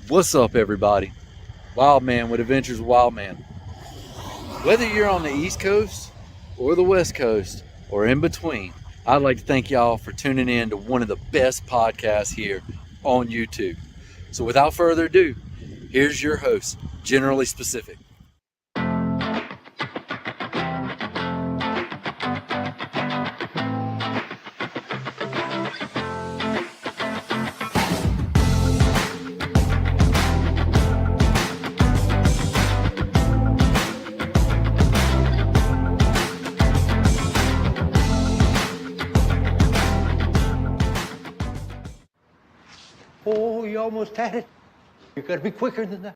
What's up, everybody? Wild Man with Adventures of Wild Man. Whether you're on the East Coast or the West Coast or in between, I'd like to thank y'all for tuning in to one of the best podcasts here on YouTube. So, without further ado, here's your host, Generally Specific. Oh, you almost had it. You gotta be quicker than that.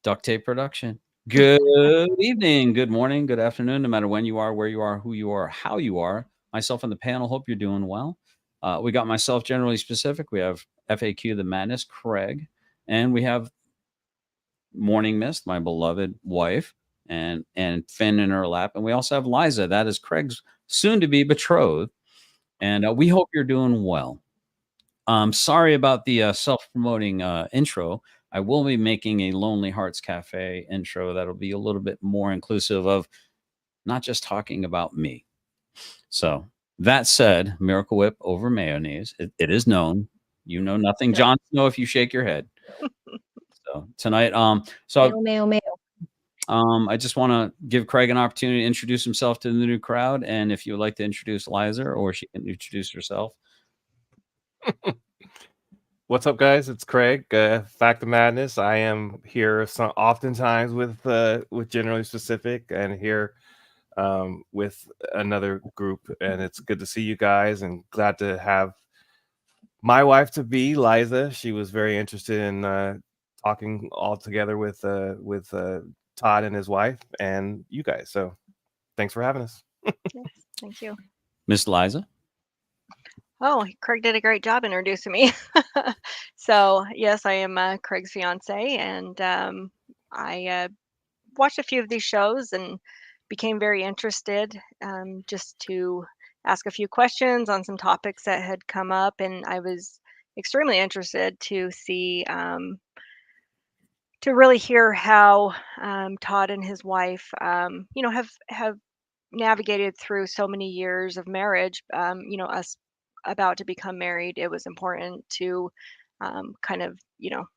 Duct tape production. Good evening, good morning, good afternoon, no matter when you are, where you are, who you are, how you are. Myself and the panel hope you're doing well. We got myself generally specific. We have FAQ the Madness, Craig, and we have Morning Mist, my beloved wife, and Finn in her lap, and we also have Liza. That is Craig's soon-to-be betrothed, and we hope you're doing well. Sorry about the self-promoting intro. I will be making a Lonely Hearts Cafe intro that'll be a little bit more inclusive of not just talking about me. So that said, Miracle Whip over mayonnaise. It is known. You know nothing. Jon Snow if you shake your head. So tonight, I just want to give Craig an opportunity to introduce himself to the new crowd. And if you would like to introduce Liza, or she can introduce herself. What's up, guys? It's Craig. Fact of Madness. I am here oftentimes with Generally Specific, and here with another group, and it's good to see you guys, and glad to have my wife to be, Liza. She was very interested in talking all together with Todd and his wife, and you guys. So, thanks for having us. Yes, thank you. Miss Liza. Oh, Craig did a great job introducing me. So, yes, I am Craig's fiance, and I watched a few of these shows and became very interested just to ask a few questions on some topics that had come up, and I was extremely interested to see to really hear how Todd and his wife, have navigated through so many years of marriage. Us about to become married, it was important to kind of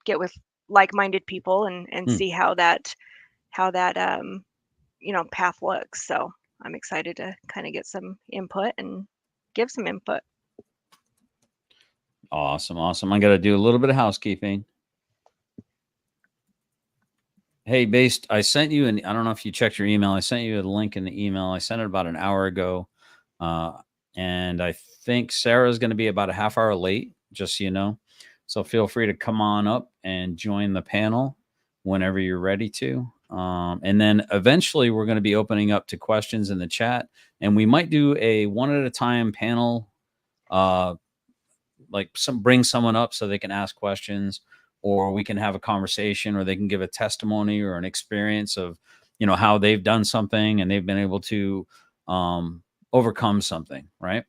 get with like-minded people and see how that path looks. So I'm excited to kind of get some input and give some input. Awesome. I got to do a little bit of housekeeping. Hey, Based, I sent you, and I don't know if you checked your email. I sent you a link in the email. I sent it about an hour ago. And I think Sarah's going to be about a half hour late, just so you know. So feel free to come on up and join the panel whenever you're ready to. And then eventually we're going to be opening up to questions in the chat. And we might do a one at a time panel, bring someone up so they can ask questions, or we can have a conversation, or they can give a testimony or an experience of, how they've done something and they've been able to overcome something, right?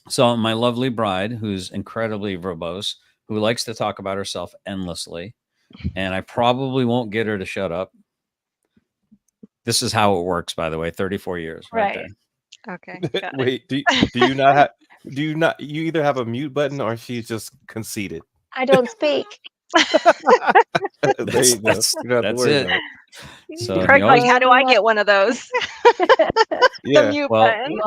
So my lovely bride, who's incredibly verbose, who likes to talk about herself endlessly, and I probably won't get her to shut up. This is how it works, by the way, 34 years right there. Okay. Wait, do you not have? You either have a mute button or she's just conceited. I don't speak. There you go. You don't have to worry it. about it. So Craig's like, how do I get one of those? Yeah. The mute button.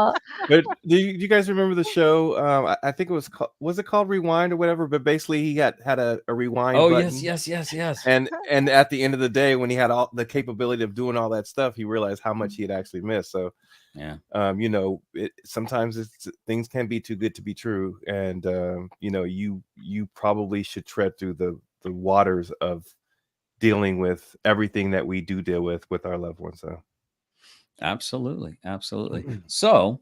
But do you guys remember the show? I think it was it called Rewind or whatever? But basically, he had a rewind. Oh, button. yes. And at the end of the day, when he had all the capability of doing all that stuff, he realized how much he had actually missed. So, yeah, sometimes things can be too good to be true, and you probably should tread through the waters of dealing with everything that we do deal with our loved ones. So, absolutely. So,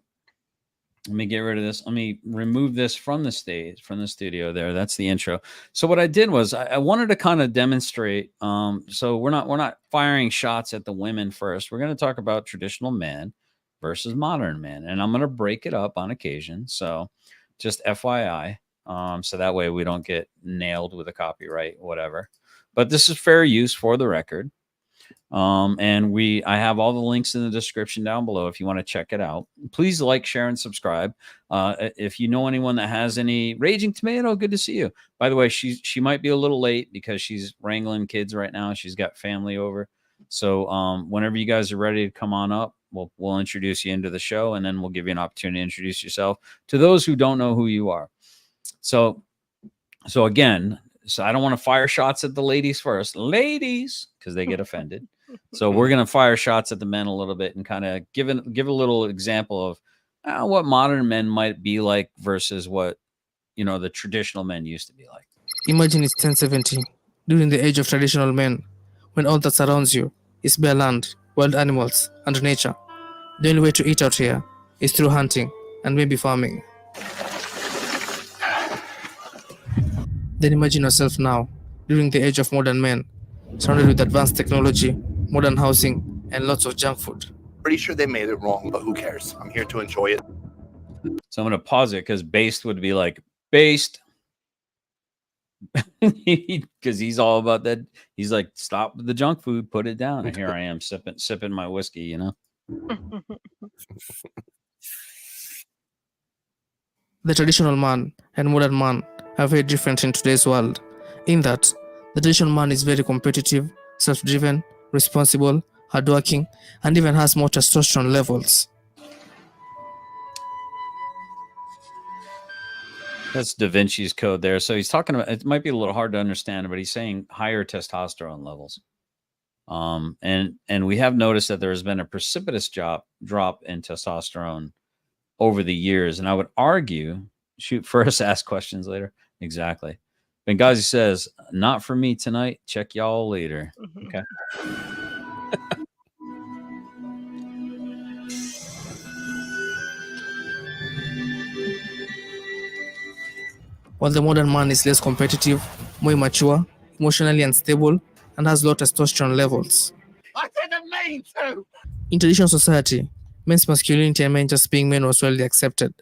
Let me get rid of this. Let me remove this from the stage, from the studio there. That's the intro. So what I did was I wanted to kind of demonstrate. So we're not firing shots at the women first. We're going to talk about traditional man versus modern man. And I'm going to break it up on occasion. So just FYI. So that way we don't get nailed with a copyright, whatever. But this is fair use for the record. And I have all the links in the description down below if you want to check it out. Please like, share, and subscribe. If you know anyone that has any Raging Tomato, good to see you. By the way, she might be a little late because she's wrangling kids right now. She's got family over. So whenever you guys are ready to come on up, we'll introduce you into the show, and then we'll give you an opportunity to introduce yourself to those who don't know who you are. So again, so I don't want to fire shots at the ladies first, ladies, because they get offended. So we're going to fire shots at the men a little bit and kind of give a little example of what modern men might be like versus what, the traditional men used to be like. Imagine it's 1070, during the age of traditional men, when all that surrounds you is bare land, wild animals, and nature. The only way to eat out here is through hunting and maybe farming. Then imagine yourself now, during the age of modern men, surrounded with advanced technology, modern housing, and lots of junk food. Pretty sure they made it wrong, but who cares? I'm here to enjoy it. So I'm going to pause it because based would be like based. Because he's all about that. He's like, stop with the junk food, put it down. And here I am sipping my whiskey, The traditional man and modern man are very different in today's world, in that the traditional man is very competitive, self-driven, responsible, hardworking, and even has more testosterone levels. That's Da Vinci's Code there. So he's talking about, it might be a little hard to understand, but he's saying higher testosterone levels. And we have noticed that there has been a precipitous drop in testosterone over the years. And I would argue, shoot first, ask questions later. Exactly. Benghazi says, not for me tonight. Check y'all later. Okay. While the modern man is less competitive, more immature, emotionally unstable, and has low testosterone levels. I didn't mean to! In traditional society, men's masculinity and men just being men was widely accepted.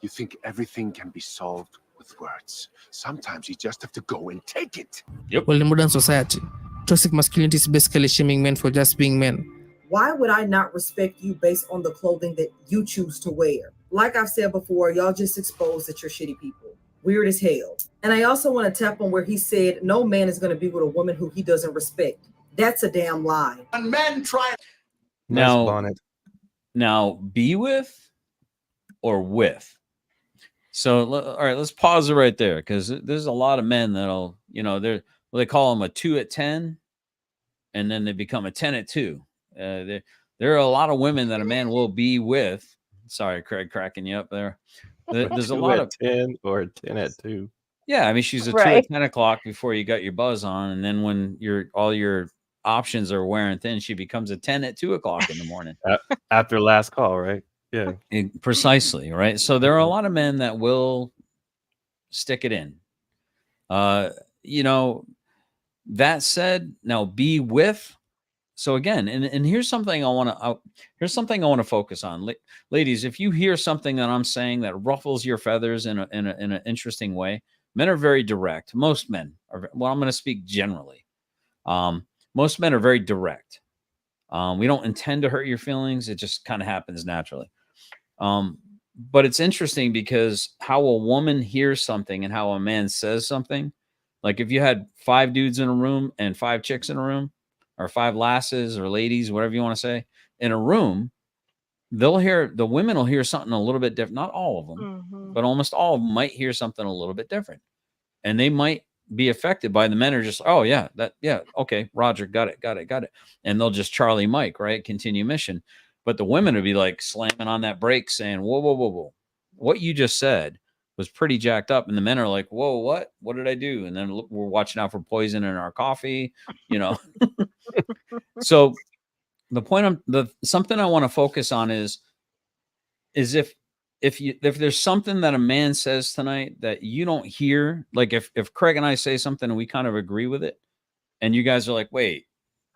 You think everything can be solved with words. Sometimes you just have to go and take it. While in modern society, toxic masculinity is basically shaming men for just being men. Why would I not respect you based on the clothing that you choose to wear? Like I've said before, y'all just exposed that you're shitty people. Weird as hell. And I also want to tap on where he said no man is going to be with a woman who he doesn't respect. That's a damn lie. And men try. Now, be with or with. So, all right, let's pause it right there because there's a lot of men that'll, they call them a 2 at 10, and then they become a 10 at 2. There are a lot of women that a man will be with. Sorry, Craig, cracking you up there. There's a lot of 10 or 10 at 2. Yeah, I mean, she's a 2 at 10 o'clock before you got your buzz on, and then when all your options are wearing thin, she becomes a 10 at 2 o'clock in the morning. After last call, right? Yeah, precisely, right? So there are a lot of men that will stick it in. That said, now be with. So again, and here's something I want to focus on, ladies. If you hear something that I'm saying that ruffles your feathers in an interesting way, men are very direct. Most men are. Well, I'm going to speak generally. Most men are very direct. We don't intend to hurt your feelings. It just kind of happens naturally. But it's interesting because how a woman hears something and how a man says something. Like if you had 5 dudes in a room and 5 chicks in a room, or 5 lasses or ladies, whatever you want to say, in a room, the women will hear something a little bit different. Not all of them, but almost all of them might hear something a little bit different. And they might be affected by the men are just, oh yeah, okay, Roger, got it. And they'll just Charlie Mike, right? Continue mission. But the women would be like slamming on that brake saying, whoa. What you just said was pretty jacked up. And the men are like, whoa, what? What did I do? And then we're watching out for poison in our coffee, So the point something I want to focus on is if if there's something that a man says tonight that you don't hear, like if Craig and I say something and we kind of agree with it, and you guys are like, wait,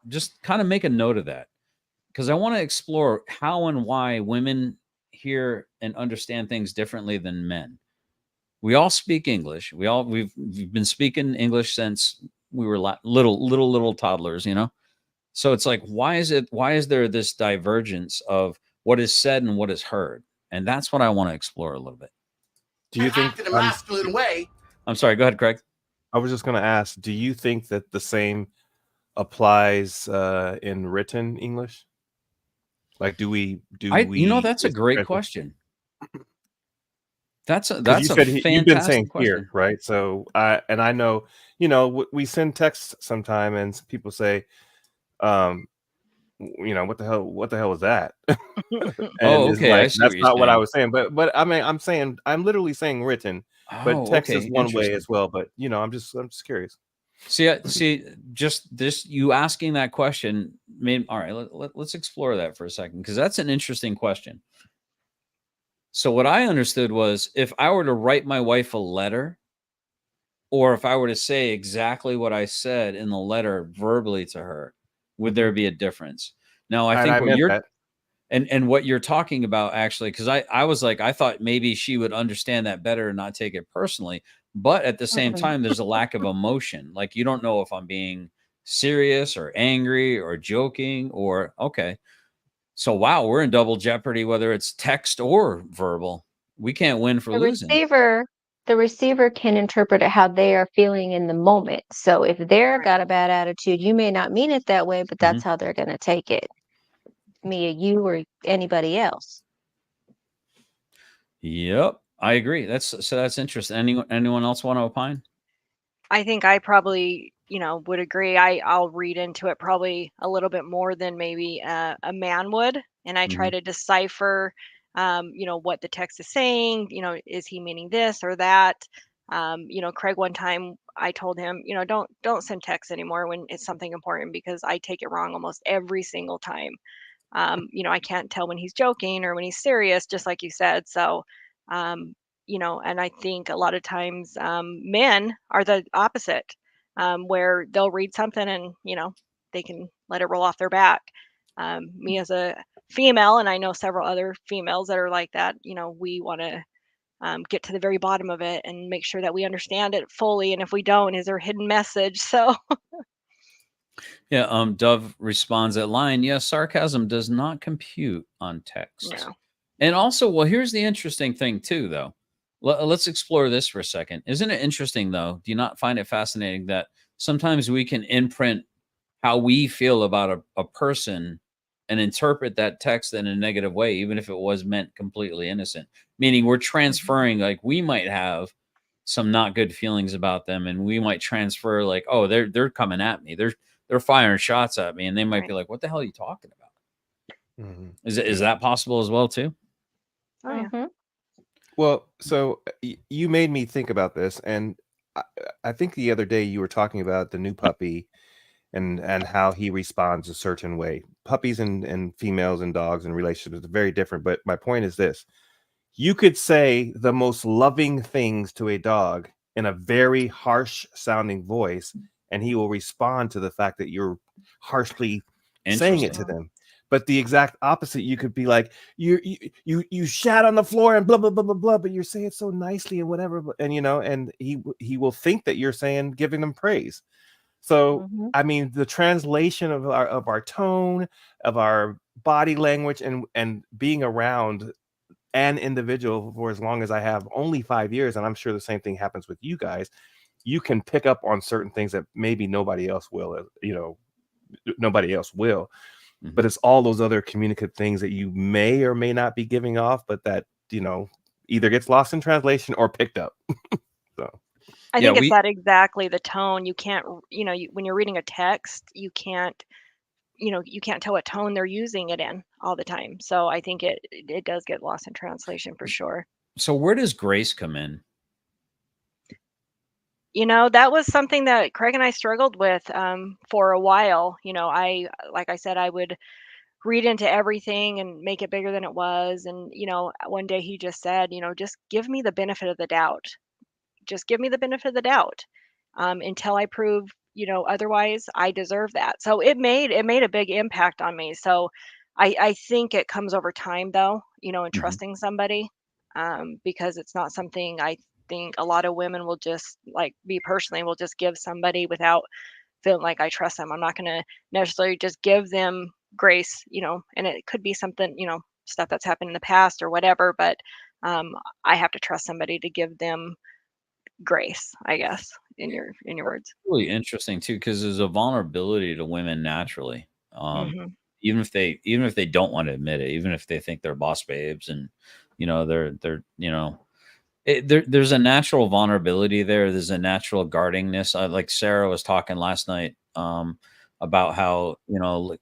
just kind of make a note of that, because I want to explore how and why women hear and understand things differently than men. We all speak English. We've been speaking English since we were little toddlers, you know. So it's like, why is there this divergence of what is said and what is heard? And that's what I want to explore a little bit. Do you think act in a masculine way? I'm sorry, go ahead, Craig. I was just going to ask, do you think that the same applies in written English? Like, You know, that's a great question. That's a you said you've been saying fantastic question. here, right? So I know, you know, we send texts sometime and people say, you know, what the hell was that? And Oh, it's okay, I like, see what that's you're not what I saying. was saying. But I mean, I'm literally saying written, but Oh, text is okay, one way interesting. as well. But you know, I'm just curious. See, just this, you asking that question made, all right, let's explore that for a second, because that's an interesting question. So what I understood was, if I were to write my wife a letter, or if I were to say exactly what I said in the letter verbally to her, would there be a difference? Now, I And think I what meant you're that. and what you're talking about, actually, because I was like, I thought maybe she would understand that better and not take it personally. But at the same time, there's a lack of emotion. Like, you don't know if I'm being serious or angry or joking or okay. So wow, we're in double jeopardy, whether it's text or verbal. We can't win for The losing. receiver can interpret it how they are feeling in the moment. So if they're got a bad attitude, you may not mean it that way, but that's how they're going to take it. Me or you or anybody else. Yep, I agree. That's interesting. Anyone else want to opine? I think I probably, would agree. I'll read into it probably a little bit more than maybe a man would, and I try to decipher, what the text is saying. Is he meaning this or that? Craig, one time I told him, don't send text anymore when it's something important, because I take it wrong almost every single time. I can't tell when he's joking or when he's serious, just like you said. So, and I think a lot of times men are the opposite, where they'll read something and, they can let it roll off their back. Me as a female, and I know several other females that are like that, we want to get to the very bottom of it and make sure that we understand it fully. And if we don't, is there a hidden message? So, Yeah, Dove responds at line, yes, sarcasm does not compute on text. no. And also, well, here's the interesting thing too, though. Let's explore this for a second. Isn't it interesting, though? Do you not find it fascinating that sometimes we can imprint how we feel about a person and interpret that text in a negative way, even if it was meant completely innocent? Meaning we're transferring, like, we might have some not good feelings about them, and we might transfer like, oh, they're coming at me. They're firing shots at me, and they might be like, what the hell are you talking about? Is that possible as well too? Oh, yeah. Mhm. Well, so you made me think about this, and I think the other day you were talking about the new puppy and how he responds a certain way. Puppies and females and dogs and relationships are very different. But my point is this: you could say the most loving things to a dog in a very harsh sounding voice, and he will respond to the fact that you're harshly saying it to Interesting. them. But the exact opposite, you could be like, you shat on the floor and blah blah blah blah blah, but you're saying it so nicely and whatever, and and he will think that you're giving them praise. So Mhm. I mean, the translation of our tone, of our body language, and being around an individual for as long as I have, only 5 years, and I'm sure the same thing happens with you guys. You can pick up on certain things that maybe nobody else will. Nobody else will. But it's all those other communicative things that you may or may not be giving off, but that either gets lost in translation or picked up. So I Yeah, think it's that exactly the tone. You can't, when you're reading a text, you can't tell what tone they're using it in all the time. So I think it does get lost in translation for sure. so where does grace come in? That was something that Craig and I struggled with for a while. Like I said, I would read into everything and make it bigger than it was. And, one day he just said, just give me the benefit of the doubt. Just give me the benefit of the doubt, until I prove, otherwise. I deserve that. So it made a big impact on me. So I think it comes over time, though, and Mhm. trusting somebody, because it's not something I think a lot of women will just, like me personally, will just give somebody without feeling like I trust them. I'm not going to necessarily just give them grace, and it could be something, stuff that's happened in the past or whatever, but um, I have to trust somebody to give them grace, I guess, in your words. Really interesting too, because there's a vulnerability to women naturally. Mhm. Even if they don't want to admit it, even if they think they're boss babes and they're there's a natural vulnerability there. There's a natural guardingness. Like Sarah was talking last night about how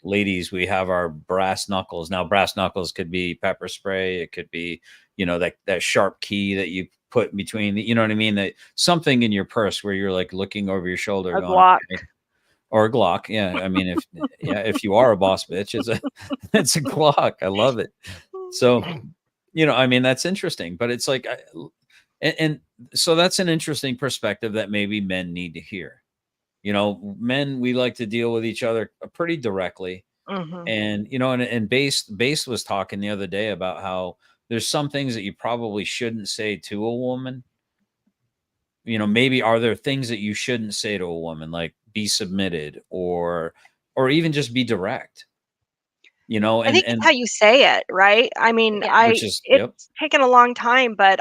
ladies, we have our brass knuckles. Now, brass knuckles could be pepper spray. It could be that sharp key that you put between you know what I mean. That something in your purse where you're like looking over your shoulder, A going, Glock. okay, or a Glock. Yeah, I mean, if you are a boss bitch, it's a it's a Glock. I love it. So I mean, that's interesting, but it's like and so that's an interesting perspective that maybe men need to hear. Men, we like to deal with each other pretty directly. Mhm. And and base was talking the other day about how there's some things that you probably shouldn't say to a woman. Maybe are there things that you shouldn't say to a woman, like be submitted or even just be direct, I think it's and how you say it, right? I mean, Yeah. which is, yep. it's taken a long time, but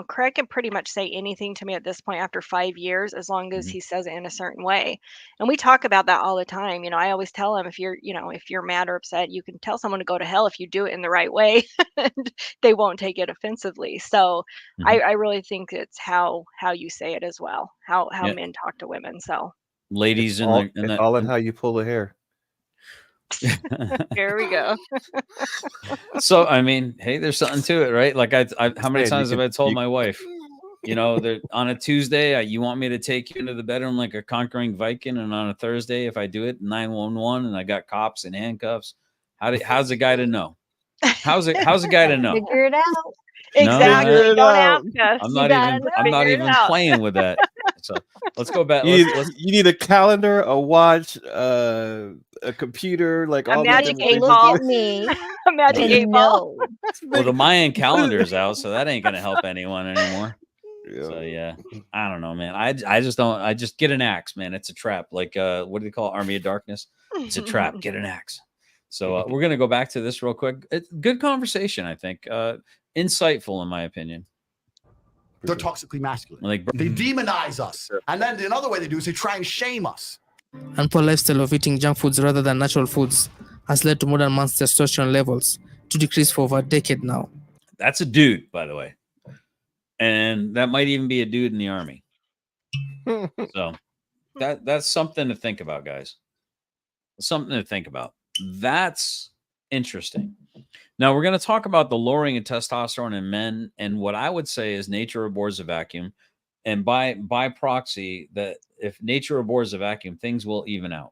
Craig can pretty much say anything to me at this point after 5 years, as long as Mhm. he says it in a certain way. And we talk about that all the time. I always tell him, if you're mad or upset, you can tell someone to go to hell if you do it in the right way, and they won't take it offensively. So Mhm. I really think it's how you say it as well, how Yeah. men talk to women. So Ladies in It's all in how you pull the hair. here we go. So, I mean, hey, there's something to it, right? Like how many Saying times have I told my wife, that on a Tuesday, you want me to take you into the bedroom like a conquering Viking, and on a Thursday, if I do it, 911, and I got cops and handcuffs, how's a guy to know? How's a guy to know? Figure it out. No, Figure Exactly. it Don't out. ask us. I'm You not gotta even I'm not Figure know. it even out. playing with that. So let's go back. You Let's you need a calendar, a watch, a computer, like A all these Somebody magic different can 8 things look to ball. at me A magic Mhm. 8 and ball. know. Well, the do. Mayan calendar's out, so that ain't gonna help anyone anymore. Yeah. So yeah, I don't know, man. I just don't. I just get an axe, man. It's a trap. Like what do they call it? Army of Darkness? It's a trap. Get an axe. So we're gonna go back to this real quick. It's good conversation, I think. Insightful, in my opinion. They're toxically masculine. Like, They demonize us. And then another way they do is they try and shame us. And poor lifestyle of eating junk foods rather than natural foods has led to modern man's testosterone levels to decrease for over a decade now. that's a dude, by the way, and that might even be a dude in the army. So that's something to think about, guys. Something to think about. That's interesting. Now we're going to talk about the lowering of testosterone in men, and what I would say is nature abhors a vacuum, and by proxy, that if nature abhors a vacuum, things will even out.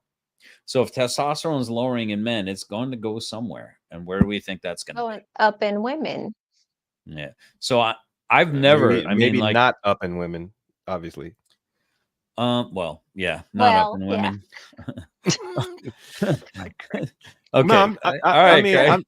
So if testosterone is lowering in men, it's going to go somewhere, and where do we think that's going to Going be? up in women. Yeah. So I've maybe never. I mean, like, not up in women, obviously. well, yeah, not up Well, in yeah. women. No, Okay. I All right, mean, Craig.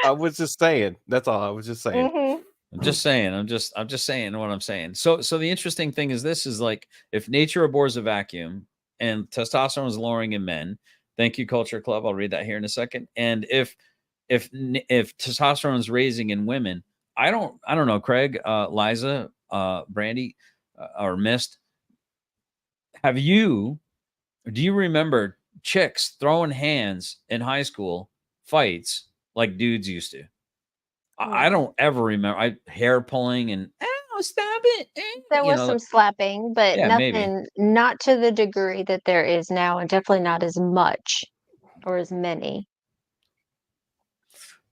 I was just saying. That's all. I was just saying. Mm-hmm. I'm just saying. I'm just saying what I'm saying. So the interesting thing is this is like if nature abhors a vacuum and testosterone is lowering in men. Thank you, Culture Club. I'll read that here in a second. And if testosterone is raising in women, I don't know, Craig, Liza, Brandy, or Mist. Do you remember chicks throwing hands in high school fights like dudes used to? I No. don't ever remember hair pulling and oh, stop it. There was some slapping, but Yeah, maybe. not to the degree that there is now, and definitely not as much or as many.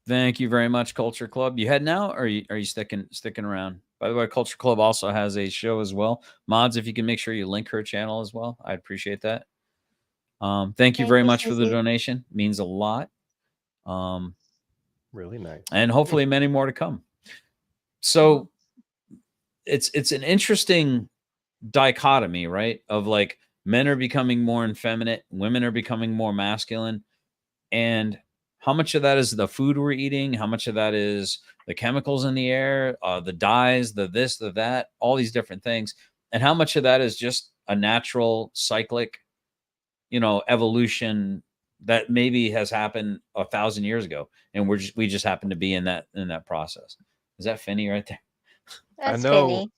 Thank you very much, Culture Club. You heading out, or are you sticking around? By the way, Culture Club also has a show as well. Mods, if you can make sure you link her channel as well, I'd appreciate that. Thank you Thank very you, much for the Susie. donation. Means a lot. Really nice. And hopefully many more to come. So it's an interesting dichotomy, right? Of like men are becoming more effeminate, women are becoming more masculine, and how much of that is the food we're eating? How much of that is the chemicals in the air, the dyes, the this, the that, all these different things, and how much of that is just a natural cyclic, evolution that maybe has happened 1,000 years ago, and we just happen to be in that process. Is that Finney right there? I That's know, Finny.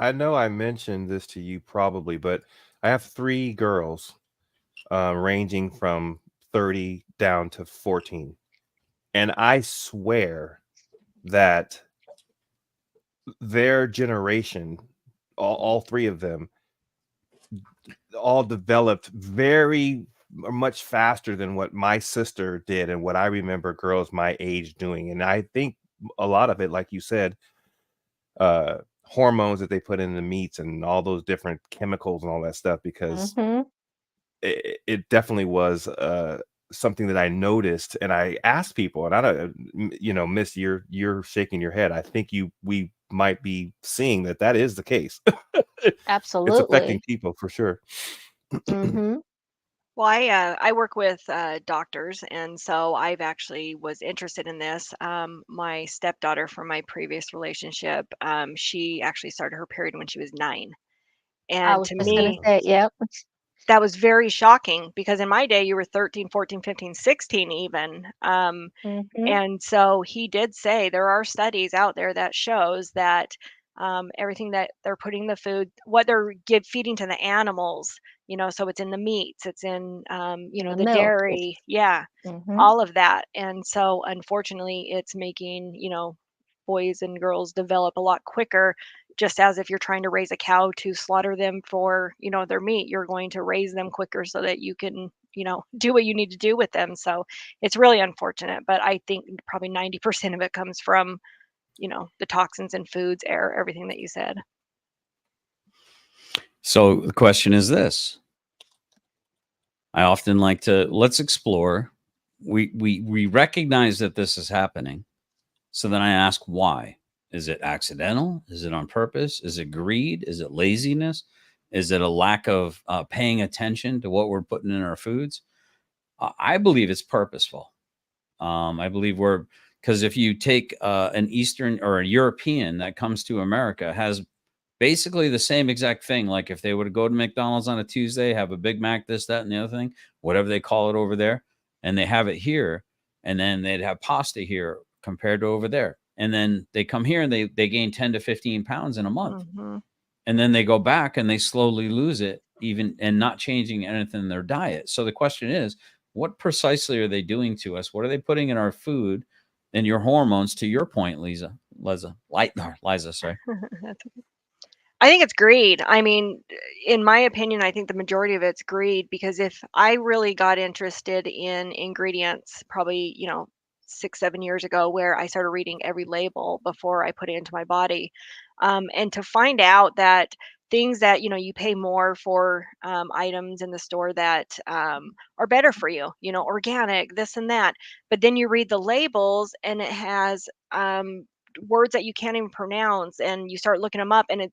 I know I mentioned this to you probably, but I have 3 girls, ranging from 30 down to 14. And I swear that their generation, all 3 of them, all developed very much faster than what my sister did and what I remember girls my age doing. And I think a lot of it, like you said, hormones that they put in the meats and all those different chemicals and all that stuff, because Mm-hmm. it definitely was something that I noticed, and I asked people, and I don't, Miss, you're shaking your head. I think we might be seeing that is the case. It's affecting Absolutely. people for sure. Mm-hmm. Well, I work with doctors, and so I've actually was interested in this. My stepdaughter from my previous relationship, she actually started her period when she was 9, I and was to just gonna me, say, yep. that was very shocking because in my day, you were 13, 14, 15, 16 even. Mm-hmm. And so he did say there are studies out there that shows that everything that they're putting in the food, what they're feeding to the animals, so it's in the meats, it's in, The the milk. dairy, yeah, Mm-hmm. all of that. And so unfortunately, it's making, boys and girls develop a lot quicker. Just as if you're trying to raise a cow to slaughter them for, their meat, you're going to raise them quicker so that you can, do what you need to do with them. So it's really unfortunate, but I think probably 90% of it comes from, the toxins in foods, air, everything that you said. So the question is this. I often like to let's explore. We recognize that this is happening. So then I ask why. Is it accidental? Is it on purpose? Is it greed? Is it laziness? Is it a lack of paying attention to what we're putting in our foods? I believe it's purposeful. I believe because if you take an Eastern or a European that comes to America, has basically the same exact thing. Like if they were to go to McDonald's on a Tuesday, have a Big Mac, this, that, and the other thing, whatever they call it over there, and they have it here, and then they'd have pasta here compared to over there. And then they come here and they gain 10 to 15 pounds in a month. Hmm. And then they go back and they slowly lose it, even and not changing anything in their diet. So the question is, what precisely are they doing to us? What are they putting in our food and your hormones, to your point, Liza, sorry. I think it's greed. I mean, in my opinion, I think the majority of it's greed because if I really got interested in ingredients probably, 6, 7 years ago, where I started reading every label before I put it into my body. And to find out that things that, you pay more for items in the store that are better for you, organic, this and that. But then you read the labels and it has words that you can't even pronounce and you start looking them up and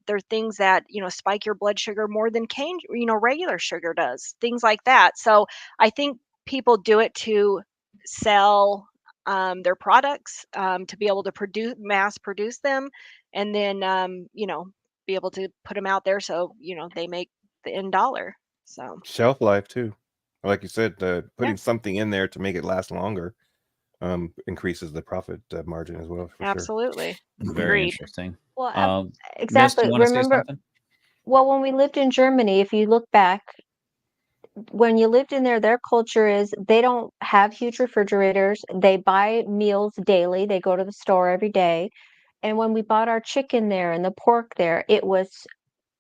they're things that spike your blood sugar more than cane regular sugar does, things like that. So I think people do it to sell their products, to be able to mass produce them, and then be able to put them out there so they make the end dollar. So Shelf life too. Like you said, yeah, putting something in there to make it last longer increases the profit margin as well, for sure. absolutely. Very Agreed. interesting. Well, Miss, do exactly. you want to say Remember, something? well, when we lived in Germany, if you look back, when you lived in there, their culture is they don't have huge refrigerators. They buy meals daily. They go to the store every day. And when we bought our chicken there and the pork there, it was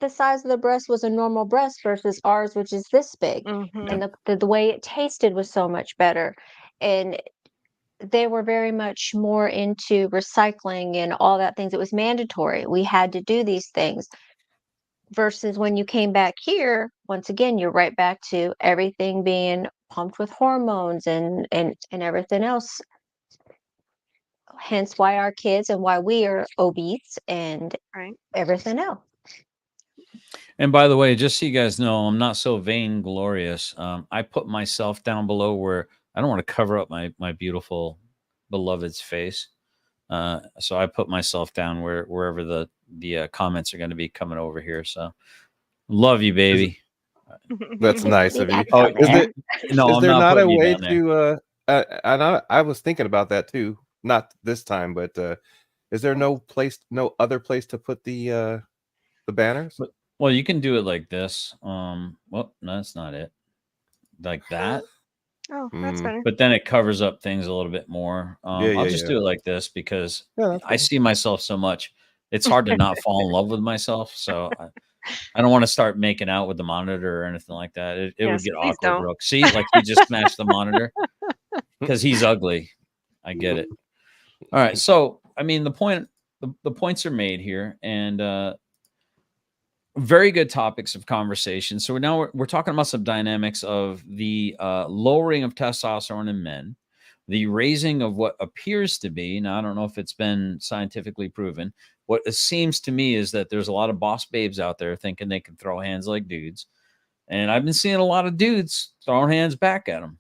the size of the breast was a normal breast versus ours, which is this big. Hmm. And the way it tasted was so much better. And they were very much more into recycling and all that things. It was mandatory. We had to do these things. Versus when you came back here, once again, you're right back to everything being pumped with hormones and everything else. Hence why our kids and why we are obese and Right. everything else. And by the way, just so you guys know, I'm not so vainglorious. I put myself down below where I don't want to cover up my beautiful beloved's face. So I put myself down wherever the comments are going to be coming over here. So love you, baby. That's nice of you. Oh, no, Is I'm there not not a putting you way down there. to and I was thinking about that too, not this time, but is there no other place to put the banners? Well, you can do it like this. Well, no, that's not it. Like that. Oh, that's better. But then it covers up things a little bit more. I'll just do it like this because I see myself so much. It's hard to not fall in love with myself. So I don't want to start making out with the monitor or anything like that. It Yes, would get please awkward. don't. Real. See, like he just smashed the monitor because he's ugly. I get it. All right. So, I mean, the points are made here, and very good topics of conversation. So now we're talking about some dynamics of the lowering of testosterone in men, the raising of what appears to be, now I don't know if it's been scientifically proven, what it seems to me is that there's a lot of boss babes out there thinking they can throw hands like dudes. And I've been seeing a lot of dudes throwing hands back at them,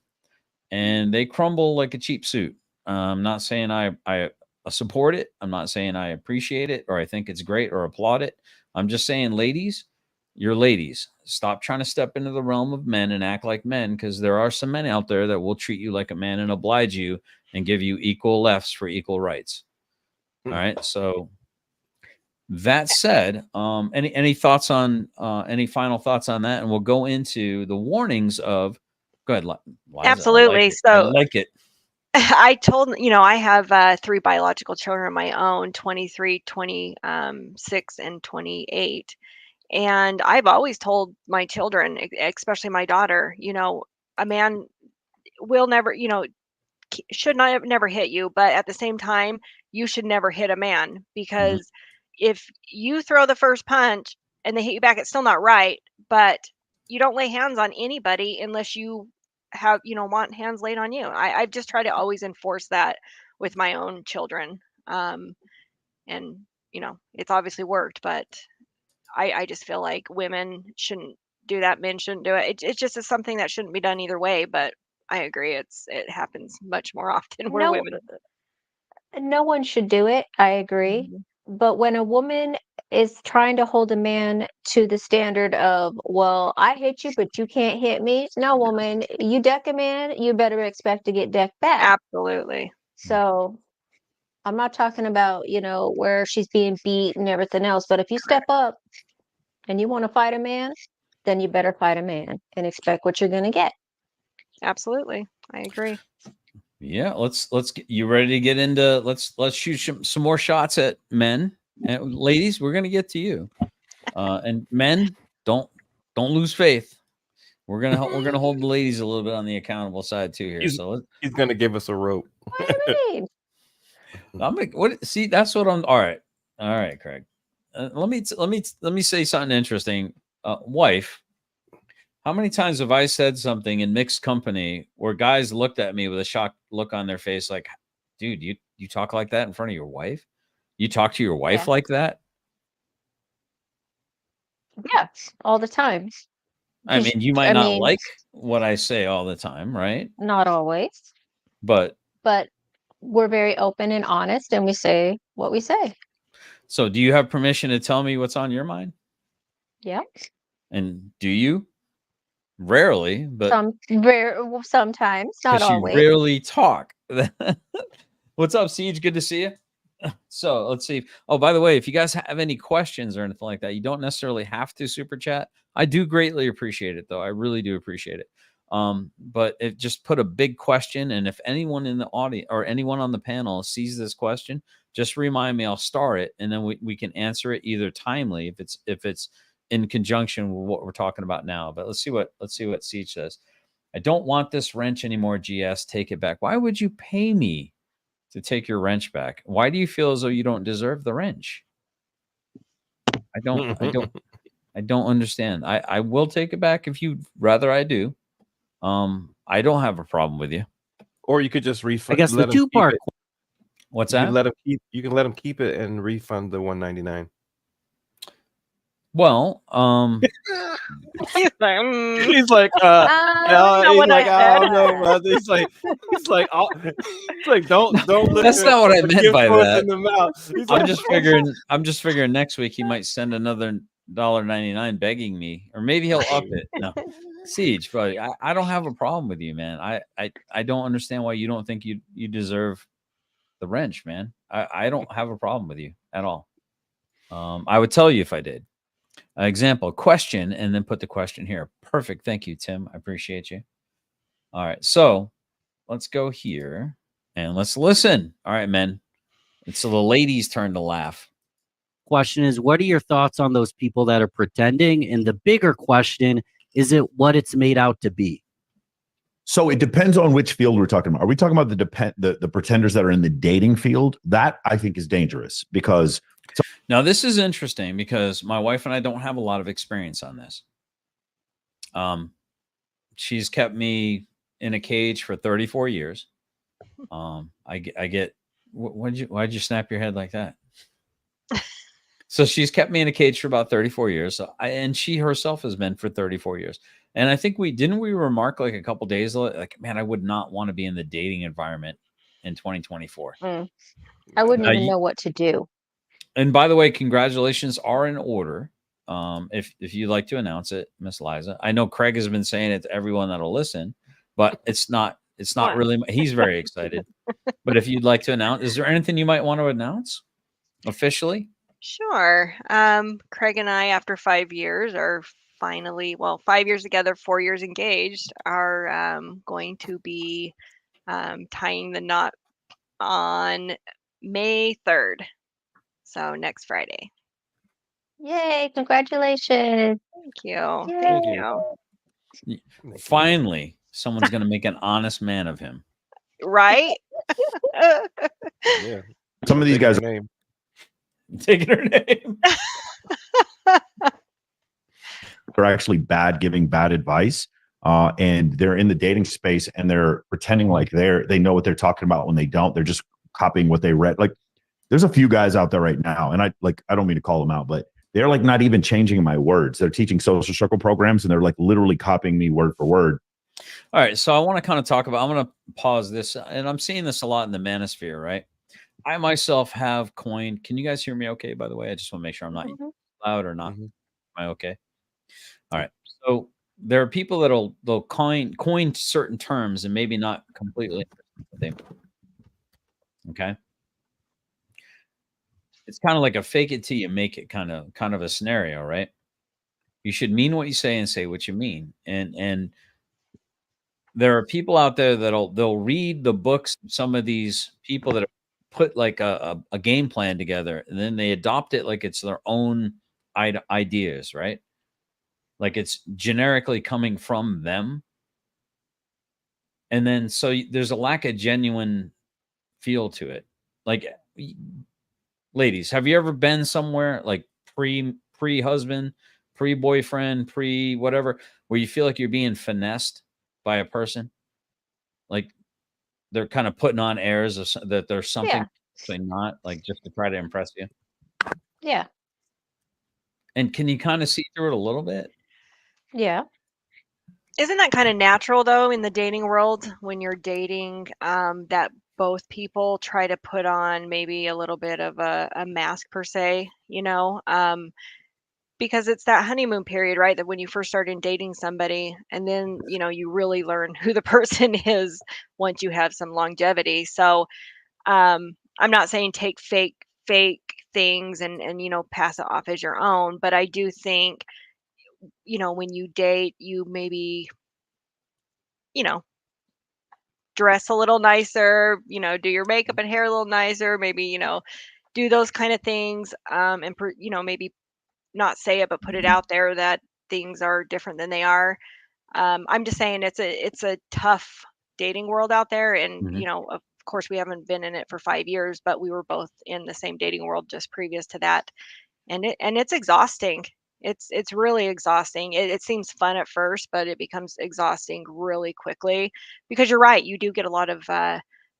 and they crumble like a cheap suit. I'm not saying I support it. I'm not saying I appreciate it or I think it's great or applaud it. I'm just saying, ladies, you're ladies. Stop trying to step into the realm of men and act like men, because there are some men out there that will treat you like a man and oblige you and give you equal lefts for equal rights. All right. So that said, any thoughts on any final thoughts on that? And we'll go into the warnings of. Go ahead, Liza. Absolutely. I So like it. I told, I have 3 biological children of my own, 23, 26, and 28. And I've always told my children, especially my daughter, a man will never, should not have never hit you, but at the same time, you should never hit a man, because if you throw the first punch and they hit you back, it's still not right. But you don't lay hands on anybody unless you have, want hands laid on you. I've just tried to always enforce that with my own children. And, it's obviously worked, but I just feel like women shouldn't do that. Men shouldn't do it. It just is something that shouldn't be done either way. But I agree. It happens much more often where No, women. no one should do it. I agree. Mhm. But when a woman is trying to hold a man to the standard of, well, I hit you, but you can't hit me. No, woman, you deck a man, you better expect to get decked back. Absolutely. So I'm not talking about, where she's being beat and everything else. But if you step up and you want to fight a man, then you better fight a man and expect what you're going to get. Absolutely. I agree. Yeah, let's get you ready to get into let's shoot some more shots at men and ladies. We're gonna get to you, and men don't lose faith. We're gonna hold the ladies a little bit on the accountable side too here. He's gonna give us a rope. What do you mean? I'm like, what? See, that's what I'm. All right, Craig. Let me say something interesting. Wife, how many times have I said something in mixed company where guys looked at me with a shocked look on their face, like, dude, you talk like that in front of your wife? You talk to your wife like that? Yeah, all the time. I mean, you might not like what I say all the time, right? Not always. But we're very open and honest, and we say what we say. So do you have permission to tell me what's on your mind? Yeah. And do you? Rarely, but sometimes, not always. You rarely talk. What's up, Siege? Good to see you. So let's see. Oh, by the way, if you guys have any questions or anything like that, you don't necessarily have to super chat. I do greatly appreciate it, though. I really do appreciate it. But it just put a big question, and if anyone in the audience or anyone on the panel sees this question, just remind me. I'll star it, and then we can answer it either timely if it's in conjunction with what we're talking about now. But let's see what Siege says. I don't want this wrench anymore. GS, take it back. Why would you pay me to take your wrench back? Why do you feel as though you don't deserve the wrench? I don't understand. I will take it back if you'd rather I do. I don't have a problem with you. Or you could just I refund. guess the Let them keep two-part. it. What's You can that? let them keep. You can let them keep it and refund the $199. Well, He's like, He's like, know he's what like, I oh said. no, he's like, don't look that's not what I a meant gift by horse that. in the mouth. He's I'm like, just figuring next week he might send another $1.99 begging me, or maybe he'll up it. No, Siege, buddy, I don't have a problem with you, man. I don't understand why you don't think you deserve the wrench, man. I don't have a problem with you at all. I would tell you if I did. Example, question, and then put the question here. Perfect. Thank you, Tim. I appreciate you. All right. So let's go here and let's listen. All right, men. It's the ladies' turn to laugh. Question is, what are your thoughts on those people that are pretending? And the bigger question, is it what it's made out to be? So it depends on which field we're talking about. Are we talking about the pretenders that are in the dating field? That I think is dangerous because now this is interesting because my wife and I don't have a lot of experience on this. She's kept me in a cage for 34 years. I get why'd you snap your head like that? So she's kept me in a cage for about 34 years. So and she herself has been for 34 years. And I think we remark like a couple days like, man, I would not want to be in the dating environment in 2024. I wouldn't even know what to do. And by the way, congratulations are in order. If you'd like to announce it, Miss Liza. I know Craig has been saying it to everyone that'll listen, but it's not really, he's very excited. But if you'd like to announce, is there anything you might want to announce officially? Sure. Craig and I, after 5 years, are finally, 5 years together, 4 years engaged, are going to be tying the knot on May 3rd. So next Friday. Yay, congratulations. Thank you. Yay. Thank you. Finally, someone's going to make an honest man of him. Right? Yeah. Some of these guys name. Taking her name. are actually giving bad advice. And they're in the dating space and they're pretending like they know what they're talking about when they don't. They're just copying what they read. Like there's a few guys out there right now, and I don't mean to call them out, but they're like not even changing my words. They're teaching social circle programs and they're like literally copying me word for word. All right. So I want to kind of talk about, I'm going to pause this, and I'm seeing this a lot in the manosphere, right? I myself have coined. Can you guys hear me okay, by the way? I just want to make sure I'm not loud or not. Am I okay? All right. So there are people they'll coin certain terms and maybe not completely. Okay. It's kind of like a fake it till you make it kind of a scenario, right? You should mean what you say and say what you mean. And there are people out there they'll read the books. Some of these people that have put like a game plan together and then they adopt it like it's their own ideas, right? Like it's generically coming from them. And then so there's a lack of genuine feel to it. Like, ladies, have you ever been somewhere like pre-husband, pre-boyfriend, pre-whatever, where you feel like you're being finessed by a person? Like they're kind of putting on airs that there's something not, like just to try to impress you. Yeah. And can you kind of see through it a little bit? Yeah. Isn't that kind of natural though in the dating world when you're dating, that both people try to put on maybe a little bit of a mask per se, because it's that honeymoon period, right? That when you first start in dating somebody and then, you really learn who the person is once you have some longevity. So, I'm not saying take fake things and pass it off as your own, but I do think, when you date, you maybe, dress a little nicer, do your makeup and hair a little nicer, maybe, do those kind of things, and maybe not say it, but put it out there that things are different than they are. I'm just saying it's a tough dating world out there, and of course we haven't been in it for 5 years, but we were both in the same dating world just previous to that, and it's exhausting. It's really exhausting. It seems fun at first, but it becomes exhausting really quickly because you're right. You do get a lot of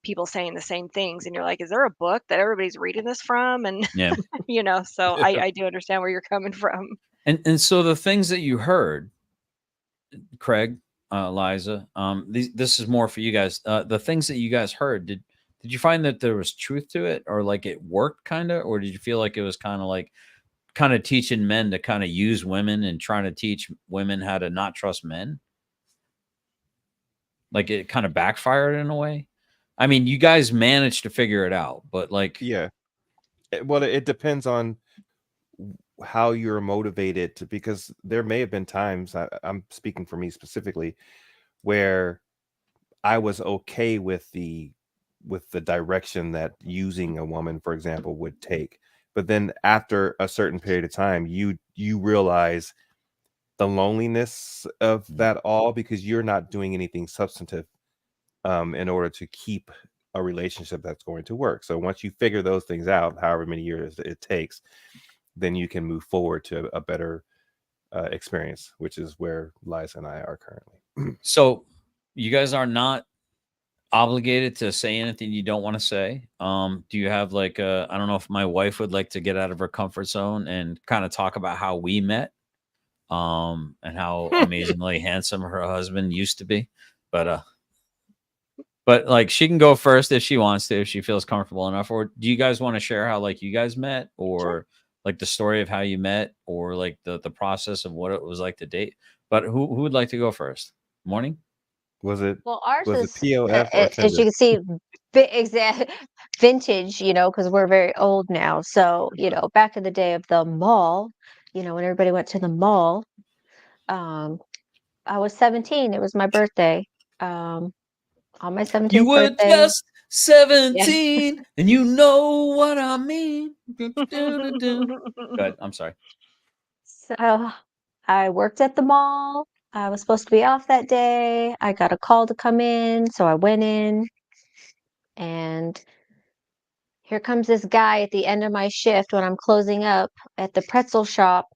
people saying the same things, and you're like, is there a book that everybody's reading this from? And Yeah. so I do understand where you're coming from. And so the things that you heard, Craig, Liza, this is more for you guys. The things that you guys heard, did you find that there was truth to it, or like it worked kind of, or did you feel like it was kind of like teaching men to kind of use women and trying to teach women how to not trust men? Like it kind of backfired in a way. I mean, you guys managed to figure it out, but like, Yeah. Well, it depends on how you're motivated to, because there may have been times, I'm speaking for me specifically, where I was okay with the direction that using a woman, for example, would take. But then after a certain period of time, you realize the loneliness of that all, because you're not doing anything substantive in order to keep a relationship that's going to work. So once you figure those things out, however many years it takes, then you can move forward to a better experience, which is where Liza and I are currently. so you guys are not obligated to say anything you don't want to say. Do you have like I don't know if my wife would like to get out of her comfort zone and kind of talk about how we met, and how amazingly handsome her husband used to be, but like she can go first if she wants to, if she feels comfortable enough. Or do you guys want to share how like you guys met, or Sure. like the story of how you met, or like the process of what it was like to date? But who would like to go first? Morning. Was it Well, ours is, POF or as you Tinder? can see, exact vintage, because we're very old now. So, back in the day of the mall, when everybody went to the mall, um, I was 17. It was my birthday. Um, on my You 17th were birthday. just Yeah. 17, and you know what I mean. Good. I'm sorry. So I worked at the mall. I was supposed to be off that day. I got a call to come in, so I went in, and here comes this guy at the end of my shift when I'm closing up at the pretzel shop,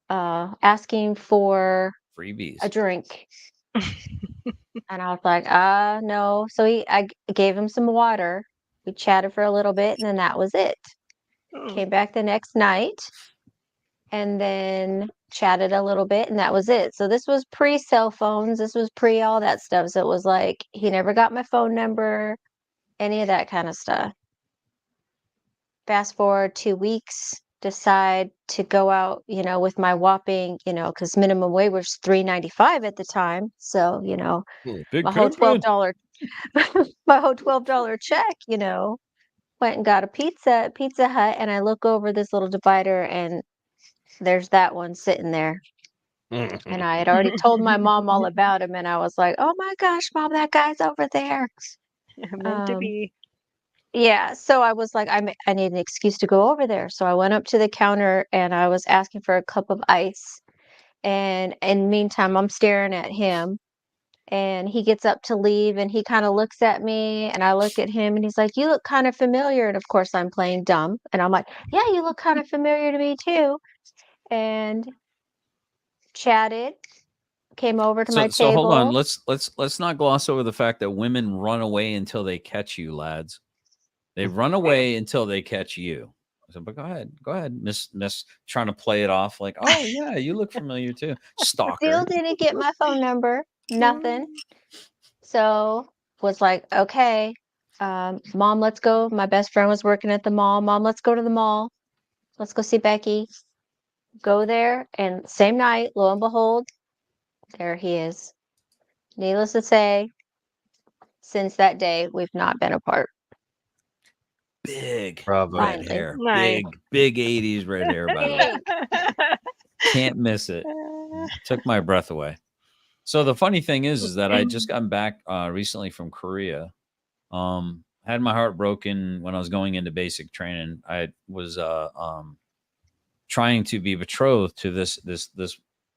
asking for Freebies. a drink. And I was like, no. So I gave him some water. We chatted for a little bit, and then that was it. Came back the next night and then chatted a little bit, and that was it. So this was pre cell phones. This was pre all that stuff. So it was like he never got my phone number, any of that kind of stuff. Fast forward 2 weeks, decide to go out, with my whopping, because minimum wage was $3.95 at the time. So, Big my whole pimpin'. $12 my whole $12 check, went and got a pizza at Pizza Hut, and I look over this little divider, and there's that one sitting there. And I had already told my mom all about him, and I was like, "Oh my gosh, mom, that guy's over there." Meant to be. Yeah, so I was like, I need an excuse to go over there. So I went up to the counter and I was asking for a cup of ice. And in the meantime, I'm staring at him, and he gets up to leave, and he kind of looks at me, and I look at him, and he's like, "You look kind of familiar." And of course, I'm playing dumb, and I'm like, "Yeah, you look kind of familiar to me too." And chatted, came over to my So hold on. table. Let's not gloss over the fact that women run away until they catch you, lads. They run away until they catch you. So, but go ahead, Miss, trying to play it off like, oh yeah, you look familiar too, Still stalker. didn't get my phone number, nothing. So was like, okay, mom, let's go. My best friend was working at the mall. Mom, let's go to the mall. Let's go see Becky. Go there, and same night, lo and behold, there he is. Needless to say, since that day, we've not been apart. Big Bravo. red Finally. hair, Nice. big 80s red hair. By the way, can't miss it. Took my breath away. So the funny thing is that I just got back recently from Korea. Had my heart broken when I was going into basic training. I was trying to be betrothed to this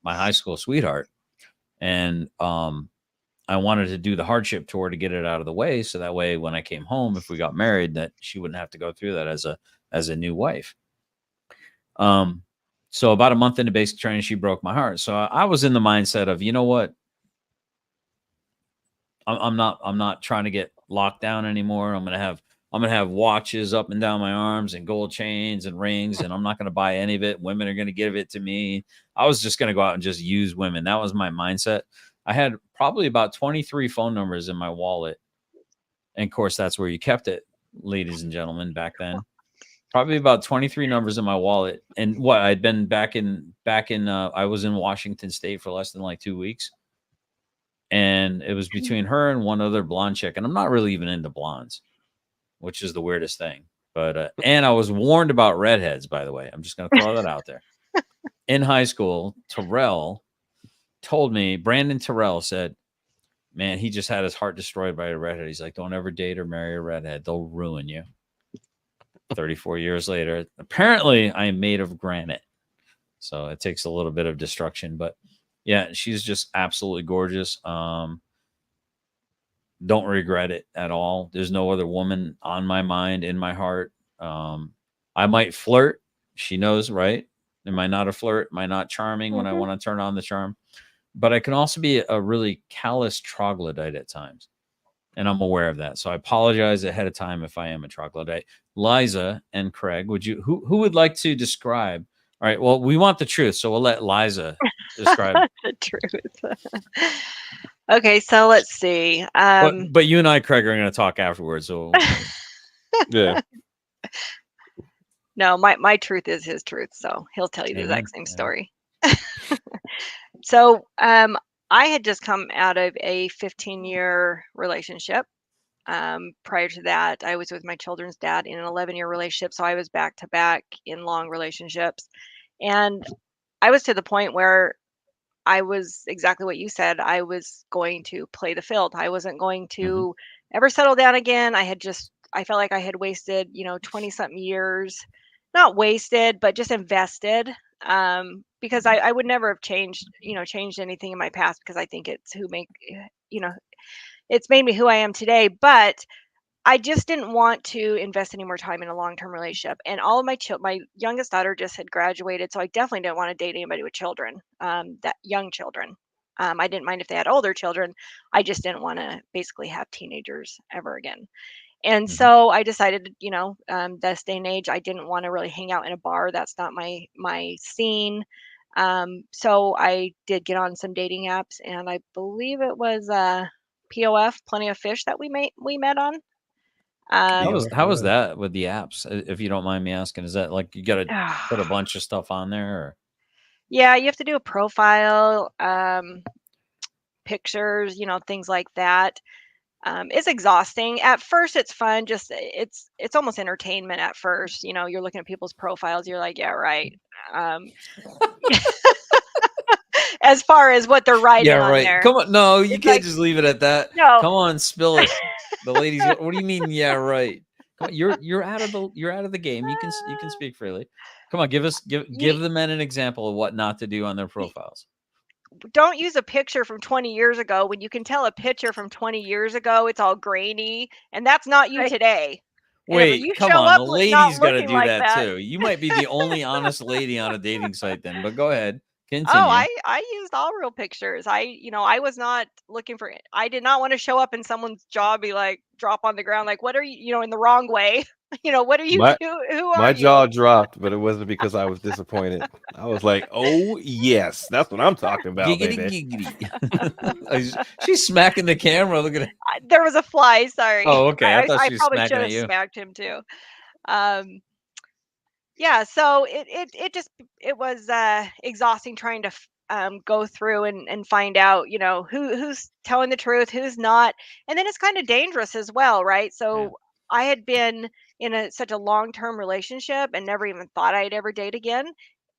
my high school sweetheart, and I wanted to do the hardship tour to get it out of the way, so that way when I came home, if we got married, that she wouldn't have to go through that as a new wife. So about a month into basic training, she broke my heart. So I was in the mindset of, you know what? I'm not trying to get locked down anymore. I'm gonna have watches up and down my arms and gold chains and rings, and I'm not gonna buy any of it. Women are gonna give it to me. I was just gonna go out and just use women. That was my mindset. I had probably about 23 phone numbers in my wallet. And of course, that's where you kept it, ladies and gentlemen, back then. Probably about 23 numbers in my wallet. And what I'd been back in I was in Washington State for less than like 2 weeks. And it was between her and one other blonde chick. And I'm not really even into blondes, which is the weirdest thing. But and I was warned about redheads, by the way. I'm just gonna throw that out there. In high school, Terrell told me, Brandon Terrell said, man, he just had his heart destroyed by a redhead. He's like, don't ever date or marry a redhead. They'll ruin you. 34 years later, apparently I am made of granite. So it takes a little bit of destruction. But yeah, she's just absolutely gorgeous. Don't regret it at all. There's no other woman on my mind, in my heart. I might flirt. She knows, right? Am I not a flirt? Am I not charming when I want to turn on the charm? But I can also be a really callous troglodyte at times. And I'm aware of that. So I apologize ahead of time if I am a troglodyte. Liza and Craig, who would like to describe? All right, well, we want the truth, so we'll let Liza describe the truth. Okay, so let's see. But you and I, Craig, are going to talk afterwards. So yeah. No, my truth is his truth, so he'll tell you the Amen. exact same story. So I had just come out of a 15-year relationship. Prior to that, I was with my children's dad in an 11-year relationship, so I was back to back in long relationships. And I was to the point where I was exactly what you said. I was going to play the field. I wasn't going to ever settle down again. I felt like I had wasted, 20 something years, not wasted, but just invested. Because I would never have changed anything in my past, because I think it's it's made me who I am today. But I just didn't want to invest any more time in a long-term relationship. And all of my youngest daughter just had graduated, so I definitely didn't want to date anybody with children, that young children. I didn't mind if they had older children. I just didn't want to basically have teenagers ever again. And so I decided, this day and age, I didn't want to really hang out in a bar. That's not my scene. So I did get on some dating apps, and I believe it was POF, Plenty of Fish, that we met on. How was that with the apps, if you don't mind me asking? Is that like you got to put a bunch of stuff on there? Or? Yeah, you have to do a profile, pictures, things like that. It's exhausting. At first, it's fun. Just it's almost entertainment at first. You're looking at people's profiles. You're like, yeah, right. As far as what they're writing on there. Come on, no, you It's can't like, just leave it at that. no. Come on, spill it. The ladies, what do you mean? Yeah, right. Come on, you're out of the game. You can speak freely. Come on, give the men an example of what not to do on their profiles. Don't use a picture from 20 years ago when you can tell a picture from 20 years ago it's all grainy, and that's not you today. Wait, you come show on. up The not ladies got to looking do like that that. too. You might be the only honest lady on a dating site then, but go ahead. Continue. Oh, I used all real pictures. I was not looking for it. I did not want to show up in someone's jaw, be like, drop on the ground, like, what are you, in the wrong way? What are you? Who are My you? jaw dropped, but it wasn't because I was disappointed. I was like, "Oh yes, that's what I'm talking about, Giggity, baby." giggity. She's smacking the camera. Look at it. There was a fly. Sorry. Oh, okay. I thought I she was probably smacking should at have you. smacked him too. Yeah, so it was exhausting trying to go through and find out, who's telling the truth, who's not. And then it's kind of dangerous as well, right? So I had been in such a long-term relationship and never even thought I'd ever date again.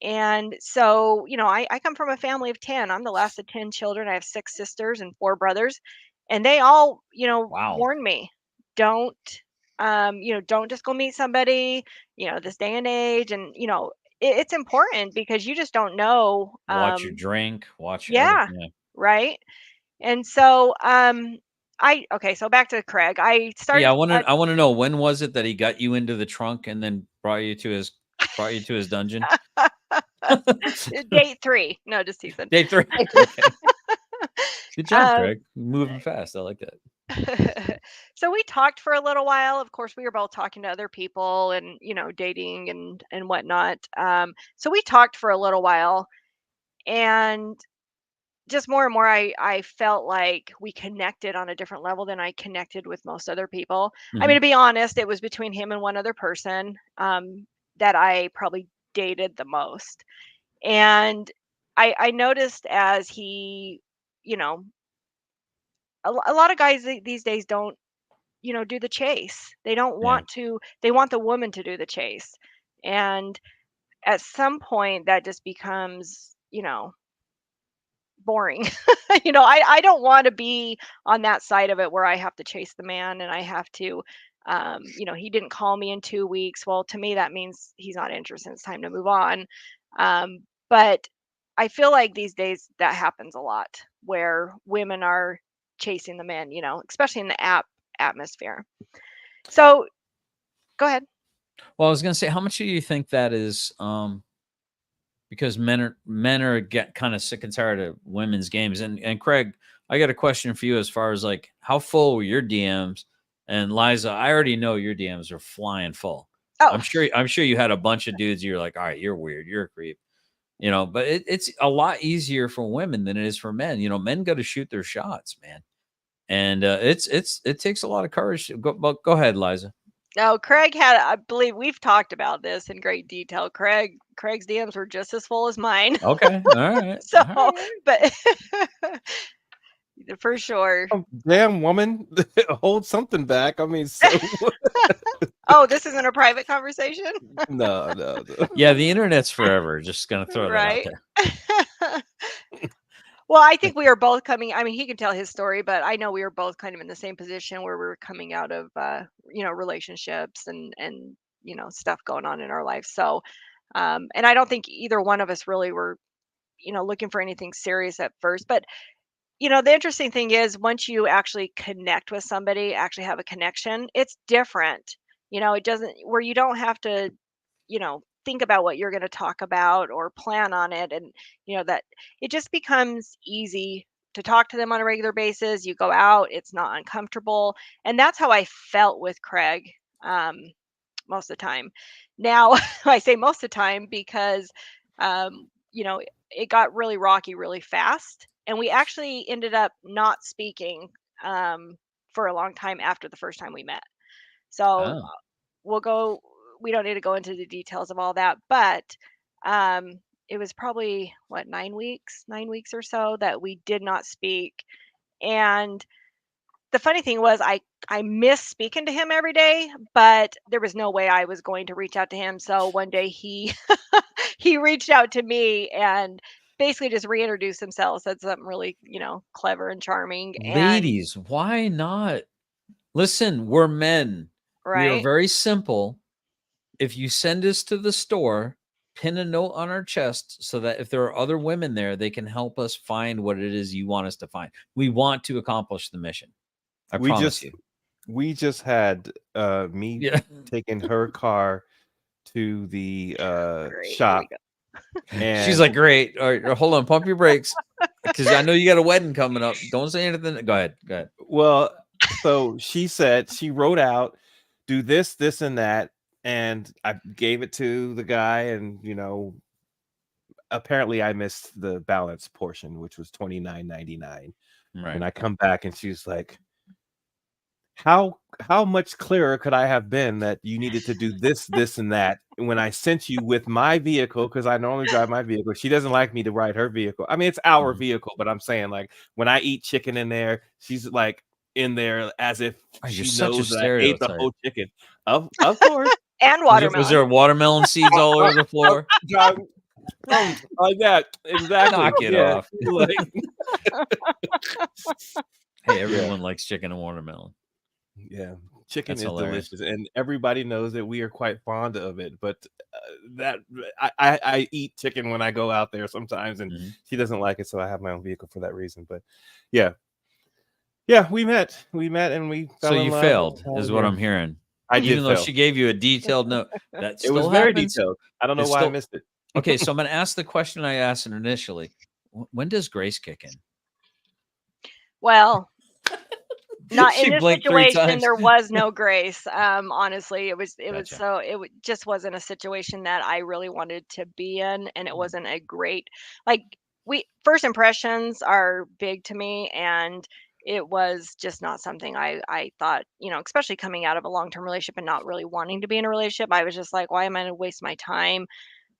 And so, I come from a family of 10. I'm the last of 10 children. I have 6 sisters and 4 brothers. And they all, Wow. warned me, don't, don't just go meet somebody, this day and age. And, it's important because you just don't know. Watch your drink, watch Yeah, everything. right. And so, so back to Craig. I started. Yeah, I want to know, when was it that he got you into the trunk and then brought you to his dungeon? Date 3. No, just teasing. Day 3. Okay. Good job, Um, Craig. Moving fast. I like that. so we talked for a little while. Of course, we were both talking to other people and, dating and whatnot. So we talked for a little while, and just more and more, I felt like we connected on a different level than I connected with most other people. I mean, Mhm. to be honest, it was between him and one other person that I probably dated the most. And I noticed as he, you know, a lot of guys these days don't, do the chase. They don't Yeah. want to, they want the woman to do the chase. And at some point that just becomes, boring. I don't want to be on that side of it where I have to chase the man and I have to, he didn't call me in 2 weeks. Well, to me, that means he's not interested. It's time to move on. But I feel like these days that happens a lot where women are chasing the men, especially in the atmosphere. So go ahead. Well, I was going to say, how much do you think that is because men are get kind of sick and tired of women's games? And Craig, I got a question for you as far as like how full were your DMs? And Liza, I already know your DMs are flying full. Oh, I'm sure you had a bunch of dudes you're like, all right, you're weird, you're a creep. But it's a lot easier for women than it is for men. Men got to shoot their shots, man. And it takes a lot of courage. Go ahead, Liza. no, Craig I believe we've talked about this in great detail. Craig's DMs were just as full as mine. Okay. All right. So, All right. but for sure. Oh, damn woman, hold something back. I mean, so Oh, this isn't a private conversation? no. Yeah, the internet's forever. Just gonna throw Right. that out Well, I think we are both coming. I mean, he can tell his story, but I know we were both kind of in the same position where we were coming out of, relationships and stuff going on in our life. So, and I don't think either one of us really were, looking for anything serious at first. But the interesting thing is once you actually connect with somebody, actually have a connection, it's different. It doesn't where you don't have to, think about what you're going to talk about or plan on it. And, that it just becomes easy to talk to them on a regular basis. You go out, it's not uncomfortable. And that's how I felt with Craig most of the time. Now, I say most of the time because, it got really rocky really fast. And we actually ended up not speaking for a long time after the first time we met. So there. we'll go we don't need to go into the details of all that, but it was probably what 9 weeks or so that we did not speak. And the funny thing was I missed speaking to him every day, but there was no way I was going to reach out to him. So one day he he reached out to me and basically just reintroduced himself, said something really, clever and charming. And Ladies, why not? Listen, we're men. We are right. very simple. If you send us to the store, pin a note on our chest so that if there are other women there, they can help us find what it is you want us to find. We want to accomplish the mission. I promise you. We just had me taking her car to the Great. shop. And she's And like, great. All right, hold on, pump your brakes. Because I know you got a wedding coming up. Don't say anything. Go ahead. well, so she said she wrote out, do this, this, and that. And I gave it to the guy, and apparently I missed the balance portion, which was $29.99. Right. And I come back and she's like, how much clearer could I have been that you needed to do this, this, and that when I sent you with my vehicle? Because I normally drive my vehicle. She doesn't like me to ride her vehicle. I mean, it's our vehicle, but I'm saying, like, when I eat chicken in there, she's like in there as if she knows that I ate the whole chicken. Of course. And watermelon. Was there watermelon seeds all over the floor? Like that. Exactly. Knock it off. Like, hey, everyone likes chicken and watermelon. Yeah, chicken That's is hilarious. delicious, and everybody knows that we are quite fond of it. But that I eat chicken when I go out there sometimes, and she doesn't like it, so I have my own vehicle for that reason. But yeah, we met, and we fell So in you love. failed, is what I'm hearing. I did Even though fail. she gave you a detailed note, that It still was very happens. detailed. I don't know why I missed it. Okay, so I'm going to ask the question I asked initially. When does grace kick in? Well, not in She this blinked 3 situation. times. There was no grace. Honestly, Gotcha. just wasn't a situation that I really wanted to be in, and it wasn't a great like first impressions are big to me, and it was just not something I thought, especially coming out of a long-term relationship and not really wanting to be in a relationship. I was just like, why am I going to waste my time?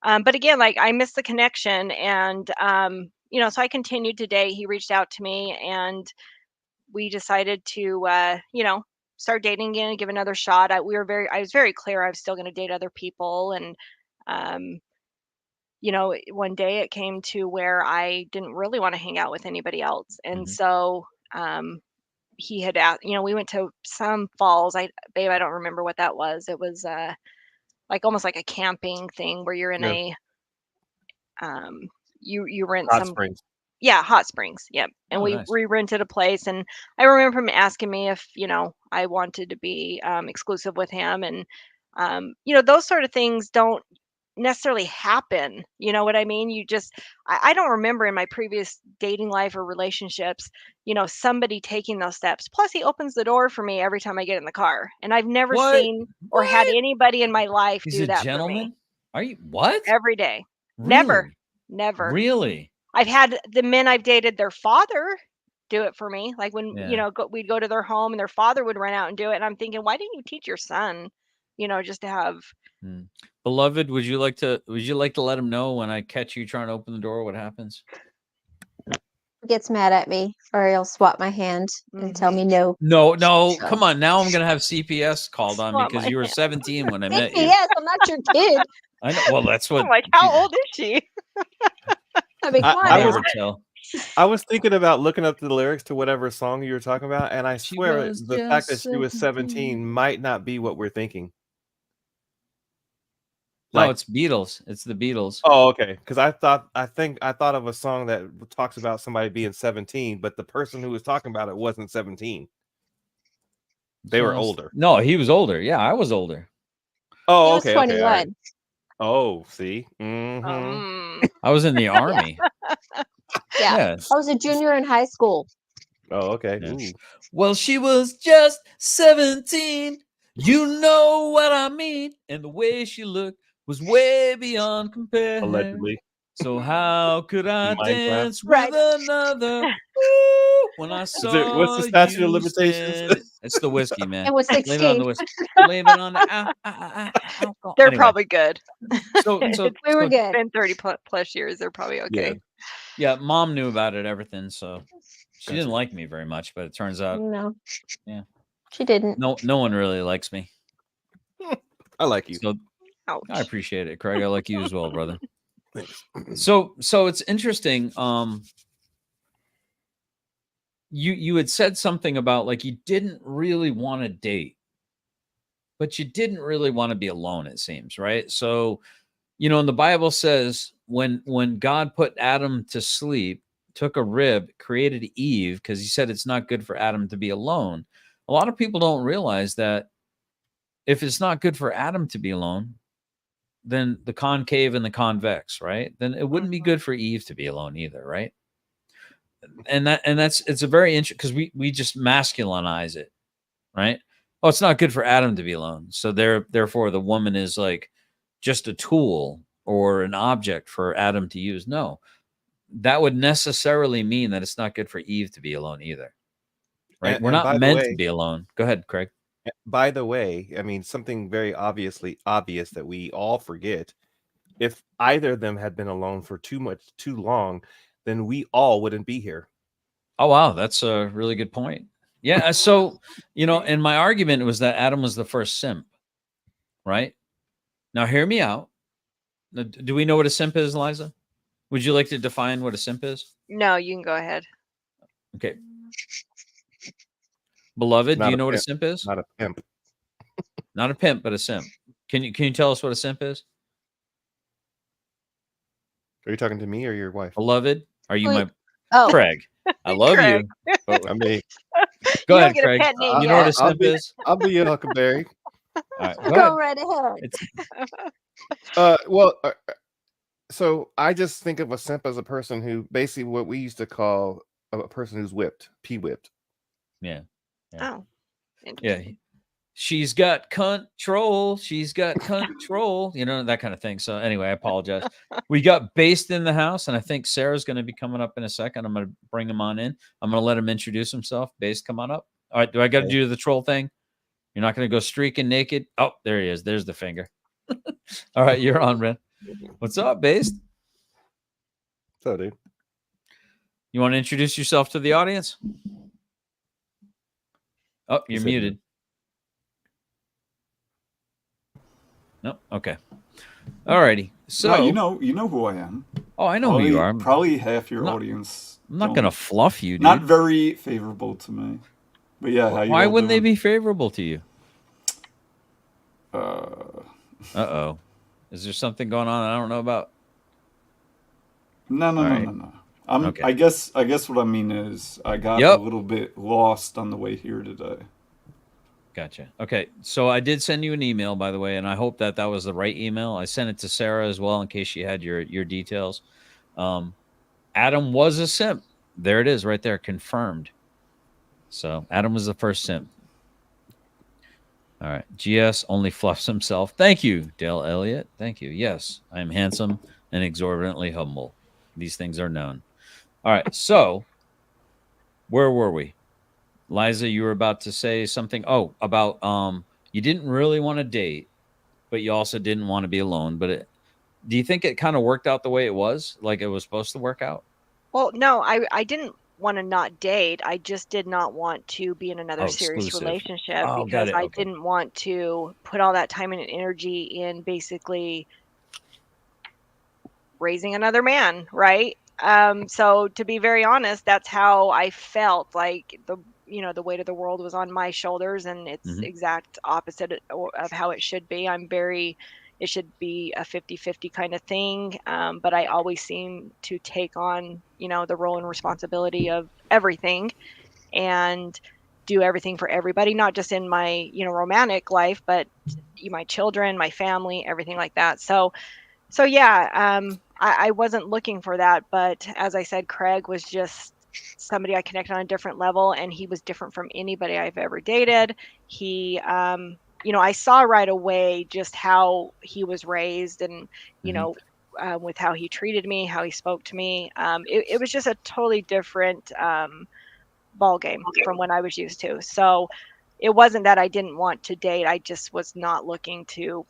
But again, like I missed the connection, and so I continued to date. He reached out to me, and we decided to, start dating again and give another shot. I was very clear I was still going to date other people. And, um, one day it came to where I didn't really want to hang out with anybody else. And Mhm. so, he had asked, we went to some falls. Babe, I don't remember what that was. It was, like almost like a camping thing where you're in Yeah. um, you rent Hot some. springs. Yeah, hot springs. Yep. And Oh, we nice. rented a place, and I remember him asking me if, I wanted to be exclusive with him, and those sort of things don't necessarily happen. You know what I mean? I don't remember in my previous dating life or relationships, somebody taking those steps. Plus, he opens the door for me every time I get in the car, and I've never What? seen or had anybody in my life He's do a that for me gentleman? Are you what? every day. Never, Really? never. Really? I've had the men I've dated, their father do it for me. Like when, Yeah. we'd go to their home and their father would run out and do it. And I'm thinking, why didn't you teach your son, just to have. Hmm. Beloved, would you like to let him know when I catch you trying to open the door what happens? Gets mad at me, or he'll swat my hand and tell me no. No, So. come on. Now I'm gonna have CPS called on me Swat because my you were hand. 17 when I met you. Yes, I'm not your kid. I know. Well, that's what I'm like, how old is she? I mean, come on I'll now. never tell. I was thinking about looking up the lyrics to whatever song you were talking about, and I She swear was the fact that just she was 17 17. might not be what we're thinking. No, Like, it's Beatles. It's the Beatles. oh, okay. Because I thought of a song that talks about somebody being 17, but the person who was talking about it wasn't 17. They were older. No, he was older. Yeah, I was older. Oh, He was okay, okay, all right. 21. Oh, see, mm-hmm. I was in the army. Yeah. Yeah. I was a junior in high school. Oh, okay. Yeah. Ooh. Well, she was just 17. You know what I mean. And the way she looked was way beyond compare. Allegedly. So how could I Minecraft. dance Right. with another? Ooh, when I saw What's the statute of you limitations? stand- It's the whiskey, man. It was Blame it on 16. the whiskey. Blame it on the alcohol. They're Anyway, probably good. so We were good. It's been 30 plus years. They're probably okay. yeah, mom knew about it, everything. So she didn't Gotcha. like me very much, but it turns out, No. yeah, She didn't. no one really likes me. I like you. So Ouch. I appreciate it, Craig. I like you as well, brother. Thanks. So it's interesting. You had said something about like you didn't really want to date, but you didn't really want to be alone, it seems, right? So, and the Bible says when God put Adam to sleep, took a rib, created Eve, because he said it's not good for Adam to be alone. A lot of people don't realize that if it's not good for Adam to be alone, then the concave and the convex, right? Then it wouldn't be good for Eve to be alone either, right? And it's a very interesting because we just masculinize it, right? Oh, it's not good for Adam to be alone. So therefore the woman is like just a tool or an object for Adam to use. No, that would necessarily mean that it's not good for Eve to be alone either. Right? We're not meant to be alone. Go ahead, Craig. By the way, I mean something very obviously obvious that we all forget. If either of them had been alone for too long, then we all wouldn't be here. Oh, wow. That's a really good point. Yeah. So, and my argument was that Adam was the first simp, right? Now, hear me out. Do we know what a simp is, Liza? Would you like to define what a simp is? No, you can go ahead. Okay. Beloved, Not do you a know what a pimp. simp is? Not a pimp. Not a pimp, but a simp. Can you tell us what a simp is? Are you talking to me or your wife? Beloved, are you Wait. my Oh, Craig? I love Craig. you. But I mean, go You don't ahead, get a Craig. pet name You know what a yet. simp is? I'll be your Huckleberry. All right, go go ahead. right ahead. It's Well, So I just think of a simp as a person who basically what we used to call a person who's whipped, p-whipped. Yeah. Oh, Yeah. interesting. She's got control. She's got control. You know, that kind of thing. So anyway, I apologize. We got Based in the house, and I think Sarah's going to be coming up in a second. I'm going to bring him on in. I'm going to let him introduce himself. Based, come on up. All right. Do I got to do the troll thing? You're not going to go streaking naked? Oh, there he is. There's the finger. All right. You're on, Ren. What's up, Based? So, dude. You want to introduce yourself to the audience? Oh, you're muted. Nope. Okay. All righty. So no, you know who I am. Oh, I know who you are. Probably half your audience. I'm not gonna fluff you, dude. Not very favorable to me. But yeah, how you why all wouldn't they doing? be favorable to you? Uh-oh. Is there something going on I don't know about? No. Okay. I guess what I mean is I got a little bit lost on the way here today. Gotcha. Okay. So I did send you an email, by the way, and I hope that was the right email. I sent it to Sarah as well in case she had your details. Adam was a simp. There it is right there. Confirmed. So Adam was the first simp. All right. GS only fluffs himself. Thank you, Dale Elliott. Thank you. Yes, I am handsome and exorbitantly humble. These things are known. All right. So where were we? Liza, you were about to say something. Oh, about you didn't really want to date, but you also didn't want to be alone. But do you think it kind of worked out the way it was, like it was supposed to work out? Well, no, I didn't want to not date. I just did not want to be in another serious exclusive. relationship Oh, got because it. I Okay. didn't want to put all that time and energy in basically raising another man, right? So to be very honest, that's how I felt. Like the weight of the world was on my shoulders, and it's exact opposite of how it should be. It should be a 50-50 kind of thing. But I always seem to take on, the role and responsibility of everything and do everything for everybody, not just in my, romantic life, but my children, my family, everything like that. So yeah, I wasn't looking for that, but as I said, Craig was just somebody I connected on a different level, and he was different from anybody I've ever dated. He, I saw right away just how he was raised, and with how he treated me, how he spoke to me. It was just a totally different ball game from what I was used to. So it wasn't that I didn't want to date; I just was not looking to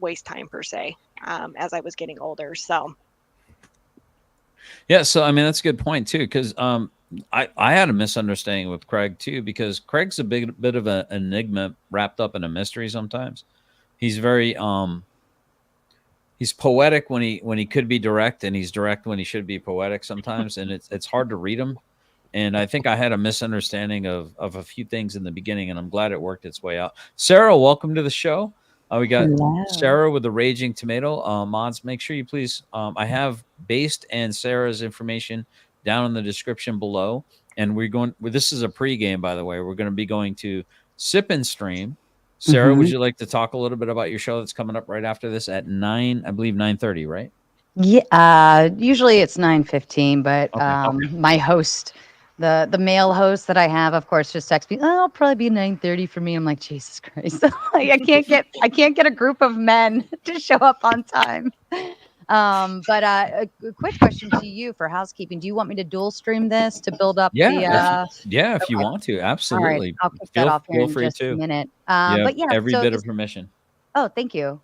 waste time per se. As I was getting older. So yeah, so I mean that's a good point too, because I had a misunderstanding with Craig too, because Craig's a bit of an enigma wrapped up in a mystery sometimes. He's very he's poetic when he could be direct, and he's direct when he should be poetic sometimes, and it's hard to read him. And I think I had a misunderstanding of a few things in the beginning, and I'm glad it worked its way out. Sarah, welcome to the show. We got Sarah with the Raging Tomato. Mods, make sure you please. I have Based and Sarah's information down in the description below. And we're going. This is a pregame, by the way. We're going to be going to Sip and Stream. Sarah, would you like to talk a little bit about your show that's coming up right after this at 9? I believe 9:30, right? Yeah. Usually it's 9:15, but my host. The male host that I have, of course, just texts me, "Oh, it'll probably be 9:30 for me." I'm like, Jesus Christ. Like, I can't get a group of men to show up on time. But a quick question to you for housekeeping. Do you want me to dual stream this to build up if you want to, absolutely. All right, I'll kick that off here in just a minute. But yeah, every so bit of permission. Oh, thank you.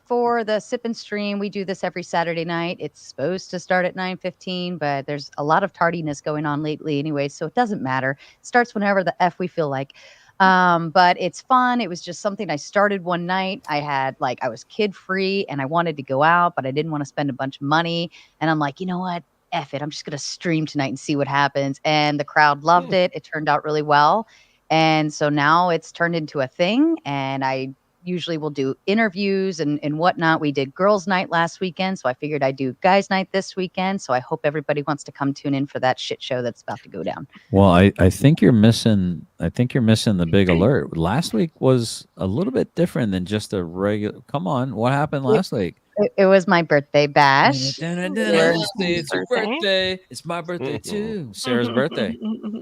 For the Sip and Stream, we do this every Saturday night. It's supposed to start at 9:15, but there's a lot of tardiness going on lately anyway, so it doesn't matter. It starts whenever the F we feel like. But it's fun. It was just something I started one night. I was kid free and I wanted to go out, but I didn't want to spend a bunch of money. And I'm like, you know what? F it. I'm just going to stream tonight and see what happens. And the crowd loved it. It turned out really well. And so now it's turned into a thing. And I usually will do interviews and whatnot. We did girls' night last weekend, so I figured I'd do guys' night this weekend. So I hope everybody wants to come tune in for that shit show that's about to go down. Well, I think you're missing. I think you're missing the big alert. Last week was a little bit different than just a regular. Come on, what happened last week? It was my birthday bash. It's your birthday. It's my birthday too. Sarah's birthday.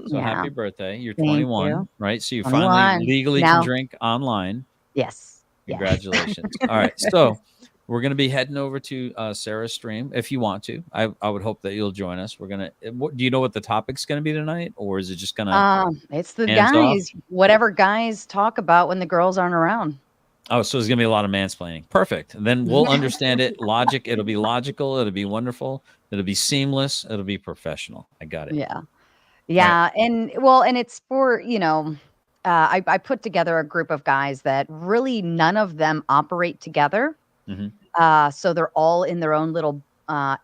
So Yeah. happy birthday. You're Thank 21, you. right? So you 21. finally legally can Now- drink online. Yes. Yeah. Congratulations. All right. So we're going to be heading over to Sarah's stream if you want to. I would hope that you'll join us. We're going to, do you know what the topic's going to be tonight? Or is it just going to, It's the hands guys, off? whatever guys talk about when the girls aren't around. Oh, so there's going to be a lot of mansplaining. Perfect. Then we'll understand it. Logic. It'll be logical. It'll be wonderful. It'll be seamless. It'll be professional. I got it. Yeah. Yeah. And well, and it's for, I put together a group of guys that really none of them operate together. So they're all in their own little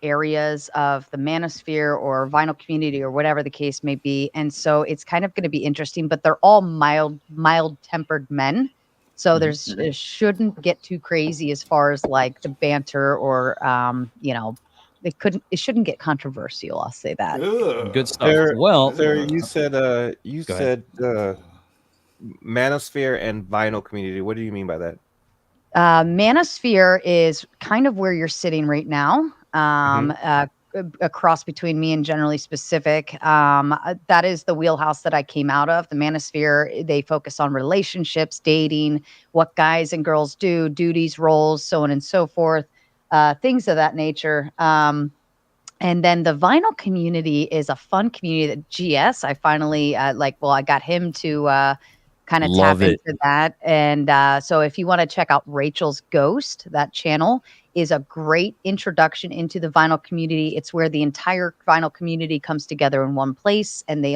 areas of the manosphere or vinyl community or whatever the case may be. And so it's kind of going to be interesting, but they're all mild-tempered men. So it shouldn't get too crazy as far as like the banter or, it shouldn't get controversial. I'll say that. Good stuff. Sarah, you said manosphere and vinyl community. What do you mean by that? Manosphere is kind of where you're sitting right now. A cross between me and Generally Specific. That is the wheelhouse that I came out of. The Manosphere, they focus on relationships, dating, what guys and girls do, duties, roles, so on and so forth, things of that nature. And then the vinyl community is a fun community that GS, I finally I got him to kind of tap into that. And so if you want to check out Rachel's Ghost, that channel is a great introduction into the vinyl community. It's where the entire vinyl community comes together in one place, and they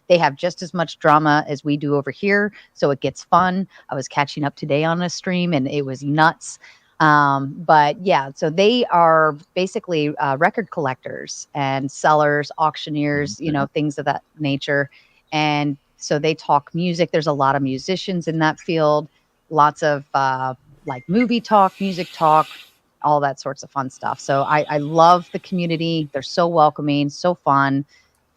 have just as much drama as we do over here. So it gets fun. I was catching up today on a stream and it was nuts. But yeah, so they are basically record collectors and sellers, auctioneers, things of that nature. And so they talk music. There's a lot of musicians in that field, lots of like movie talk, music talk, all that sorts of fun stuff. So I love the community. They're so welcoming, so fun.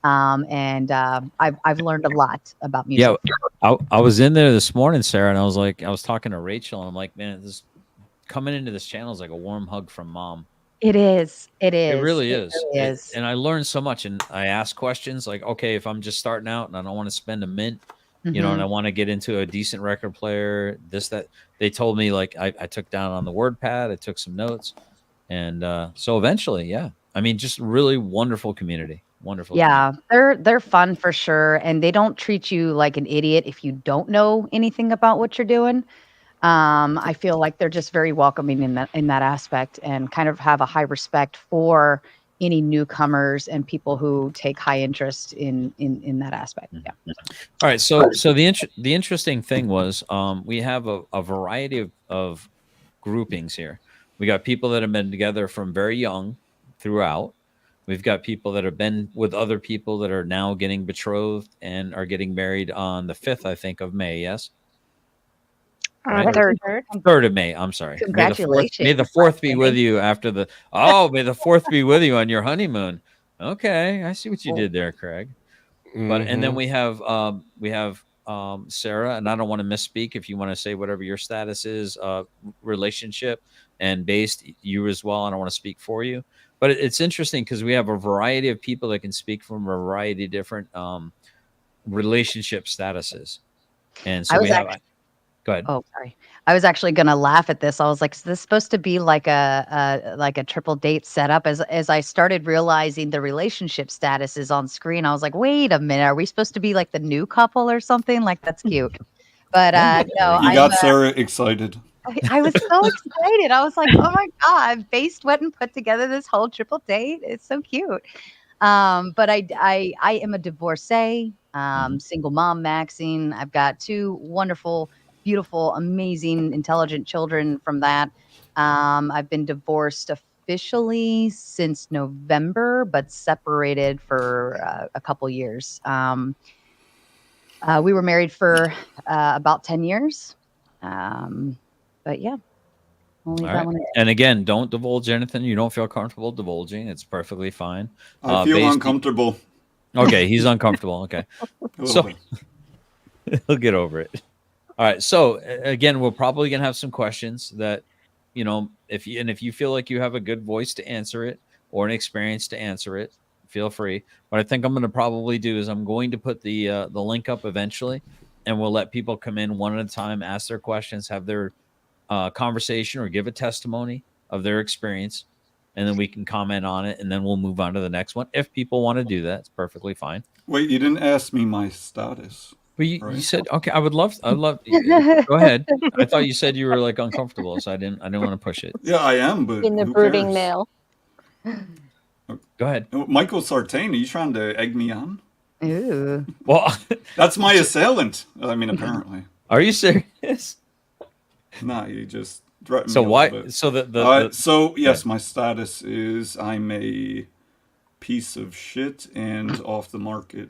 And I've learned a lot about music. Yeah, I was in there this morning, Sarah, and I was talking to Rachel, and I'm like, man, this coming into this channel is like a warm hug from mom. It is. It is. It really is. Really is. And I learned so much, and I ask questions like, okay, if I'm just starting out and I don't want to spend a mint, and I want to get into a decent record player, that they told me, like, I took down on the word pad, I took some notes, and so eventually, yeah, I mean, just really wonderful community. Wonderful. Yeah, they're fun for sure, and they don't treat you like an idiot if you don't know anything about what you're doing. I feel like they're just very welcoming in that aspect, and kind of have a high respect for any newcomers and people who take high interest in that aspect. Yeah. All right. So the interesting thing was we have a variety of groupings here. We got people that have been together from very young throughout. We've got people that have been with other people that are now getting betrothed and are getting married on the 5th, I think, of May. Yes. Right? 3rd of May. I'm sorry. Congratulations. May the 4th be with you after the. Oh, may the 4th be with you on your honeymoon. Okay, I see what you did there, Craig. But and then we have Sarah, and I don't want to misspeak. If you want to say whatever your status is, relationship and based, you as well. I don't want to speak for you, but it's interesting because we have a variety of people that can speak from a variety of different relationship statuses, and so we have. Go ahead. Oh, sorry. I was actually going to laugh at this. I was like, is this supposed to be like a triple date setup? As I started realizing the relationship status is on screen, I was like, wait a minute. Are we supposed to be like the new couple or something? Like, that's cute. But no, you got Sarah excited. I was so excited. I was like, oh my God, Based went and put together this whole triple date. It's so cute. But I am a divorcee, single mom, maxing. I've got 2 wonderful, beautiful, amazing, intelligent children from that. I've been divorced officially since November, but separated for a couple years. We were married for about 10 years. But yeah. All right. And again, don't divulge anything you don't feel comfortable divulging. It's perfectly fine. I feel uncomfortable. Okay, he's uncomfortable. Okay. So he'll get over it. All right. So again, we're probably gonna have some questions that you know, if you feel like you have a good voice to answer it or an experience to answer it, feel free. What I think I'm going to probably do is I'm going to put the link up eventually, and we'll let people come in one at a time, ask their questions, have their conversation, or give a testimony of their experience, and then we can comment on it, and then we'll move on to the next one. If people want to do that, it's perfectly fine. Wait, you didn't ask me my status. But you right? said okay. I'd love. Go ahead. I thought you said you were like uncomfortable, so I didn't want to push it. Yeah, I am, but In the who brooding cares? male. Go ahead. Michael Sartain, are you trying to egg me on? Ooh. Well, that's my assailant. I mean, apparently. Are you serious? Nah, you just threatened So me a why? little bit. So so yes, my status is I'm a piece of shit and off the market.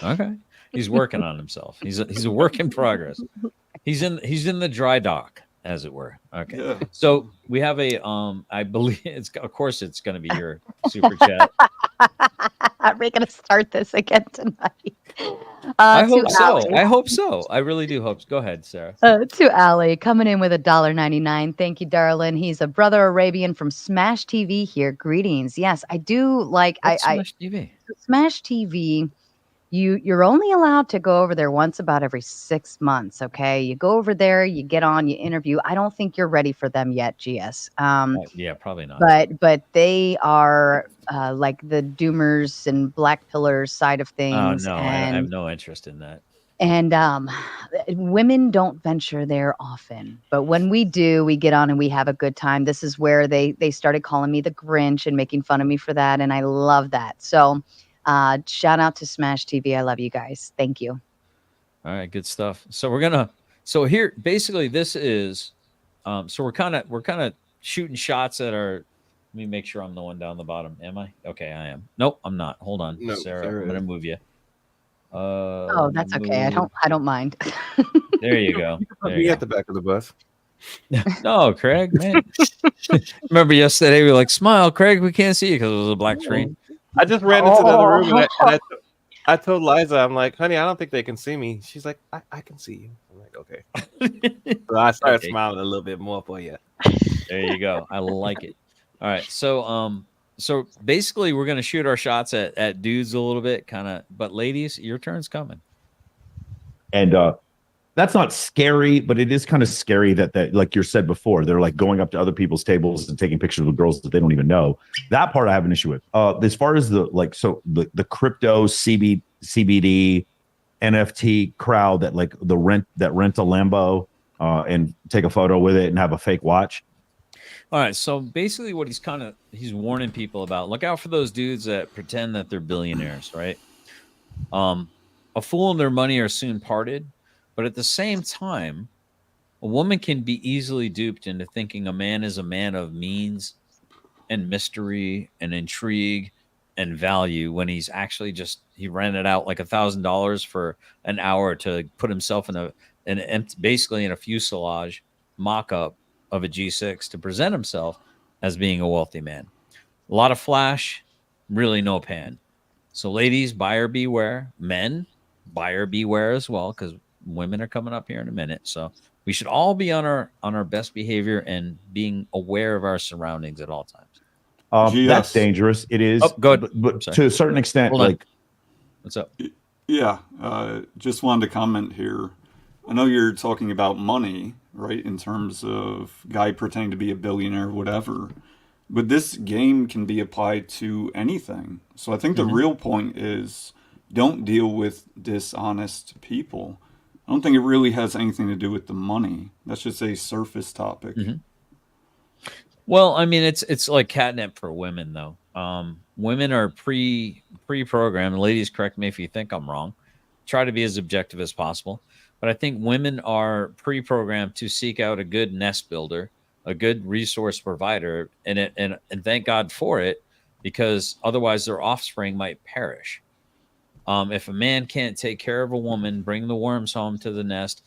Okay. He's working on himself. He's a work in progress. He's in the dry dock, as it were. Okay. Yeah. So we have a I believe it's of course it's going to be your super chat. Are we going to start this again tonight? I To hope so. Allie. I hope so. I really do hope so. Go ahead, Sarah. To Allie, coming in with $1.99. Thank you, darling. He's a brother Arabian from Smash TV here. Greetings. Yes, I do like What's Smash TV? Smash TV. You're only allowed to go over there once about every 6 months. Okay, you go over there, you get on, you interview. I don't think you're ready for them yet, GS. Yeah, probably not. But they are like the doomers and black pillars side of Oh things. no, I and have no interest in that. and women don't venture there often, but when we do, we get on and we have a good time. This is where they started calling me the Grinch and making fun of me for that, and I love that. So shout out to Smash TV. I love you guys. Thank you. All right, good stuff. So so here basically this is so we're kind of shooting shots at our. Let me make sure I'm the one down the bottom. Am I? Okay, I am. Nope, I'm not. Hold on, No, Sarah. Sarah I'm gonna is. move you. Oh, that's okay. I Move. don't mind. There you go. Put There me you at the back of the bus. No, Craig, man. Remember yesterday we were like, smile, Craig, we can't see you because it was a black screen. I just ran into the other room and I told Liza, I'm like, honey, I don't think they can see me. She's like, I can see you. I'm like, okay. So I started Okay. smiling a little bit more for you. There you go. I like it. All right. So basically we're gonna shoot our shots at dudes a little bit, kind of, but ladies, your turn's coming. And that's not scary, but it is kind of scary that like you said before, they're like going up to other people's tables and taking pictures with girls that they don't even know. That part I have an issue with. As far as the crypto CBD NFT crowd that like rent a Lambo and take a photo with it and have a fake watch. All right. So basically what he's warning people about, look out for those dudes that pretend that they're billionaires, right? A fool and their money are soon parted. But at the same time, a woman can be easily duped into thinking a man is a man of means and mystery and intrigue and value when he's actually he rented out like $1,000 for an hour to put himself basically in a fuselage mock-up of a G6 to present himself as being a wealthy man. A lot of flash, really no pan. So ladies, buyer beware. Men, buyer beware as well, because women are coming up here in a minute. So we should all be on our best behavior and being aware of our surroundings at all times. That's dangerous. It is. Oh, go ahead. But to a certain extent, Hold on. like, what's up? Yeah, just wanted to comment here. I know you're talking about money, right? In terms of guy pretending to be a billionaire, whatever. But this game can be applied to anything. So I think the real point is don't deal with dishonest people. I don't think it really has anything to do with the money. That's just a surface topic. Well, I mean, it's like catnip for women, though. Women are pre-programmed. Ladies, correct me if you think I'm wrong. Try to be as objective as possible. But I think women are pre-programmed to seek out a good nest builder, a good resource provider, and thank God for it, because otherwise their offspring might perish. If a man can't take care of a woman, bring the worms home to the nest,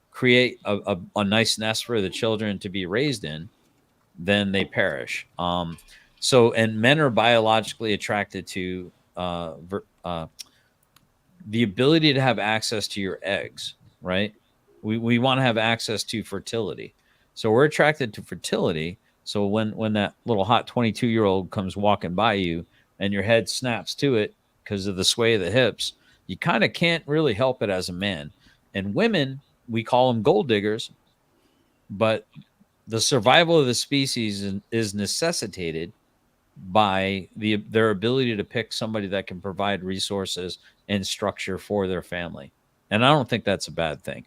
create a nice nest for the children to be raised in, then they perish. And men are biologically attracted to the ability to have access to your eggs, right? We want to have access to fertility. So we're attracted to fertility. So when that little hot 22-year-old comes walking by you and your head snaps to it because of the sway of the hips, you kind of can't really help it as a man. And women, we call them gold diggers, but the survival of the species is necessitated by their ability to pick somebody that can provide resources and structure for their family. And I don't think that's a bad thing.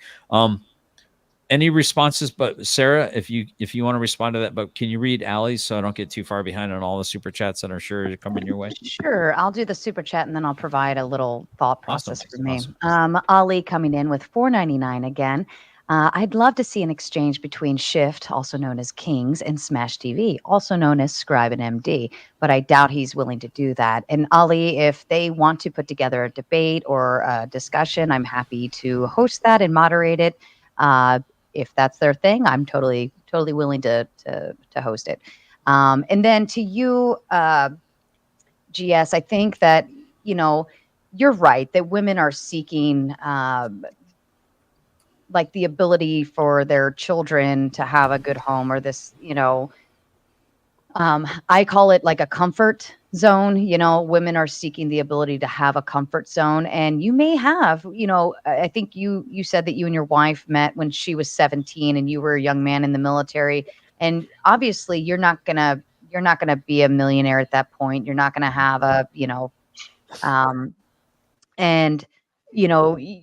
Any responses? But Sarah, if you want to respond to that, but can you read Allie's so I don't get too far behind on all the super chats that are sure to come in your way? Sure. I'll do the super chat and then I'll provide a little thought process Awesome. for me. Awesome. Ali coming in with $4.99 again. I'd love to see an exchange between Shift, also known as Kings, and Smash TV, also known as Scribe and MD, but I doubt he's willing to do that. And Ali, if they want to put together a debate or a discussion, I'm happy to host that and moderate it. If that's their thing, I'm totally willing to host it. And then to you, GS, I think that, you're right that women are seeking like the ability for their children to have a good home or this, I call it like a comfort zone. Women are seeking the ability to have a comfort zone. And you may have, I think you said that you and your wife met when she was 17 and you were a young man in the military. And obviously you're not gonna be a millionaire at that point. You're not gonna have and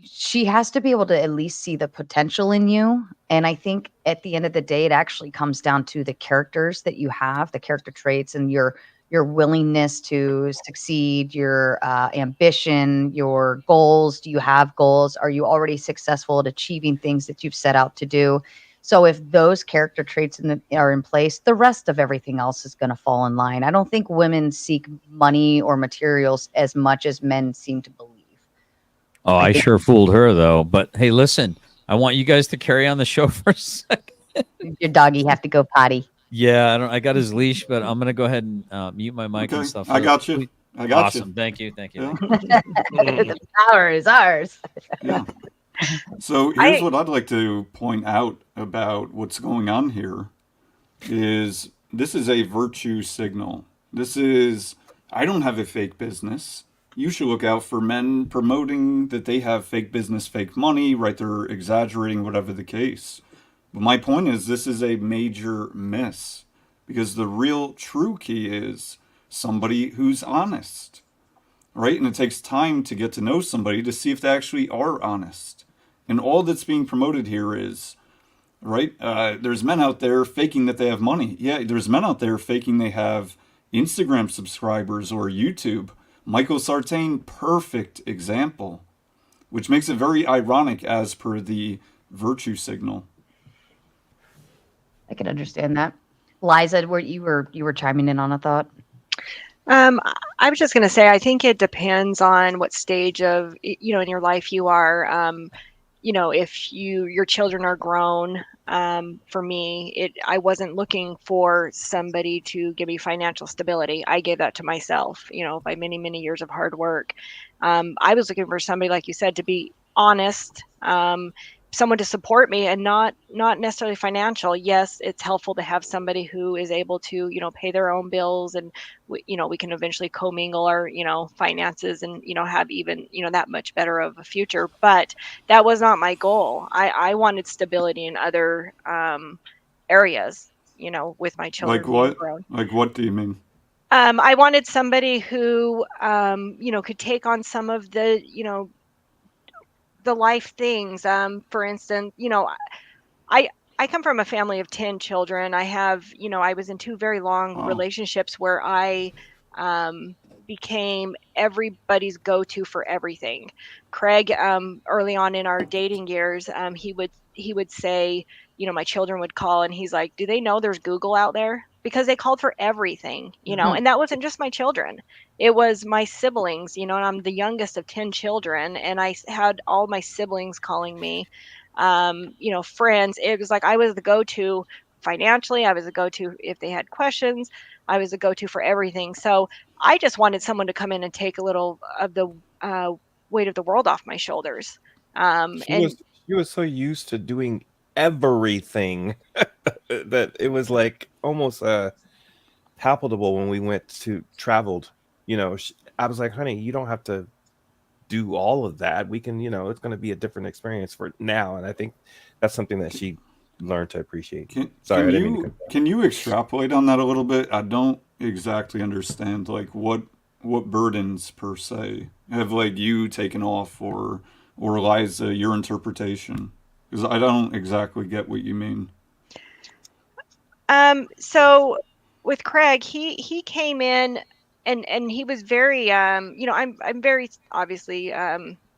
she has to be able to at least see the potential in you. And I think at the end of the day, it actually comes down to the characters that you have, the character traits, and your willingness to succeed, your ambition, your goals. Do you have goals? Are you already successful at achieving things that you've set out to do? So if those character traits are in place, the rest of everything else is going to fall in line. I don't think women seek money or materials as much as men seem to believe. Oh, I sure fooled her though. But hey, listen, I want you guys to carry on the show for a second. Your doggy have to go potty. Yeah, I got his leash, but I'm gonna go ahead and mute my mic and stuff. I got you. I got awesome. you. Thank you. Thank you. Yeah. Thank you. The power is ours. Yeah. So here's what I'd like to point out about what's going on here is this is a virtue signal. This is, I don't have a fake business. You should look out for men promoting that they have fake business, fake money, right? They're exaggerating, whatever the case. But my point is this is a major miss because the real true key is somebody who's honest, right? And it takes time to get to know somebody to see if they actually are honest. And all that's being promoted here is, right? There's men out there faking that they have money. Yeah, there's men out there faking they have Instagram subscribers or YouTube. Michael Sartain, perfect example, which makes it very ironic as per the virtue signal. I can understand that. Liza, you were chiming in on a thought. I was just going to say, I think it depends on what stage of, in your life you are. If your children are grown, for me, I wasn't looking for somebody to give me financial stability. I gave that to myself, by many, many years of hard work. I was looking for somebody, like you said, to be honest, someone to support me and not necessarily financial. Yes, it's helpful to have somebody who is able to, pay their own bills and we can eventually commingle our, finances and, have even, that much better of a future. But that was not my goal. I wanted stability in other areas, with my children. Like what? Like what do you mean? I wanted somebody who, could take on some of the, the life things. For instance, I come from a family of 10 children. I have, I was in 2 very long relationships where I became everybody's go-to for everything. Craig, early on in our dating years, he would say, my children would call and he's like, do they know there's Google out there? Because they called for everything, and that wasn't just my children. It was my siblings, and I'm the youngest of 10 children, and I had all my siblings calling me, friends. It was like I was the go-to financially. I was the go-to if they had questions. I was the go-to for everything. So I just wanted someone to come in and take a little of the weight of the world off my shoulders. She was so used to doing everything. that it was like almost palpable when we went to traveled. I was like, honey, you don't have to do all of that. We can, it's going to be a different experience for now. And I think that's something that she learned to appreciate. Sorry, I didn't mean to cut you off. Can you extrapolate on that a little bit? I don't exactly understand like what burdens per se have like you taken off, or Liza, your interpretation, because I don't exactly get what you mean. So with Craig, he came in and he was very I'm very obviously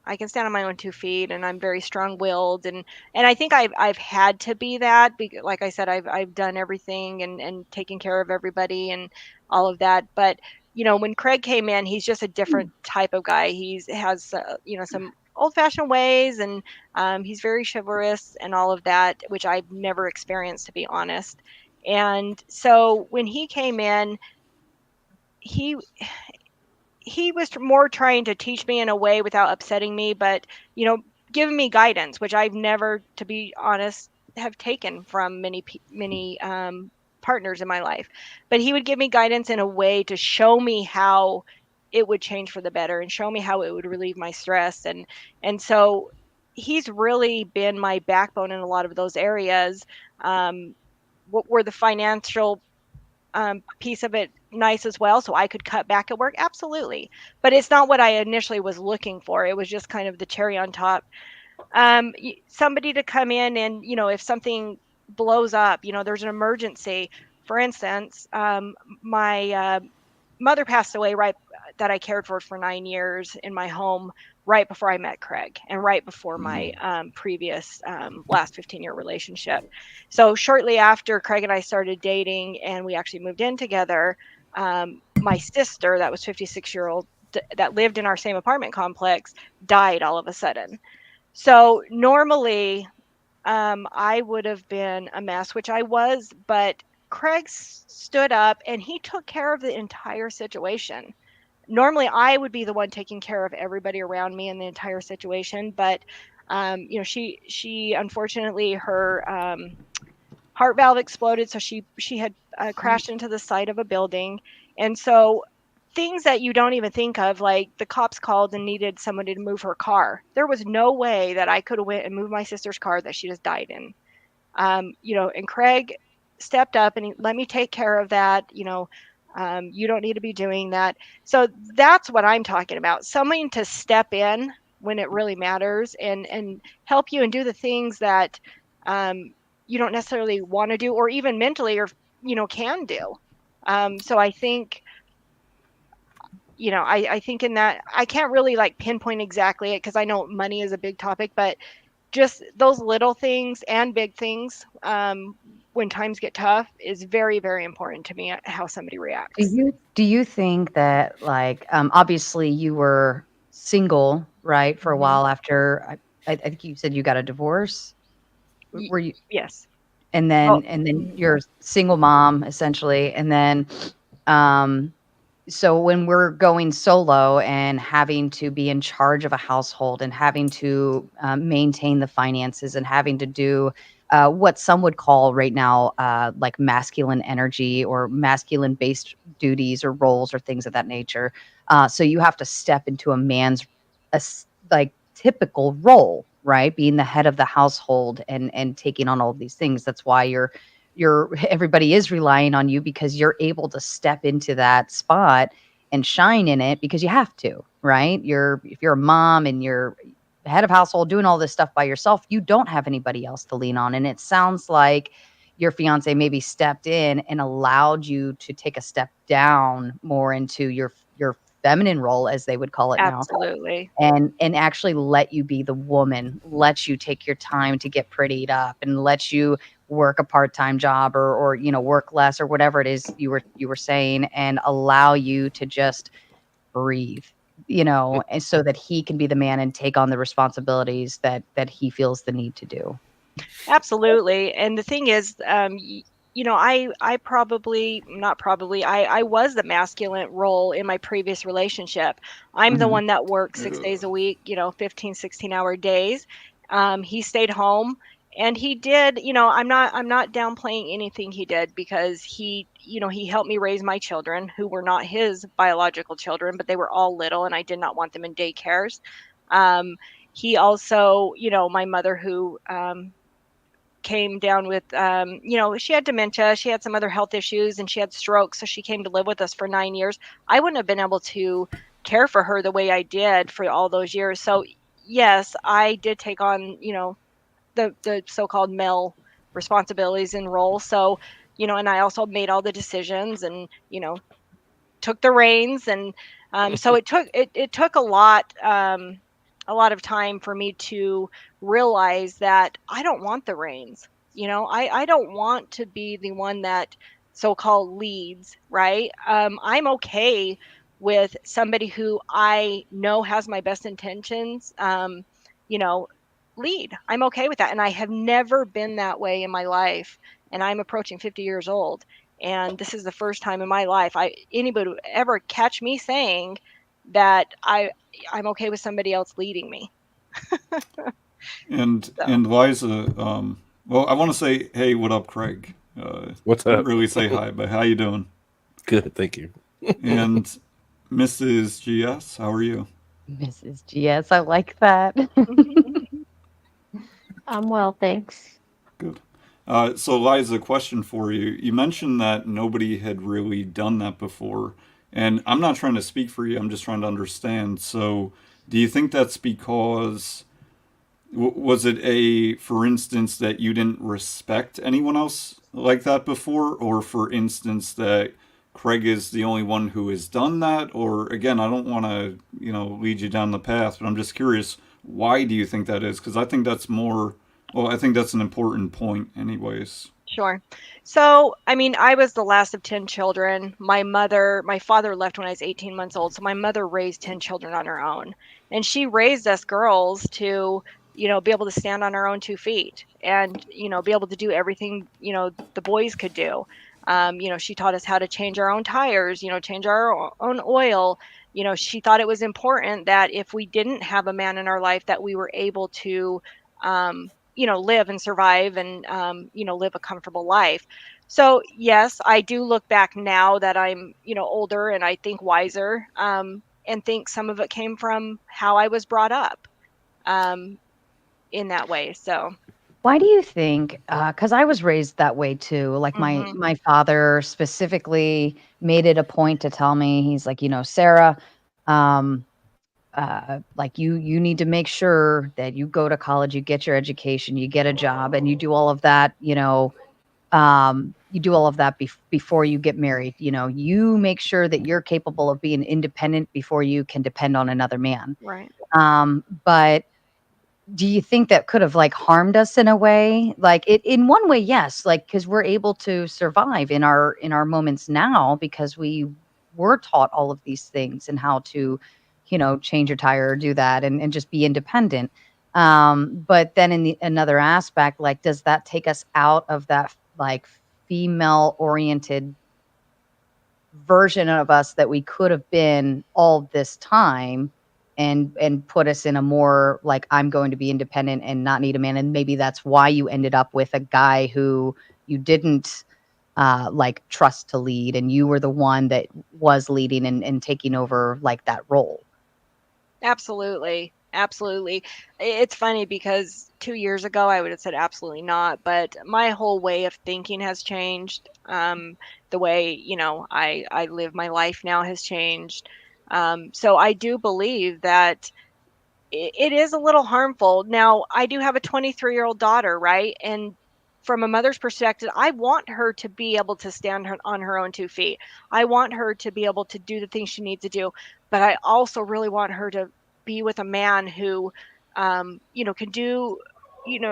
I can stand on my own 2 feet, and I'm very strong-willed, and I think I've had to be that because, like I said, I've done everything and taken care of everybody and all of that. But when Craig came in, he's just a different type of guy. He's has some old-fashioned ways, and he's very chivalrous and all of that, which I've never experienced, to be honest. And so when he came in, he he was more trying to teach me in a way without upsetting me, but giving me guidance, which I've never, to be honest, have taken from many partners in my life. But he would give me guidance in a way to show me how it would change for the better and show me how it would relieve my stress, and so he's really been my backbone in a lot of those areas. What were the financial piece of it nice as well, so I could cut back at work? Absolutely. But it's not what I initially was looking for. It was just kind of the cherry on top. Somebody to come in and, if something blows up, there's an emergency. For instance, my mother passed away that I cared for 9 years in my home right before I met Craig and right before my previous last 15-year relationship. So shortly after Craig and I started dating and we actually moved in together, my sister, that was 56-year-old, that lived in our same apartment complex, died all of a sudden. So normally I would have been a mess, which I was, but Craig stood up and he took care of the entire situation. Normally, I would be the one taking care of everybody around me in the entire situation, but she unfortunately, her heart valve exploded, so she had crashed into the side of a building, and so things that you don't even think of, like the cops called and needed somebody to move her car. There was no way that I could have went and moved my sister's car that she just died in. And Craig stepped up and he let me take care of that. You don't need to be doing that. So that's what I'm talking about. Someone to step in when it really matters and help you and do the things that you don't necessarily want to do or even mentally or can do. So I think I think in that I can't really like pinpoint exactly it because I know money is a big topic, but just those little things and big things when times get tough is very, very important to me how somebody Do reacts. you think that like obviously you were single, right, for a Mhm. while after I think you said you got a divorce? Were you Yes. and Well, then you're a single mom essentially, and then um so when we're going solo and having to be in charge of a household and having to maintain the finances and having to do what some would call right now like masculine energy or masculine based duties or roles or things of that nature, so you have to step into a man's like typical role, right, being the head of the household and taking on all of these things. That's why you're everybody is relying on you because you're able to step into that spot and shine in it because you have to, right? If you're a mom and you're head of household doing all this stuff by yourself, you don't have anybody else to lean on. And it sounds like your fiance maybe stepped in and allowed you to take a step down more into your feminine role, as they would call it now, absolutely. and actually let you be the woman, let you take your time to get prettied up and let you work a part-time job or work less or whatever it is you were saying, and allow you to just breathe, and so that he can be the man and take on the responsibilities that he feels the need to do. Absolutely. And the thing is, I probably, not probably, I was the masculine role in my previous relationship. I'm the Mhm. one that worked 6 days a week, 15, 16-hour days. He stayed home And he did, I'm not downplaying anything he did, because he helped me raise my children, who were not his biological children, but they were all little, and I did not want them in daycares. Um, he also, my mother, who came down with, she had dementia, she had some other health issues, and she had strokes. So she came to live with us for 9 years. I wouldn't have been able to care for her the way I did for all those years. So yes, I did take on, the so-called male responsibilities and roles. So, and I also made all the decisions, and, took the reins. And so it took a lot of time for me to realize that I don't want the reins. I don't want to be the one that so-called leads, right? I'm okay with somebody who I know has my best intentions, you know lead. I'm okay with that, and I have never been that way in my life. And I'm approaching 50 years old, and this is the first time in my life anybody would ever catch me saying that I'm okay with somebody else leading me. And So Liza, well, I want to say, hey, what up, Craig? What's Didn't up? really say hi, but how you doing? Good, thank you. And Mrs. GS, how are you? Mrs. GS, I like that. I'm well, thanks. Good. So, Liza, question for you. You mentioned that nobody had really done that before, and I'm not trying to speak for you. I'm just trying to understand. So, do you think that's because was it for instance, that you didn't respect anyone else like that before, or for instance, that Craig is the only one who has done that? Or again, I don't want to, lead you down the path, but I'm just curious, why do you think that is? Because I think that's more, well, I think that's an important point, anyways. Sure. So, I mean, I was the last of 10 children. My father left when I was 18 months old. So my mother raised 10 children on her own. And she raised us girls to, be able to stand on our own 2 feet, and, be able to do everything, the boys could do. She taught us how to change our own tires, change our own oil. She thought it was important that if we didn't have a man in our life, that we were able to, live and survive, and, live a comfortable life. So, yes, I do look back now that I'm, older, and I think wiser, and think some of it came from how I was brought up, um, in that way. So, Why do you think? Because I was raised that way too. Like my mhm, my father specifically made it a point to tell me, he's like, Sarah, um, like you need to make sure that you go to college, you get your education, you get a job, and you do all of that. You do all of that before you get married. You make sure that you're capable of being independent before you can depend on another man. right. But do you think that could have like harmed us in a way? Like it in one way, yes, like because we're able to survive in our moments now because we were taught all of these things and how to, change your tire or do that and just be independent. But then in another aspect, like does that take us out of that like female oriented version of us that we could have been all this time and put us in a more like I'm going to be independent and not need a man, and maybe that's why you ended up with a guy who you didn't like trust to lead, and you were the one that was leading and taking over like that role. Absolutely. Absolutely. It's funny because 2 years ago I would have said absolutely not, but my whole way of thinking has changed. The way, I live my life now has changed. So I do believe that it is a little harmful. Now, I do have a 23-year-old daughter, right? And from a mother's perspective, I want her to be able to stand on her own 2 feet. I want her to be able to do the things she needs to do, but I also really want her to be with a man who, can do,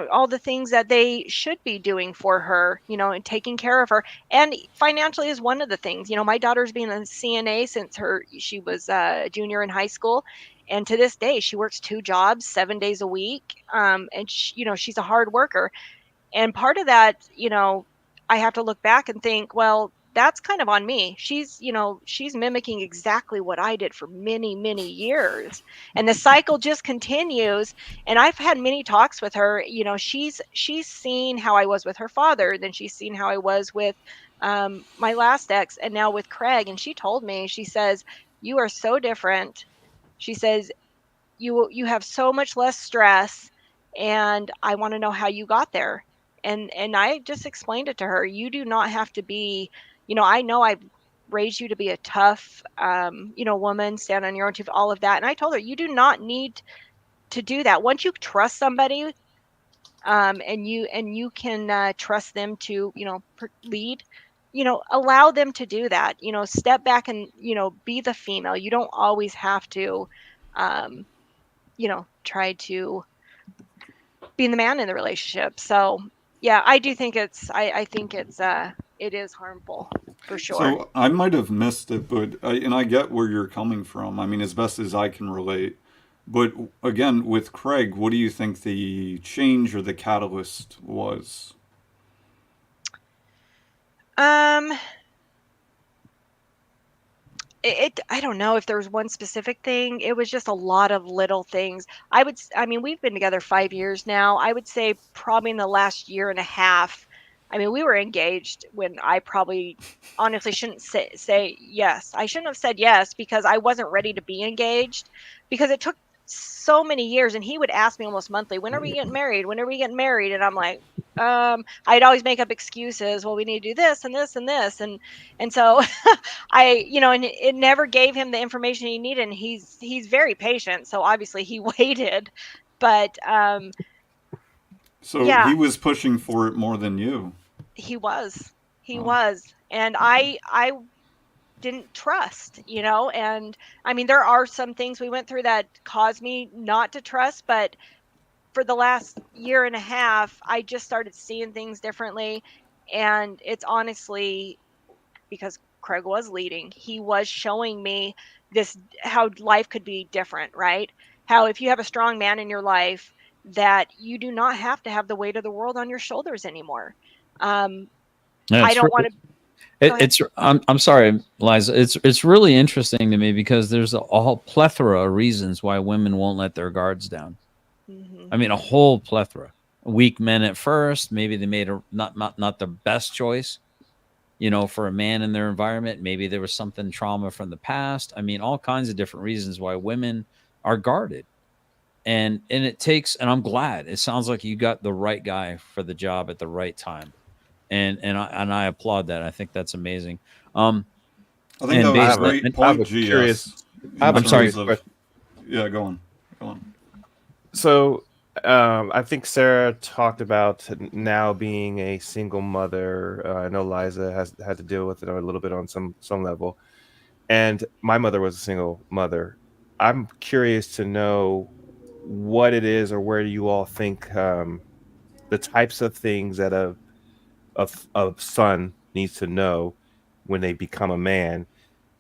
all the things that they should be doing for her, and taking care of her. And financially is one of the things. My daughter's been a CNA since she was a junior in high school, and to this day, she works 2 jobs, 7 days a week. And she's a hard worker. And part of that, I have to look back and think, well, that's kind of on me. She's, she's mimicking exactly what I did for many, many years. And the cycle just continues. And I've had many talks with her. She's seen how I was with her father, then she's seen how I was with my last ex, and now with Craig. And she told me, she says, "You are so different." She says, you have so much less stress, and I want to know how you got there." And I just explained it to her. You do not have to be, I know I've raised you to be a tough woman, stand on your own two, all of that. And I told her, you do not need to do that. Once you trust somebody, and you can trust them to lead, allow them to do that. Step back and be the female. You don't always have to um try to be the man in the relationship. So yeah, I do think I think it is harmful for sure. So I might have missed it, but and I get where you're coming from. I mean, as best as I can relate. But again, with Craig, what do you think the change or the catalyst was? Um, I don't know if there was one specific thing. It was just a lot of little things. I mean, we've been together 5 years now. I would say probably in the last year and a half. I mean, we were engaged when I probably honestly shouldn't say yes. I shouldn't have said yes because I wasn't ready to be engaged, because it took so many years. And he would ask me almost monthly, "When are we getting married? When are we getting married?" And I'm like, I'd always make up excuses. "Well, we need to do this and this and this." And so and it never gave him the information he needed. And he's very patient, so obviously he waited. But So yeah, he was pushing for it more than you. he was. He Oh. was. And I didn't trust, and I mean, there are some things we went through that caused me not to trust, but for the last year and a half, I just started seeing things differently. And it's honestly because Craig was leading. He was showing me this, how life could be different, right? How if you have a strong man in your life, that you do not have to have the weight of the world on your shoulders anymore. Yeah, I it's don't want to go ahead. it's I'm sorry, Liza. It's really interesting to me because there's a whole plethora of reasons why women won't let their guards down. Hmm. I mean, a whole plethora. Weak men at first, maybe they made a not the best choice, for a man in their environment. Maybe there was something trauma from the past. I mean, all kinds of different reasons why women are guarded. And it takes, and I'm glad. It sounds like you got the right guy for the job at the right time. And I applaud that. I think that's amazing. I think that And was I a based have a on, great I have a point, curious GS, I in have a I'm sorry. terms curious of. question. Yeah, go on. Go on. So I think Sarah talked about now being a single mother. I know Liza has had to deal with it a little bit on some level, and my mother was a single mother. I'm curious to know what it is, or where you all think the types of things that a son needs to know when they become a man.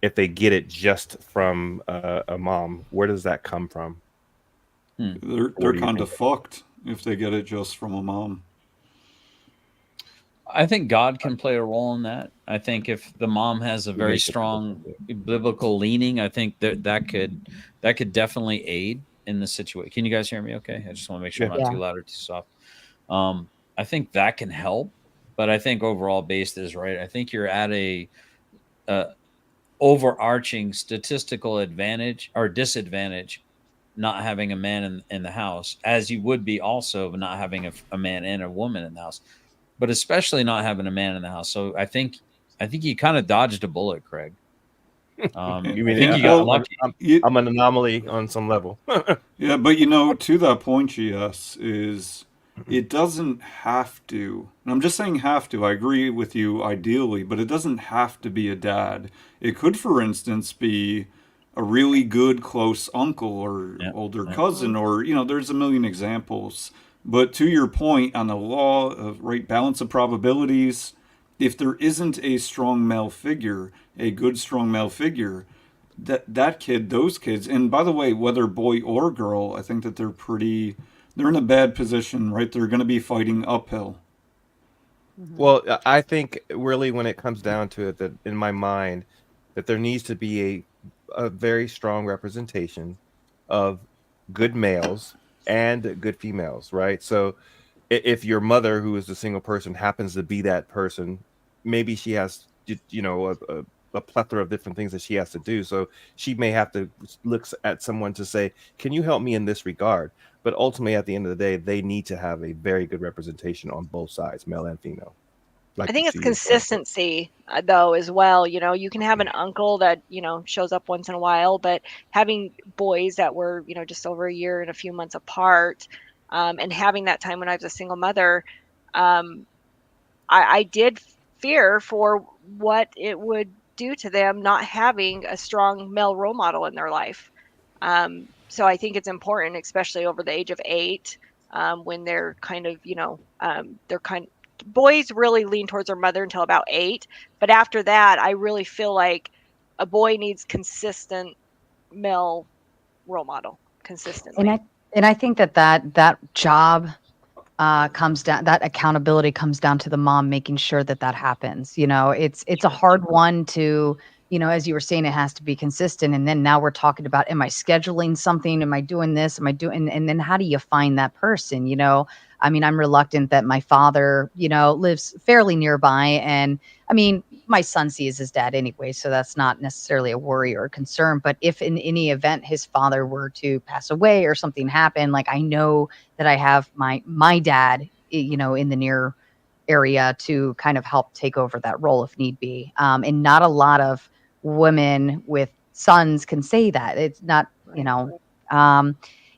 If they get it just from a mom, where does that come from? They're Where do you kind think of fucked if they get it just from a mom. I think God can play a role in that. I think if the mom has a you very make it? strong biblical leaning, I think that could definitely aid in the situation. Can you guys hear me? Okay, I just want to make sure Yeah. I'm not too loud or too soft. I think that can help, but I think overall, based is right. I think you're at a overarching statistical advantage or disadvantage not having a man in the house, as you would be also not having a man and a woman in the house, but especially not having a man in the house. So I think you kind of dodged a bullet, Craig. You I mean think you got Well, lucky. I'm an anomaly on some level? yeah, but to that point, GS, is it doesn't have to, and I'm just saying have to. I agree with you ideally, but it doesn't have to be a dad. It could, for instance, be a really good close uncle or Yeah, older yeah. cousin, or, there's a million examples. But to your point on the law of right balance of probabilities, if there isn't a strong male figure, a good strong male figure, that kid, those kids, and by the way, whether boy or girl, I think that they're in a bad position, right? They're going to be fighting uphill. Well, I think really when it comes down to it, that in my mind, that there needs to be a very strong representation of good males and good females, right? So if your mother, who is a single person, happens to be that person, maybe she has a plethora of different things that she has to do. So she may have to look at someone to say, "Can you help me in this regard?" But ultimately, at the end of the day, they need to have a very good representation on both sides, male and female. I Like think it's to your point. consistency, though, as well. You know, you can have an uncle that, you know, shows up once in a while, but having boys that were, you know, just over a year and a few months apart, and having that time when I was a single mother, um, I did fear for what it would do to them not having a strong male role model in their life. So I think it's important, especially over the age of 8, when they're kind of, you know, they're kind boys really lean towards their mother until about 8, but after that, I really feel like a boy needs consistent male role model And consistently. I think that job comes down, that accountability comes down to the mom making sure that that happens. You know, it's a hard one to, you know, as you were saying, it has to be consistent. And then now we're talking about, am I scheduling something? Am I doing this? Am I doing, and then how do you find that person? You know, I mean, I'm reluctant that my father, you know, lives fairly nearby. And I mean, my son sees his dad anyway, so that's not necessarily a worry or a concern. But if in any event his father were to pass away or something happened, like I know that I have my dad, you know, in the near area to kind of help take over that role if need be. And not a lot of women with sons can say that. It's not, you know, um,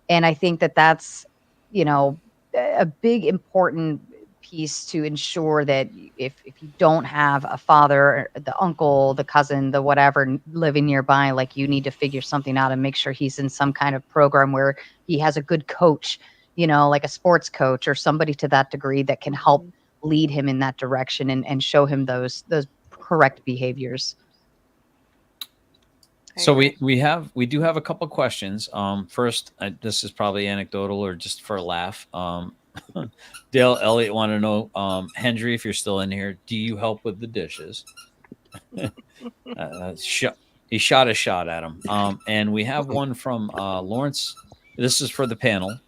and I think that that's, you know, a big important piece to ensure that if you don't have a father, the uncle, the cousin, the whatever living nearby, like you need to figure something out and make sure he's in some kind of program where he has a good coach, you know, like a sports coach or somebody to that degree that can help lead him in that direction and show him those correct behaviors. So we do have a couple questions. First, this is probably anecdotal or just for a laugh. Dale Elliott wanted to know, Hendry, if you're still in here, do you help with the dishes? He shot a shot at him. And we have one from Lawrence. This is for the panel,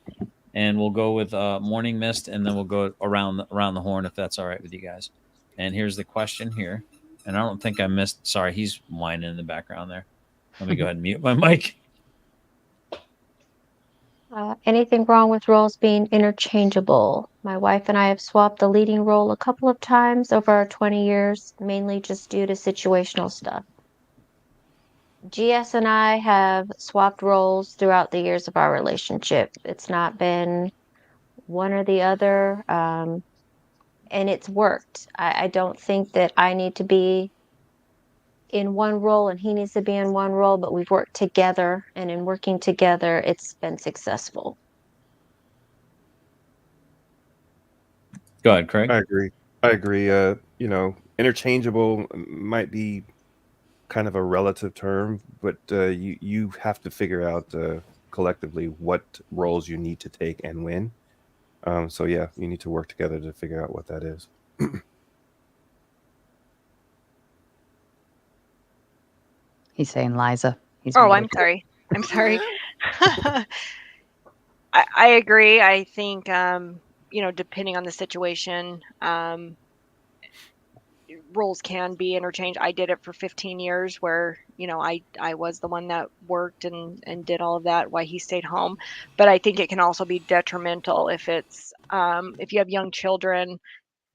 and we'll go with Morning Mist, and then we'll go around the horn if that's all right with you guys. And here's the question here, and I don't think I missed. Sorry, he's whining in the background there. Let me go ahead and mute my mic. Anything wrong with roles being interchangeable? My wife and I have swapped the leading role a couple of times over our 20 years, mainly just due to situational stuff. GS and I have swapped roles throughout the years of our relationship. It's not been one or the other, and it's worked. I don't think that I need to be in one role and he needs to be in one role, but we've worked together, and in working together, it's been successful. Go ahead, Craig. I agree. You know, interchangeable might be kind of a relative term, but you have to figure out collectively what roles you need to take and when. So yeah, you need to work together to figure out what that is. He's saying Liza. He's Oh, muted. I'm sorry. I'm sorry. I agree. I think, you know, depending on the situation, roles can be interchanged. I did it for 15 years where, you know, I was the one that worked and did all of that while he stayed home. But I think it can also be detrimental if it's if you have young children,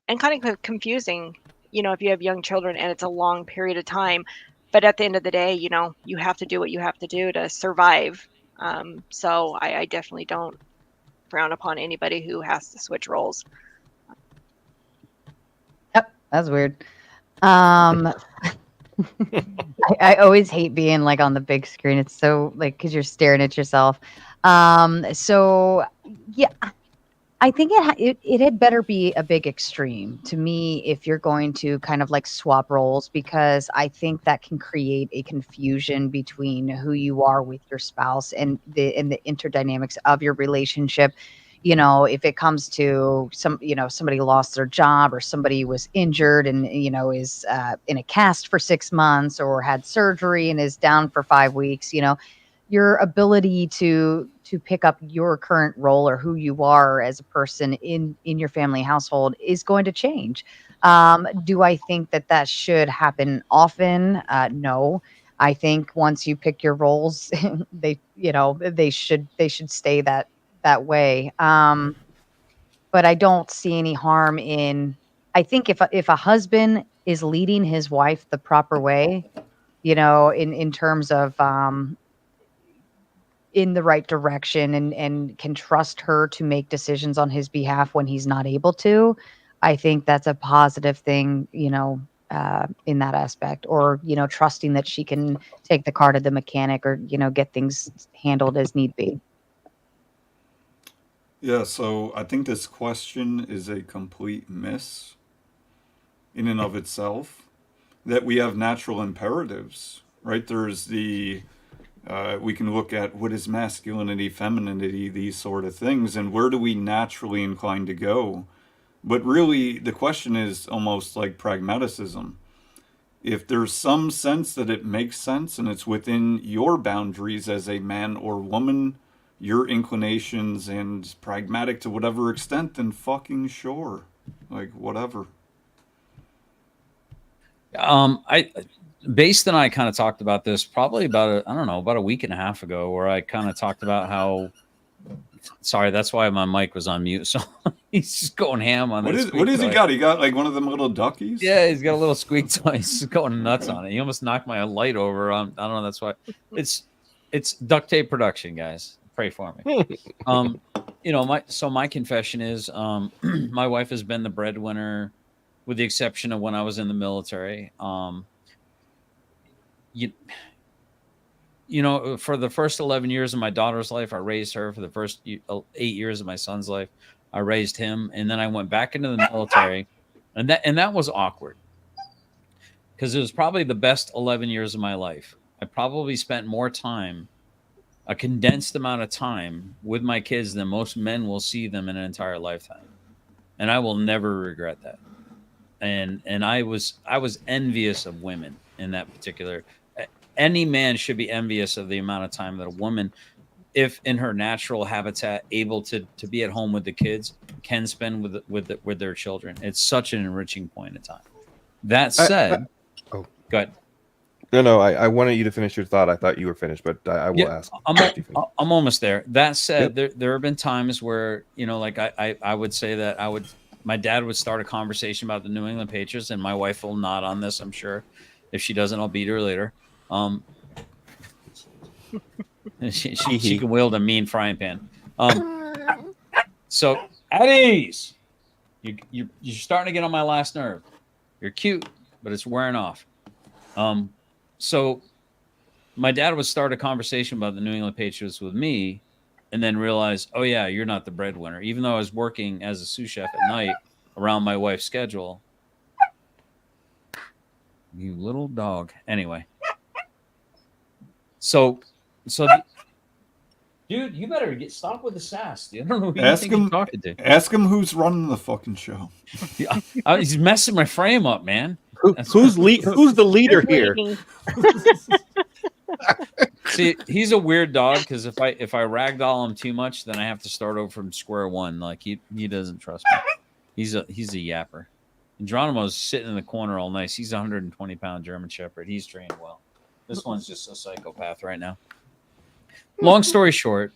and kind of confusing, you know, if you have young children and it's a long period of time. But at the end of the day, you know, you have to do what you have to do to survive. So I definitely don't frown upon anybody who has to switch roles. Yep, that's weird. I always hate being like on the big screen. It's so like because you're staring at yourself. So yeah, I think it had better be a big extreme to me if you're going to kind of like swap roles, because I think that can create a confusion between who you are with your spouse and the interdynamics of your relationship. you know, if it comes to somebody lost their job or somebody was injured and, you know, is in a cast for 6 months or had surgery and is down for 5 weeks, you know, your ability to pick up your current role or who you are as a person in your family household is going to change. Do I think that that should happen often? No. I think once you pick your roles, they should stay that way. But I don't see any harm in. I think if a husband is leading his wife the proper way, you know, in terms of in the right direction and can trust her to make decisions on his behalf when he's not able to, I think that's a positive thing, you know, in that aspect. Or, you know, trusting that she can take the car to the mechanic or, you know, get things handled as need be. Yeah, so I think this question is a complete miss in and of itself. That we have natural imperatives, right? There's we can look at what is masculinity, femininity, these sort of things, and where do we naturally incline to go? But really, the question is almost like pragmaticism. If there's some sense that it makes sense and it's within your boundaries as a man or woman, your inclinations and pragmatic to whatever extent, then fucking sure. Like, whatever. Based and I kind of talked about this probably about about a week and a half ago, where I kind of talked about how. Sorry, that's why my mic was on mute. So he's just going ham on this. What is he got? He got like one of them little duckies? Yeah, he's got a little squeak toy. He's going nuts on it. He almost knocked my light over. I don't know. That's why it's duct tape production, guys. Pray for me. You know, my confession is my wife has been the breadwinner, with the exception of when I was in the military. You know, for the first 11 years of my daughter's life, I raised her. For the first 8 years of my son's life, I raised him. And then I went back into the military, and that was awkward, because it was probably the best 11 years of my life. I probably spent more time, a condensed amount of time, with my kids than most men will see them in an entire lifetime. And I will never regret that. And I was envious of women in that particular. Any man should be envious of the amount of time that a woman, if in her natural habitat, able to be at home with the kids, can spend with their children. It's such an enriching point in time. That said, go ahead. No, I wanted you to finish your thought. I thought you were finished, but I will ask. I'm almost there. That said, there have been times where, you know, like I would say that my dad would start a conversation about the New England Patriots, and my wife will nod on this, I'm sure. If she doesn't, I'll beat her later. She can wield a mean frying pan. So at ease, you're starting to get on my last nerve. You're cute, but it's wearing off. So my dad would start a conversation about the New England Patriots with me, and then realize, oh yeah, you're not the breadwinner. Even though I was working as a sous chef at night around my wife's schedule. You little dog. Anyway. So, dude, you better stop with the sass. Dude. I don't know who you think you're talking to. Ask him who's running the fucking show. He's messing my frame up, man. Who's the leader here? See, he's a weird dog, because if I ragdoll him too much, then I have to start over from square one. Like he doesn't trust me. He's a yapper. And Geronimo's sitting in the corner all nice. He's a 120-pound German Shepherd. He's trained well. This one's just a psychopath right now. Long story short,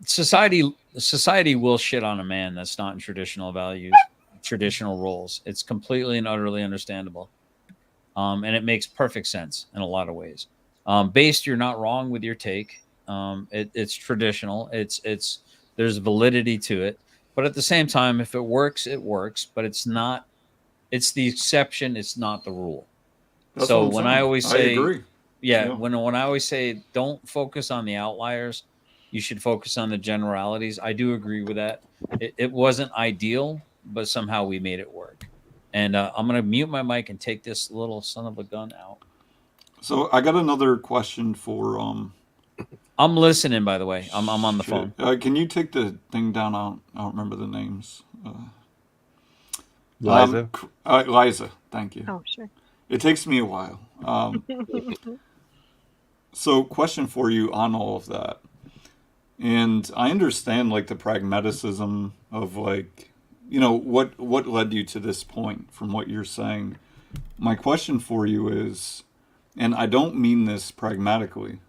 society will shit on a man that's not in traditional values, traditional roles. It's completely and utterly understandable. And it makes perfect sense in a lot of ways. Based, you're not wrong with your take. It's traditional. There's validity to it. But at the same time, if it works, it works. But it's not. It's the exception. It's not the rule. That's so what when I'm I saying. always I say, agree. yeah, when I always say don't focus on the outliers, you should focus on the generalities. I do agree with that. It wasn't ideal, but somehow we made it work. And I'm going to mute my mic and take this little son of a gun out. So I got another question for I'm listening, by the way. I'm on the phone. Can you take the thing down? I don't remember the names. Liza. Liza, thank you. Oh, sure. It takes me a while. So, question for you on all of that. And I understand like the pragmaticism of like, what led you to this point from what you're saying. My question for you is, and I don't mean this pragmatically,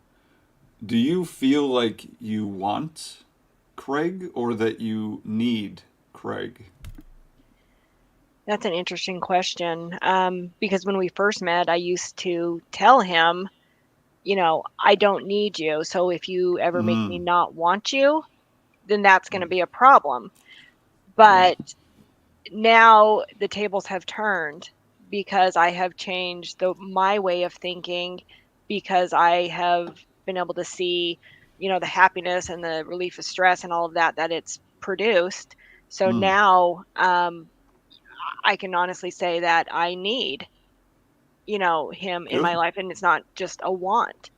do you feel like you want Craig or that you need Craig? That's an interesting question. Because when we first met, I used to tell him, I don't need you. So if you ever make me not want you, then that's going to be a problem. But now the tables have turned because I have changed my way of thinking, because I have been able to see, the happiness and the relief of stress and all of that it's produced. So now I can honestly say that I need, him in my life, and it's not just a want.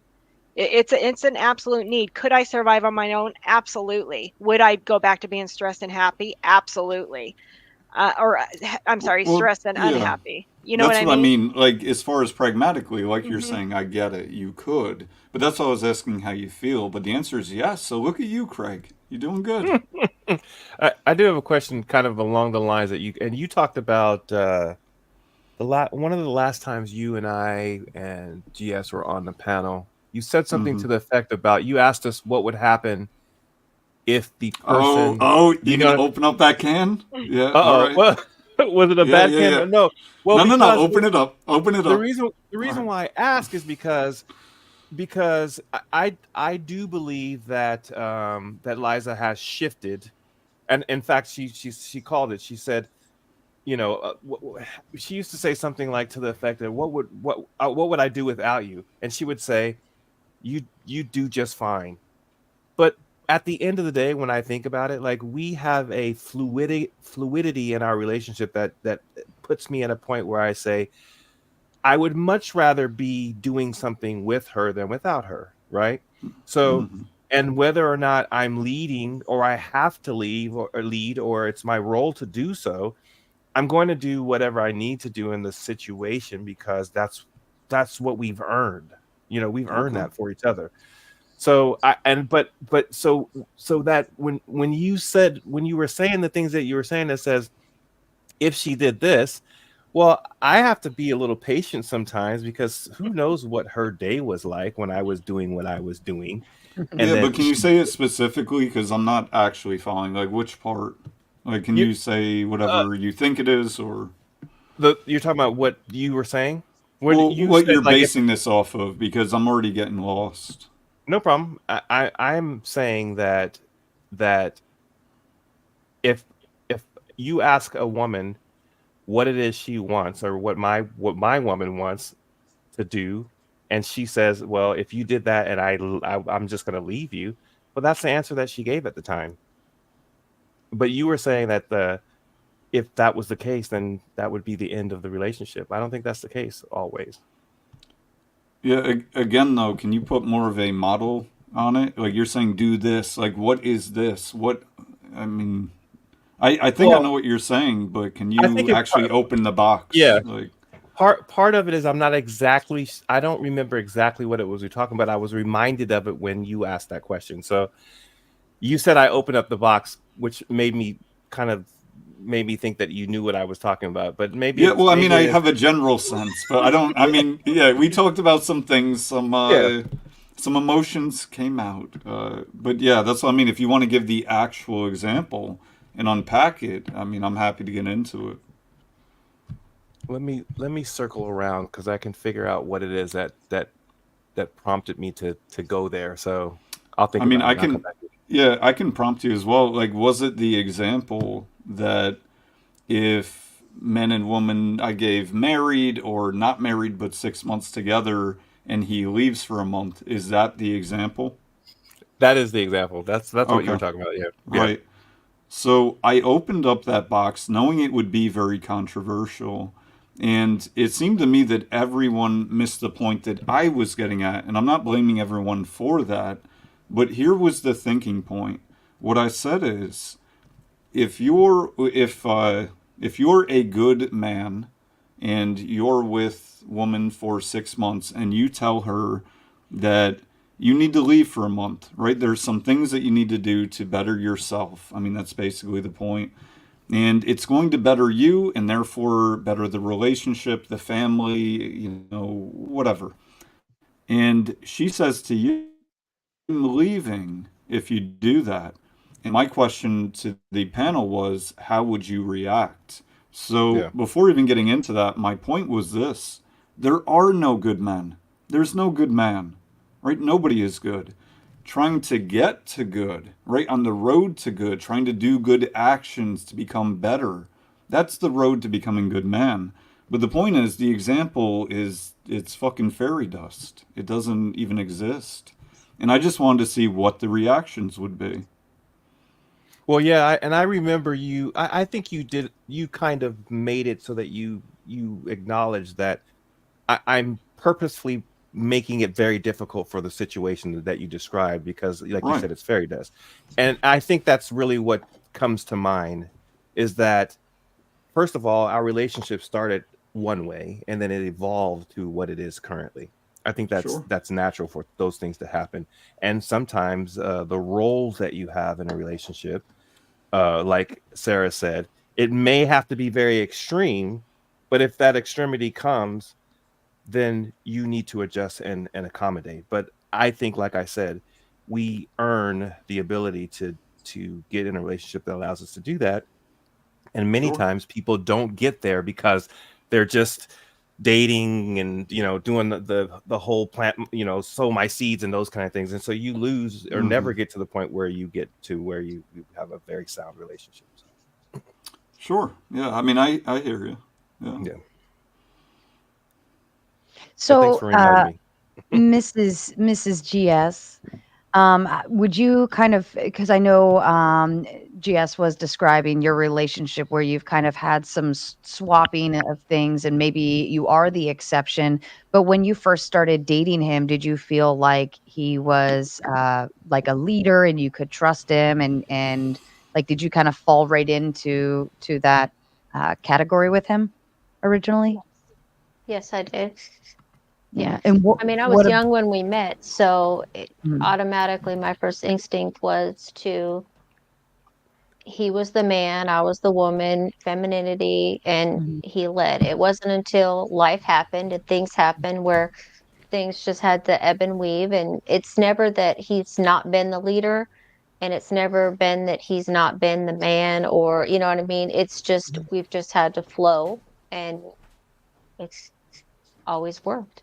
It's an absolute need. Could I survive on my own? Absolutely. Would I go back to being stressed and happy? Absolutely. I'm sorry, stressed and unhappy. You know That's what I mean? Like, as far as pragmatically, like you're Mhm. saying, I get it. You could. But that's why I was asking how you feel. But the answer is yes. So look at you, Craig. You're doing good. I do have a question kind of along the lines that you talked about one of the last times you and I and GS were on the panel. You said something to the effect about, you asked us what would happen if the person. You gonna open up that can? Yeah. All right. Well, was it a bad can? Yeah. No. Well, No. Open it up. Open it the up. reason why I ask is because I do believe that that Liza has shifted, and in fact she called it. She said, she used to say something like to the effect that what would I do without you? And she would say, you do just fine. But at the end of the day, when I think about it, like, we have a fluidity in our relationship that puts me at a point where I say, I would much rather be doing something with her than without her, right? So, and whether or not I'm leading or I have to leave or lead, or it's my role to do so, I'm going to do whatever I need to do in the situation, because that's what we've earned. We've earned that for each other. So so that when you were saying the things that you were saying that says, if she did this, well, I have to be a little patient sometimes, because who knows what her day was like when I was doing what I was doing. And Yeah, but can you say it specifically? Because I'm not actually following. Like, which part? Like, can you say whatever you think it is, or you're talking about what you were saying? What said, you're like, basing this off of? Because I'm already getting lost. No problem. I'm saying that if you ask a woman what it is she wants, or what my woman wants to do, and she says, well, if you did that and I'm just going to leave you, well, that's the answer that she gave at the time. But you were saying that if that was the case, then that would be the end of the relationship. I don't think that's the case always. Yeah, again, though, can you put more of a model on it? Like, you're saying, do this. Like, what is this? I mean, I think I know what you're saying, but can you actually open the box? Yeah. Like, part of it is, I don't remember exactly what it was we were talking about. I was reminded of it when you asked that question. So you said I opened up the box, which made me think that you knew what I was talking about. But maybe I mean, I have a general sense, but I don't. I mean, yeah, we talked about some things, some emotions came out. But yeah, that's what I mean. If you want to give the actual example and unpack it, I mean, I'm happy to get into it. Let me circle around, because I can figure out what it is that prompted me to go there. So I'll think. I mean, about it. I can prompt you as well. Like, was it the example that if men and women I gave married or not married but 6 months together and he leaves for a month, is that the example? That is the example. That's what you were talking about. Yeah. Right. So I opened up that box knowing it would be very controversial. And it seemed to me that everyone missed the point that I was getting at. And I'm not blaming everyone for that. But here was the thinking point. What I said is, if you're a good man and you're with woman for 6 months and you tell her that you need to leave for a month, right? There's some things that you need to do to better yourself. I mean, that's basically the point. And it's going to better you and therefore better the relationship, the family, whatever. And she says to you, I'm leaving if you do that. And my question to the panel was, how would you react? So Yeah. before even getting into that, my point was this. There are no good men. There's no good man, right? Nobody is good. Trying to get to good, right? On the road to good, trying to do good actions to become better. That's the road to becoming good man. But the point is, the example is it's fucking fairy dust. It doesn't even exist. And I just wanted to see what the reactions would be. Well, yeah, I remember you. I think you did. You kind of made it so that you acknowledged that I'm purposefully making it very difficult for the situation that you described because, like you Right. said, it's fairy dust, and I think that's really what comes to mind. Is that first of all, our relationship started one way, and then it evolved to what it is currently. I think Sure. that's natural for those things to happen, and sometimes the roles that you have in a relationship like Sarah said, it may have to be very extreme, but if that extremity comes, then you need to adjust and accommodate. But I think, like I said, we earn the ability to get in a relationship that allows us to do that. And many Sure. times people don't get there because they're just dating and doing the whole plant, sow my seeds and those kind of things, and so you lose or never get to the point where you get to where you have a very sound relationship. Sure. Yeah. I mean, I hear you. Yeah. Yeah. So, thanks for reminding me. Mrs. GS, would you kind of, because I know GS was describing your relationship where you've kind of had some swapping of things and maybe you are the exception. But when you first started dating him, did you feel like he was like a leader and you could trust him and like did you kind of fall right into that category with him originally? Yes, I did. Yeah. Yes. And I mean, I was what young when we met, so Mhm. automatically my first instinct was he was the man, I was the woman, femininity, and Mhm. he led. It wasn't until life happened and things happened where things just had to ebb and weave. And it's never that he's not been the leader, and it's never been that he's not been the man, or you know what I mean? It's just we've just had to flow, and it's always worked.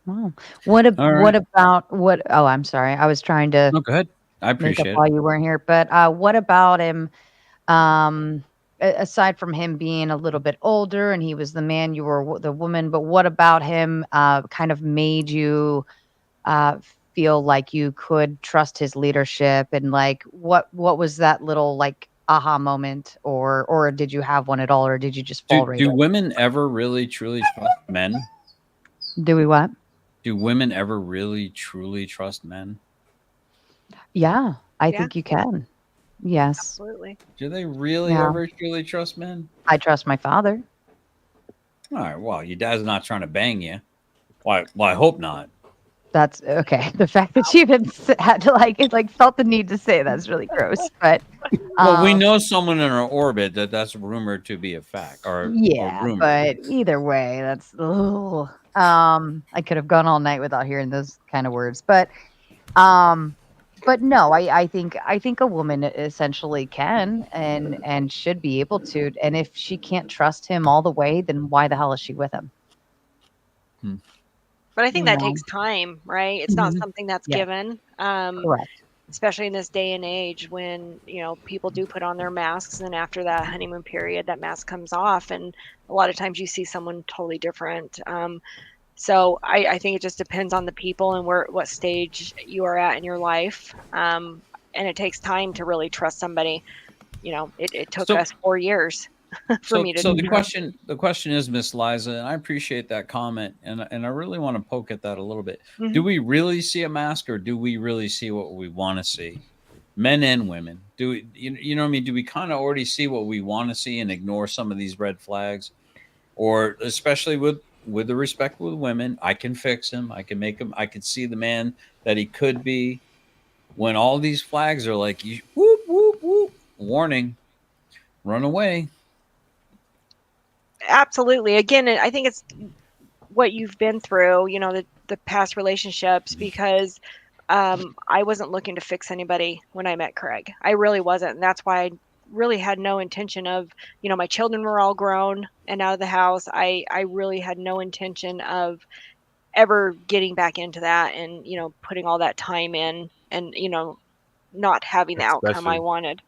Wow. All What right. about what oh, I'm sorry. I was trying to No, go ahead. I make up appreciate it. while you weren't here. But what about him aside from him being a little bit older and he was the man, you were the woman, but what about him kind of made you uh feel like you could trust his leadership and like what was that little like aha moment or did you have one at all or did you just fall right Do in? women ever really truly trust men? Do we what? Do women ever really truly trust men? Yeah, I Yeah, think you can. Yes. absolutely. Do they really Yeah. ever truly trust men? I trust my father. All right. Well, your dad's not trying to bang you. Why? Well, I hope not. That's okay. The fact that she even had to like felt the need to say that's really gross. But Well, we know someone in our orbit that's rumored to be a fact or yeah, rumor. but either way, that's ugh. I could have gone all night without hearing those kind of words. Um but no, I think a woman essentially can and should be able to. And if she can't trust him all the way, then why the hell is she with him? But I think You that know? takes time, right? It's not Mhm. something that's Yeah, given. correct. Especially in this day and age when, people do put on their masks and after that honeymoon period, that mask comes off and a lot of times you see someone totally different. So I think it just depends on the people and what stage you are at in your life. And it takes time to really trust somebody. It took So us 4 years. for me to So the trust. question is, Miss Liza, and I appreciate that comment, and I really want to poke at that a little bit. Mhm. Do we really see a mask, or do we really see what we want to see? Men and women. Do we, you know what I mean? Do we kind of already see what we want to see and ignore some of these red flags? Or especially with the respect with women, I can fix him. I can make him. I can see the man that he could be. When all these flags are like, whoop whoop whoop, warning, run away. Absolutely. Again, I think it's what you've been through, you know, the past relationships, because I wasn't looking to fix anybody when I met Craig. I really wasn't. And that's why I really had no intention of, you know, my children were all grown and out of the house. I really had no intention of ever getting back into that and, you know, putting all that time in and, you know, not having the outcome I wanted.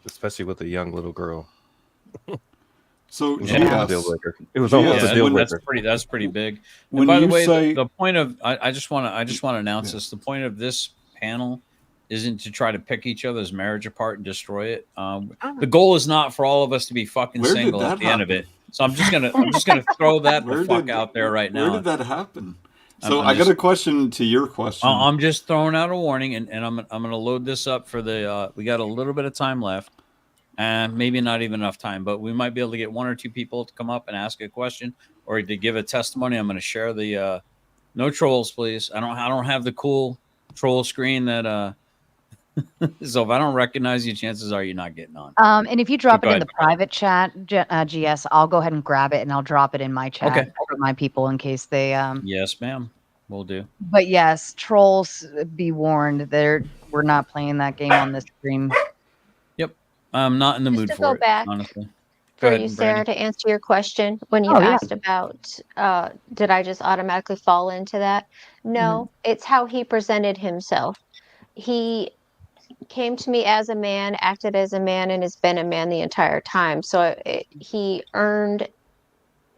Especially with a young little girl. So, it was almost a deal GS, breaker. It was almost a deal breaker. That's pretty big. And When by the you way, say- the point of I just want to announce this. The point of this panel isn't to try to pick each other's marriage apart and destroy it. The goal is not for all of us to be fucking Where did single that at the end of happen? it. So I'm just gonna throw that the Where fuck did- out there right now. Where did that happen? So I'm I got just- a question to your question. I'm just throwing out a warning, and I'm gonna load this up for the. We got a little bit of time left, and maybe not even enough time, but we might be able to get one or two people to come up and ask a question or to give a testimony. I'm going to share the no trolls, please. I don't have the cool troll screen that so if I don't recognize you, chances are you're not getting on. And if you drop Go it in ahead. the private chat, GS, I'll go ahead and grab it and I'll drop it in my chat Okay. for my people in case they Yes, ma'am. We'll do. But yes, trolls, be warned. We're not playing that game on this stream. Yep. I'm not in the Just mood to for go it, back honestly. Go For ahead, you, Brandy. Sarah, to answer your question, when you Oh, yeah. asked about did I just automatically fall into that? No, it's how he presented himself. He came to me as a man, acted as a man, and has been a man the entire time. So he earned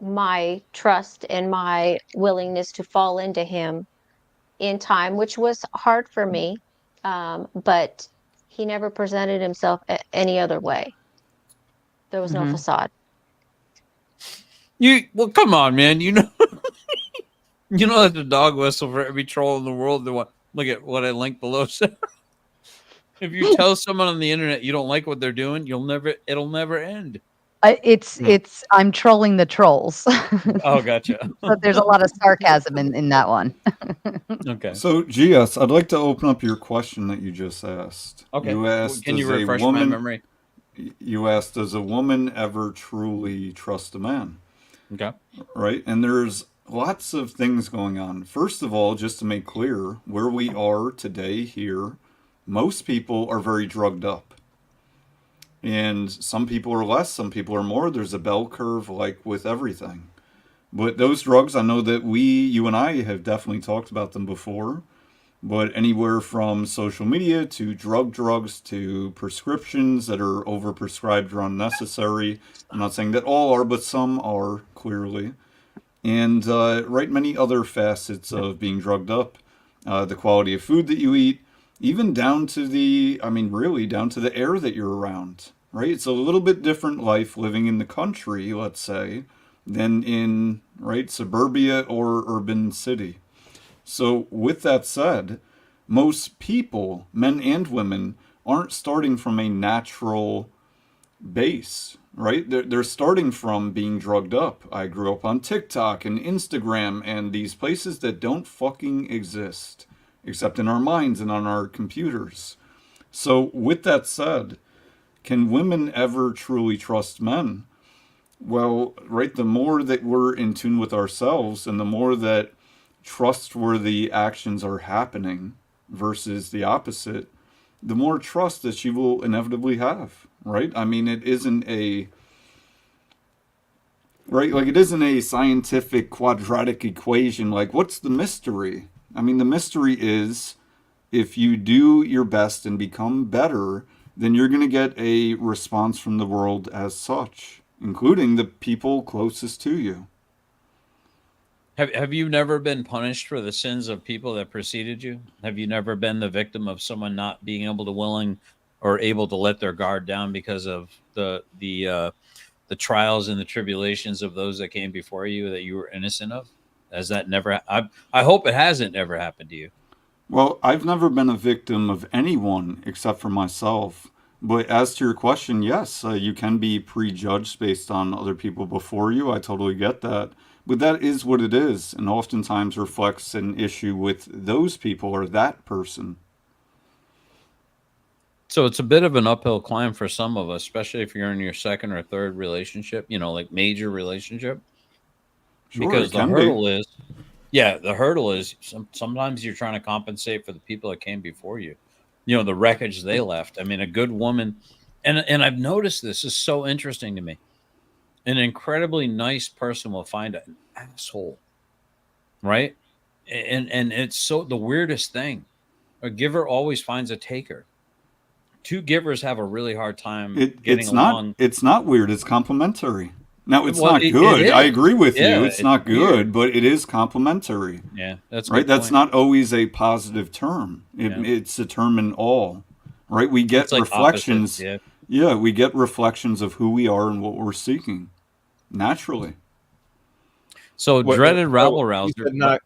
my trust and my willingness to fall into him in time, which was hard for me. But he never presented himself any other way. There was no Mhm. facade. Well, come on, man. You know, you know that's a dog whistle for every troll in the world. Look at what I linked below. If you tell someone on the internet you don't like what they're doing, it'll never end. I'm trolling the trolls. Oh, gotcha. But there's a lot of sarcasm in that one. Okay. So, GS, I'd like to open up your question that you just asked. Okay. You asked, Can you does a refresh my woman- memory? You asked, does a woman ever truly trust a man? Okay. Right? And there's lots of things going on. First of all, just to make clear, where we are today here, most people are very drugged up. And some people are less, some people are more. There's a bell curve like with everything. But those drugs, I know that you and I have definitely talked about them before. But anywhere from social media to drugs to prescriptions that are overprescribed or unnecessary. I'm not saying that all are, but some are, clearly. And many other facets of being drugged up. The quality of food that you eat, even down to down to the air that you're around, right? It's a little bit different life living in the country, let's say, than in, suburbia or urban city. So with that said, most people, men and women, aren't starting from a natural base, right? They're starting from being drugged up. I grew up on TikTok and Instagram and these places that don't fucking exist, except in our minds and on our computers. So with that said, can women ever truly trust men? Well, the more that we're in tune with ourselves and the more that trustworthy actions are happening versus the opposite, the more trust that she will inevitably have, right? I mean, it isn't a scientific quadratic equation. Like, what's the mystery? I mean, the mystery is if you do your best and become better, then you're going to get a response from the world as such, including the people closest to you. Have you never been punished for the sins of people that preceded you? Have you never been the victim of someone not being able to let their guard down because of the the trials and the tribulations of those that came before you that you were innocent of? Has that never? I hope it hasn't never happened to you. Well, I've never been a victim of anyone except for myself. But as to your question, yes, you can be prejudged based on other people before you. I totally get that. But that is what it is, and oftentimes reflects an issue with those people or that person. So it's a bit of an uphill climb for some of us, especially if you're in your second or third relationship, like major relationship. Sure, Because it the can be. hurdle is, yeah, the hurdle is sometimes you're trying to compensate for the people that came before you, the wreckage they left. I mean, a good woman, and I've noticed this is so interesting to me. An incredibly nice person will find an asshole, right? And it's so the weirdest thing. A giver always finds a taker. Two givers have a really hard time getting along. It's not weird. It's complementary. Now, it's Well, not it good. I is. agree with you. Yeah, It's it's not weird. good, but it is complementary. Yeah, that's a right. good That's point. not always a positive term. It's a term in all. Right. We get It's like reflections. opposites, yeah. Yeah, we get reflections of who we are and what we're seeking naturally. So dreaded rabble You rouser. said not.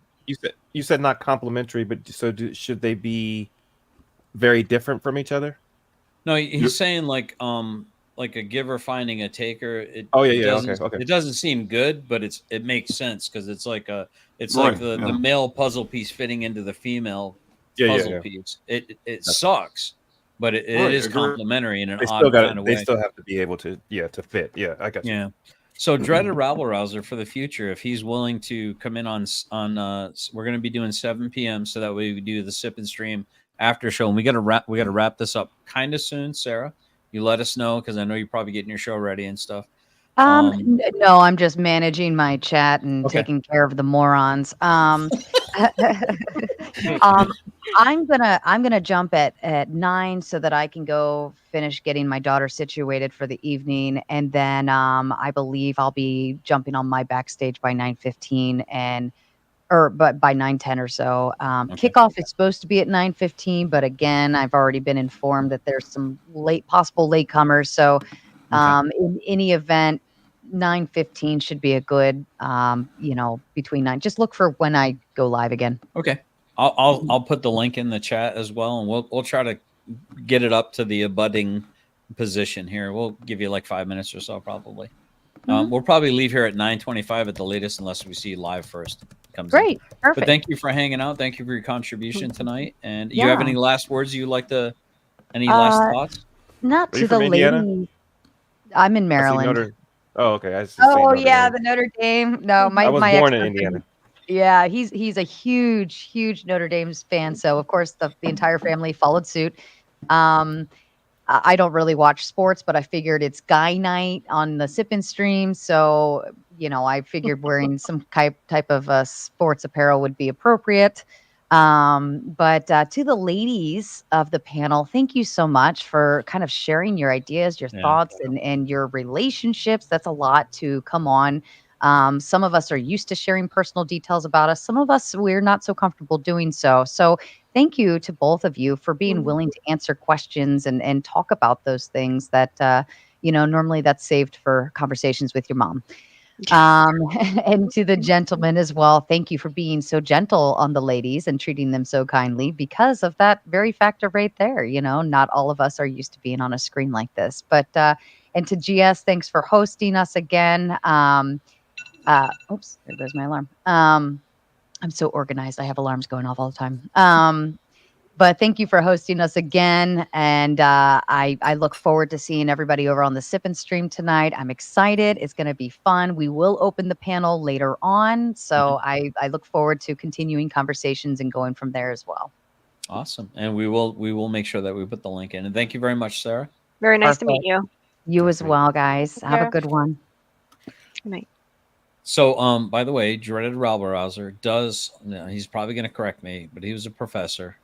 You said not complementary, but should they be very different from each other? No, he's saying like a giver finding a taker. Oh, yeah, It yeah, doesn't okay. it doesn't seem good, but it makes sense because it's like Right, the yeah. male puzzle piece fitting into the female Yeah, puzzle yeah. piece. It sucks, but it Right, is agree. complementary in an They still odd got kind of They way. still have to be able to to fit. Yeah, I got you. Yeah. So dreaded rabble rouser for the future, if he's willing to come in on we're going to be doing 7 p.m. so that way we do the sip and stream after show, and we got to wrap this up kind of soon. Sarah, you let us know because I know you're probably getting your show ready and stuff. No, I'm just managing my chat and Okay. taking care of the morons. Um, I'm gonna jump at 9 so that I can go finish getting my daughter situated for the evening, and then I believe I'll be jumping on my backstage by 9:15 but by 9:10 or so. Okay. Kickoff is supposed to be at 9:15, but again, I've already been informed that there's some possible latecomers. So, in any event, 9:15 should be a good, between 9. Just look for when I go live again. Okay. I'll put the link in the chat as well, and we'll try to get it up to the budding position here. We'll give you like 5 minutes or so, probably. We'll probably leave here at 9:25 at the latest, unless we see live first. Comes in. Great, But perfect. thank you for hanging out. Thank you for your contribution tonight. And you have any last words you'd like to? Any last thoughts? Not Are you to the from Indiana? ladies. I'm in I see Maryland. Notre. Oh, okay. I just say Oh Notre yeah, Dame. the Notre Dame. No, I was my born in ex-husband. Indiana. Yeah, he's a huge Notre Dame's fan. So of course the entire family followed suit. I don't really watch sports, but I figured it's guy night on the sip and stream. So, I figured wearing some type of sports apparel would be appropriate. But to the ladies of the panel, thank you so much for kind of sharing your ideas, your thoughts, and your relationships. That's a lot to come on. Some of us are used to sharing personal details about us. Some of us, we're not so comfortable doing so. So thank you to both of you for being willing to answer questions and talk about those things that, normally that's saved for conversations with your mom. And to the gentlemen as well, thank you for being so gentle on the ladies and treating them so kindly because of that very factor right there. Not all of us are used to being on a screen like this. But, and to GS, thanks for hosting us again. Oops, there goes my alarm. I'm so organized. I have alarms going off all the time. But thank you for hosting us again. And I look forward to seeing everybody over on the Sip and Stream tonight. I'm excited. It's going to be fun. We will open the panel later on. So I look forward to continuing conversations and going from there as well. Awesome. And we will make sure that we put the link in. And thank you very much, Sarah. Very nice to meet Perfect. you. You as well, guys. Take Have a care. good one. Good night. So, by the way, dreaded rabble rouser does. He's probably going to correct me, but he was a professor.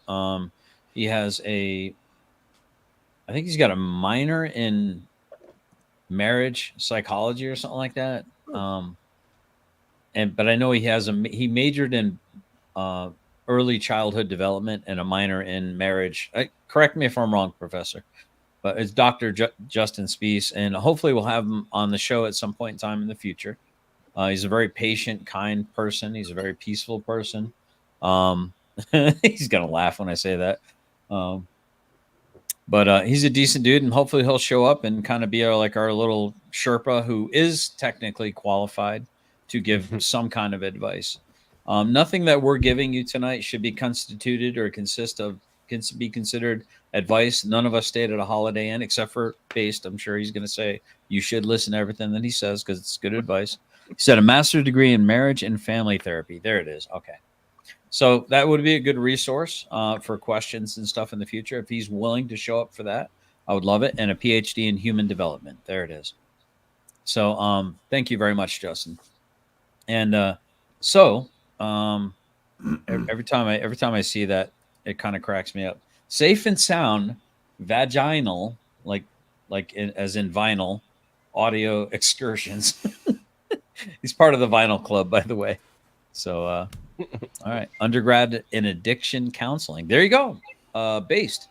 He has I think he's got a minor in marriage psychology or something like that. But I know he majored in early childhood development and a minor in marriage. Correct me if I'm wrong, Professor. but it's Dr. Justin Spiess, and hopefully we'll have him on the show at some point in time in the future. He's a very patient, kind person. He's a very peaceful person. He's gonna laugh when I say that. But he's a decent dude, and hopefully he'll show up and kind of be our little Sherpa who is technically qualified to give some kind of advice. Nothing that we're giving you tonight should be constituted or be considered advice. None of us stayed at a Holiday Inn except for Based. I'm sure he's going to say you should listen to everything that he says because it's good advice. He said a master's degree in marriage and family therapy. There it is. Okay. So that would be a good resource for questions and stuff in the future. If he's willing to show up for that, I would love it. And a PhD in human development. There it is. So thank you very much, Justin. And every time I see that, it kind of cracks me up. Safe and sound, vaginal, as in vinyl, audio excursions. He's part of the vinyl club, by the way. So, all right. Undergrad in addiction counseling. There you go. Based.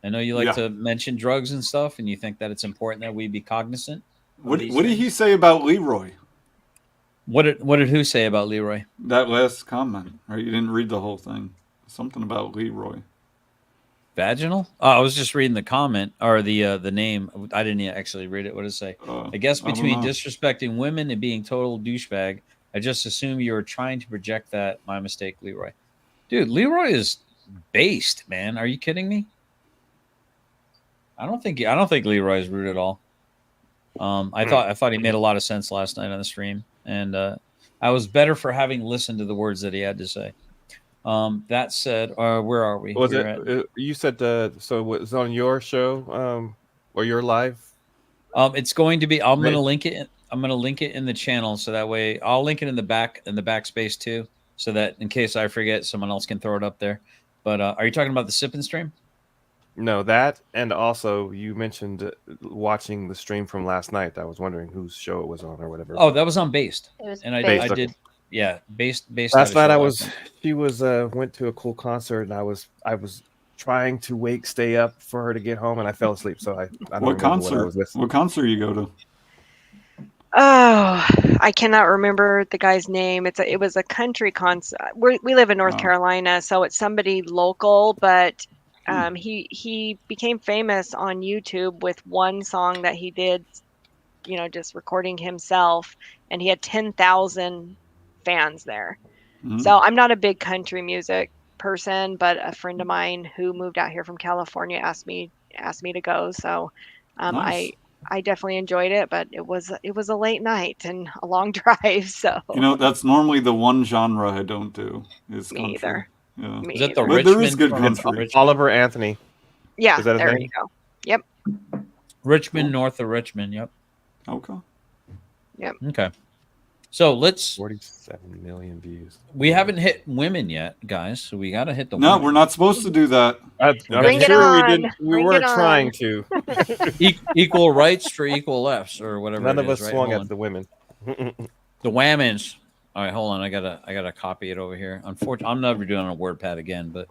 I know you like to mention drugs and stuff, and you think that it's important that we be cognizant. What did he say about Leroy? What did who say about Leroy? That last comment, right? You didn't read the whole thing. Something about Leroy. Vaginal? Oh, I was just reading the comment or the name. I didn't actually read it. What did it say? I guess between disrespecting women and being total douchebag, I just assume you were trying to project that. My mistake, Leroy. Dude, Leroy is based, man. Are you kidding me? I don't think Leroy is rude at all. I thought he made a lot of sense last night on the stream, and I was better for having listened to the words that he had to say. That said, where are we? You said so it was on your show or your live? It's going to be. I'm going to link it. I'm going to link it in the channel so that way I'll link it in the backspace too, so that in case I forget, someone else can throw it up there. But are you talking about the sip and stream? No, that, and also you mentioned watching the stream from last night. I was wondering whose show it was on or whatever. Oh, that was on Based. It was and I Based. did. Yeah, Based. Last night she went to a cool concert, and I was trying to stay up for her to get home, and I fell asleep. So I don't What remember concert? what I was listening. What concert you go to? Oh, I cannot remember the guy's name. It was a country concert. We live in North Carolina, so it's somebody local, but he became famous on YouTube with one song that he did, just recording himself, and he had 10,000 fans there. So I'm not a big country music person, but a friend of mine who moved out here from California asked me to go. So Nice. I definitely enjoyed it, but it was a late night and a long drive. So That's normally the one genre I don't do is Me country. either. Yeah. Me Is that the either. But there is Richmond? good country. Oliver Anthony. Yeah, Is that his there name? you go. Yep. Richmond, north of Richmond. Yep. Okay. Yep. Okay. So let's. 47 million views. We haven't hit women yet, guys. So we got to hit the. No, women. we're not supposed to do that. I'm Bring it sure we on. didn't. We Bring weren't it on. trying to. Equal rights for equal lefts or whatever. None it of is, us right? swung Hold at on. the women. The whammons. All right, hold on. I gotta copy it over here. Unfortunately, I'm never doing it on a WordPad again. But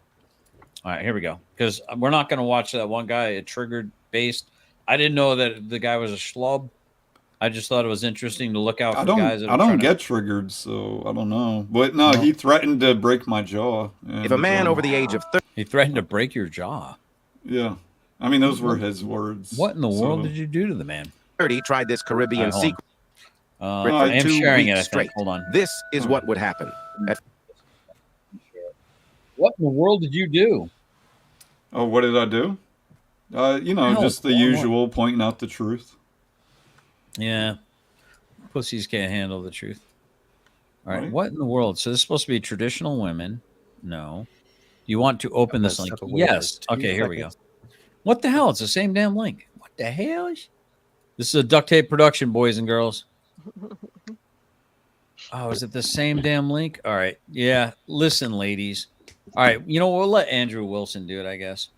all right, here we go. Because we're not gonna watch that one guy. It triggered Based. I didn't know that the guy was a schlub. I just thought it was interesting to look out for guys. That I don't get triggered, so I don't know. But no, he threatened to break my jaw. If a man over the age of 30, he threatened to break your jaw. Yeah, I mean those were his words. What in the world did you do to the man? 30 tried this Caribbean All right, secret I for am 2 sharing it. I weeks think. straight. Hold on. This is what would happen. What in the world did you do? Oh, what did I do? Just the usual, pointing out the truth. Yeah. Pussies can't handle the truth. All right. What in the world? So this is supposed to be traditional women. No. You want to open this link? Yes. Okay, here we go. What the hell? It's the same damn link. What the hell? This is a duct tape production, boys and girls. Oh, is it the same damn link? All right. Yeah. Listen, ladies. All right. We'll let Andrew Wilson do it, I guess.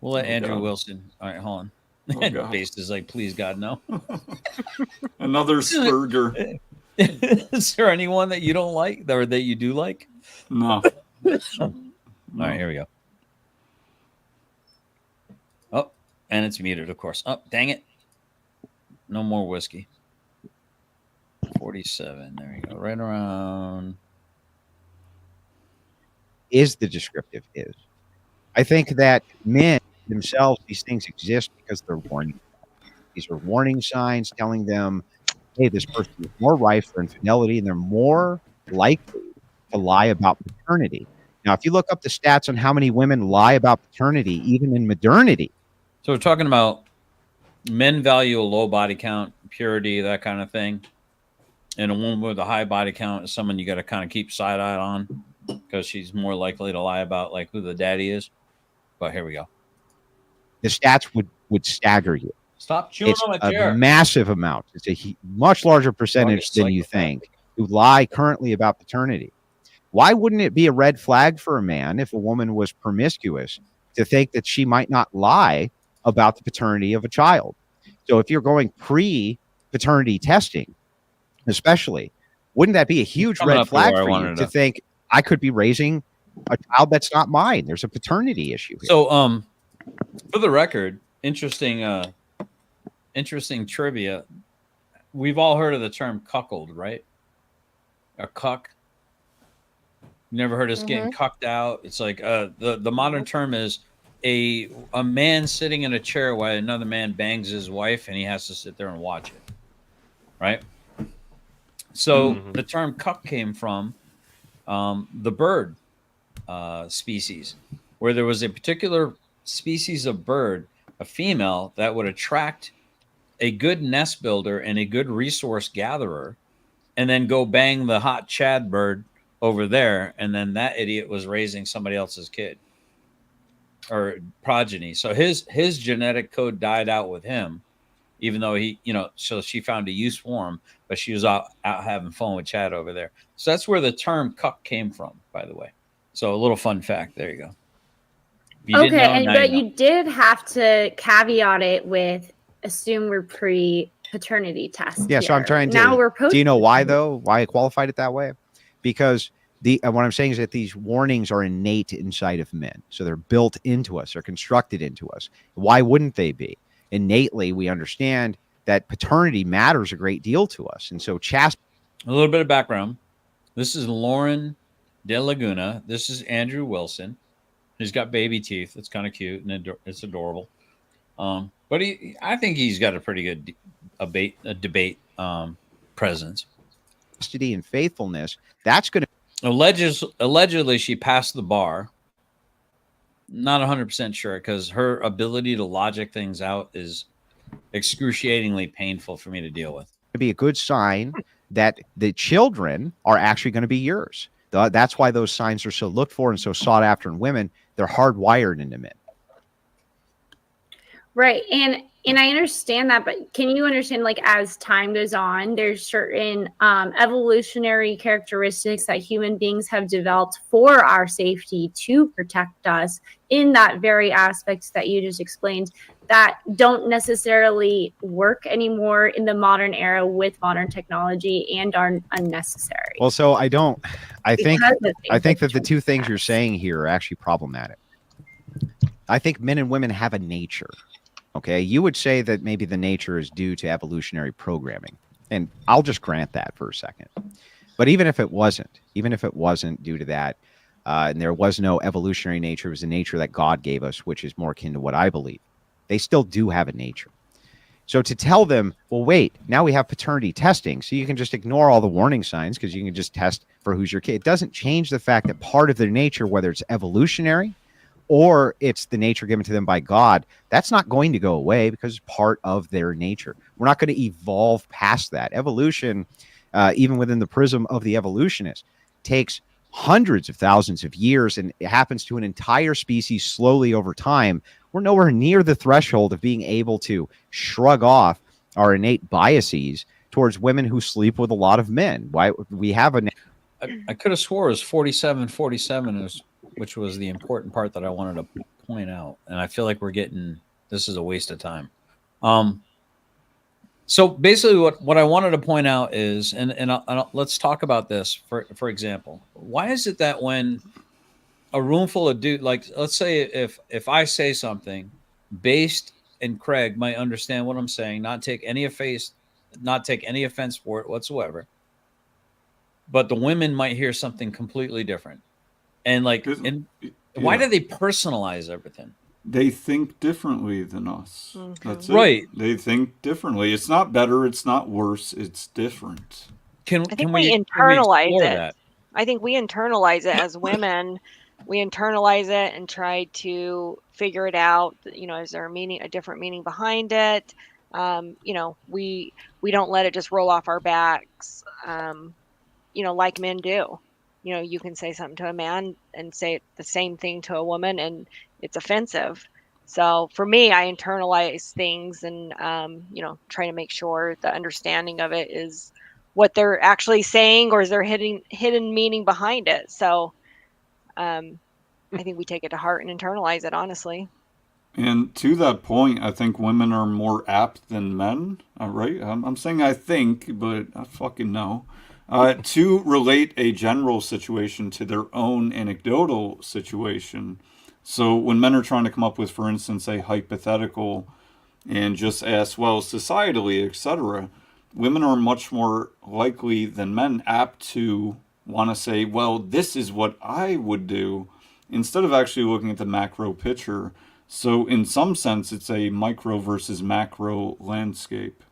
We'll let Andrew Wilson. All right, hold on. Based is like, please, God, no. Another Spurger. Is there anyone that you don't like or that you do like? No. All right, here we go. Oh, And it's muted, of course. Oh, dang it. No more whiskey. 47. There you go. Right around. Is the descriptive is. I think that men themselves, these things exist because they're warning. These are warning signs telling them, hey, this person is more rife for infidelity and they're more likely to lie about paternity. Now, if you look up the stats on how many women lie about paternity, even in modernity. So we're talking about men value a low body count, purity, that kind of thing. And a woman with a high body count is someone you got to kind of keep side eye on because she's more likely to lie about like who the daddy is. But here we go. The stats would stagger you. Stop chewing It's on my a chair. massive amount. It's a much larger percentage than you think who lie currently about paternity. Why wouldn't it be a red flag for a man if a woman was promiscuous to think that she might not lie about the paternity of a child? So if you're going pre-paternity testing, especially, wouldn't that be a huge Coming red up to flag where I for you wanted to to- think I could be raising a child that's not mine? There's a paternity issue here. So, for the record, interesting trivia. We've all heard of the term cuckold, right? A cuck. You never heard us getting cucked out? It's like the modern term is a man sitting in a chair while another man bangs his wife, and he has to sit there and watch it, right? So the term cuck came from the bird species, where there was a particular species of bird, a female, that would attract a good nest builder and a good resource gatherer, and then go bang the hot Chad bird over there, and then that idiot was raising somebody else's kid or progeny. So his genetic code died out with him, even though so she found a use for him, but she was out having fun with Chad over there. So that's where the term cuck came from, by the way. So a little fun fact. There you go. If you didn't know, now but you know. you did have to caveat it with assume we're pre-paternity test. Yeah, so I'm trying to. Now we're post. Do you know why though? Why I qualified it that way? Because what I'm saying is that these warnings are innate inside of men, so they're built into us, they're constructed into us. Why wouldn't they be? Innately, we understand that paternity matters a great deal to us, and so a little bit of background. This is Lauren De Laguna. This is Andrew Wilson. He's got baby teeth. It's kind of cute and it's adorable. But I think he's got a pretty good debate presence. Custody and faithfulness. That's going to allegedly she passed the bar. Not 100% sure because her ability to logic things out is excruciatingly painful for me to deal with. Be a good sign that the children are actually going to be yours. That's why those signs are so looked for and so sought after in women. They're hardwired into men. Right. And I understand that, but can you understand, like, as time goes on, there's certain evolutionary characteristics that human beings have developed for our safety to protect us in that very aspects that you just explained that don't necessarily work anymore in the modern era with modern technology and are unnecessary. Well, so I think that the two things you're saying here are actually problematic. I think men and women have a nature. Okay, you would say that maybe the nature is due to evolutionary programming, and I'll just grant that for a second. But even if it wasn't due to that, and there was no evolutionary nature, it was the nature that God gave us, which is more akin to what I believe. They still do have a nature. So to tell them, well, wait, now we have paternity testing, so you can just ignore all the warning signs because you can just test for who's your kid. It doesn't change the fact that part of their nature, whether it's evolutionary or it's the nature given to them by God, that's not going to go away because it's part of their nature. We're not going to evolve past that. Evolution, even within the prism of the evolutionist, takes hundreds of thousands of years, and it happens to an entire species slowly over time. We're nowhere near the threshold of being able to shrug off our innate biases towards women who sleep with a lot of men. Why we have a... I could have swore it was 47-47, which was the important part that I wanted to point out. And I feel like this is a waste of time. So basically what I wanted to point out is, and let's talk about this for example. Why is it that when a room full of dudes, like let's say if I say something based and Craig might understand what I'm saying, not take any offense for it whatsoever. But the women might hear something completely different. And like, why do they personalize everything? They think differently than us. That's it. Right. They think differently. It's not better. It's not worse. It's different. I think we internalize it. That? I think we internalize it as women. We internalize it and try to figure it out. Is there a different meaning behind it? We don't let it just roll off our backs. Like men do. You can say something to a man and say the same thing to a woman, and it's offensive. So for me, I internalize things and try to make sure the understanding of it is what they're actually saying, or is there hidden meaning behind it. So I think we take it to heart and internalize it, honestly. And to that point, I think women are more apt than men. Right? I'm saying I think, but I fucking know. To relate a general situation to their own anecdotal situation. So when men are trying to come up with, for instance, a hypothetical and just ask, well, societally, etc., women are much more likely than men apt to want to say, well, this is what I would do, instead of actually looking at the macro picture. So in some sense, it's a micro versus macro landscape.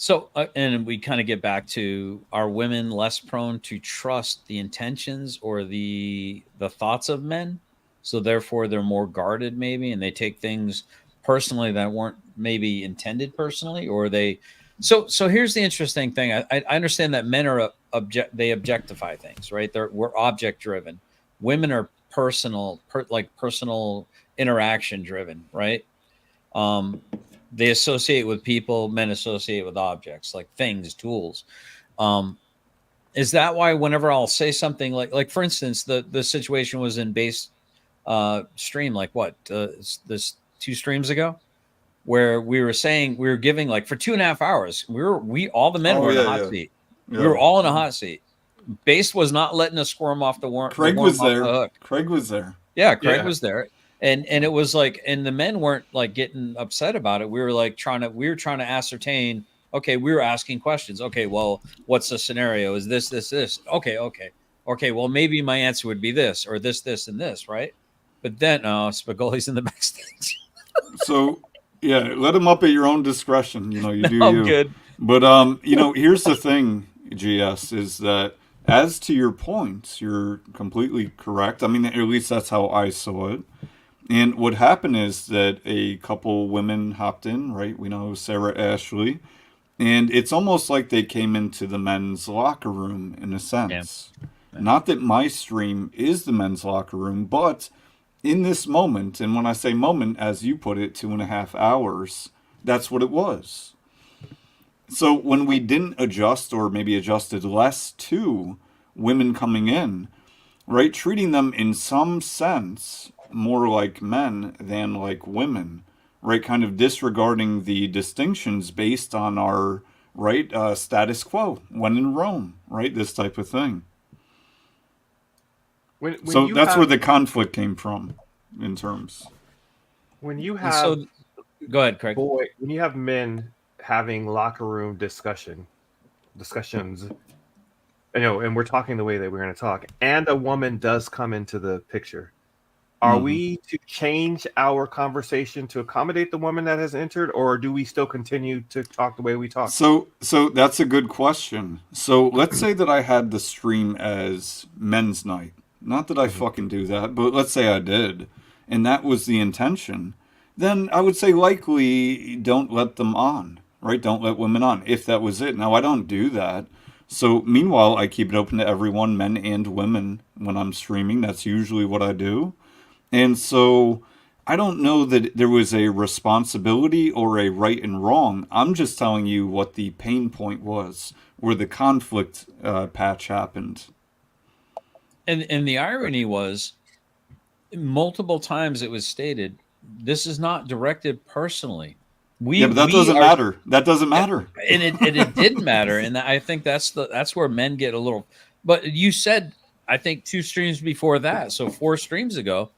So, and we kind of get back to, are women less prone to trust the intentions or the thoughts of men? So therefore they're more guarded maybe, and they take things personally that weren't maybe intended personally, or they, so here's the interesting thing. I understand that men are they objectify things, right? We're object driven. Women are personal interaction driven, right? They associate with people, men associate with objects, like things, tools. Is that why whenever I'll say something like for instance, the situation was in base stream, like what, this 2 streams ago, where we were giving, like, for 2.5 hours, all the men were in a hot seat. Yeah. We were all in a hot seat. Base was not letting us squirm off the worm. Craig was there. Craig was there. Yeah, Craig was there. And it was like, and the men weren't like getting upset about it. We were like trying to ascertain, okay, we were asking questions. Okay, well, what's the scenario? Is this? Okay, well, maybe my answer would be this, or this, and this, right? But then, Spagoli's in the backstage. So, yeah, let him up at your own discretion. You do I'm you. good. But, here's the thing, GS, is that as to your points, you're completely correct. I mean, at least that's how I saw it. And what happened is that a couple women hopped in, right? We know Sarah Ashley. And it's almost like they came into the men's locker room in a sense. Yeah. Not that my stream is the men's locker room, but in this moment, and when I say moment, as you put it, 2.5 hours, that's what it was. So when we didn't adjust, or maybe adjusted less to women coming in, right, treating them in some sense more like men than like women, right, kind of disregarding the distinctions based on our, right, status quo, when in Rome, right, this type of thing. When so that's where the conflict came from, in terms. When you have, go ahead, Craig. When you have men having locker room discussions, and we're talking the way that we're going to talk, and a woman does come into the picture, are we to change our conversation to accommodate the woman that has entered, or do we still continue to talk the way we talk? So that's a good question. So let's say that I had the stream as men's night. Not that I fucking do that, but let's say I did, and that was the intention. Then I would say likely don't let them on, right? Don't let women on, if that was it. Now, I don't do that. So meanwhile, I keep it open to everyone, men and women, when I'm streaming. That's usually what I do. And so I don't know that there was a responsibility or a right and wrong. I'm just telling you what the pain point was, where the conflict patch happened. And the irony was, multiple times it was stated, this is not directed personally. But that doesn't matter. That doesn't matter. And it didn't matter. And I think that's where men get a little. But you said, I think 2 streams before that, so 4 streams ago,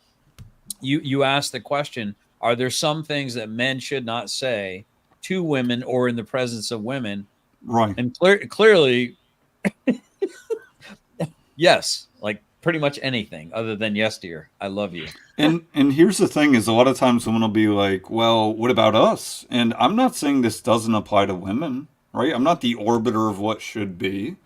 you asked the question: are there some things that men should not say to women or in the presence of women? Right. And clearly, yes, like pretty much anything other than yes, dear, I love you. And here's the thing: is a lot of times someone will be like, "Well, what about us?" And I'm not saying this doesn't apply to women, right? I'm not the orbiter of what should be.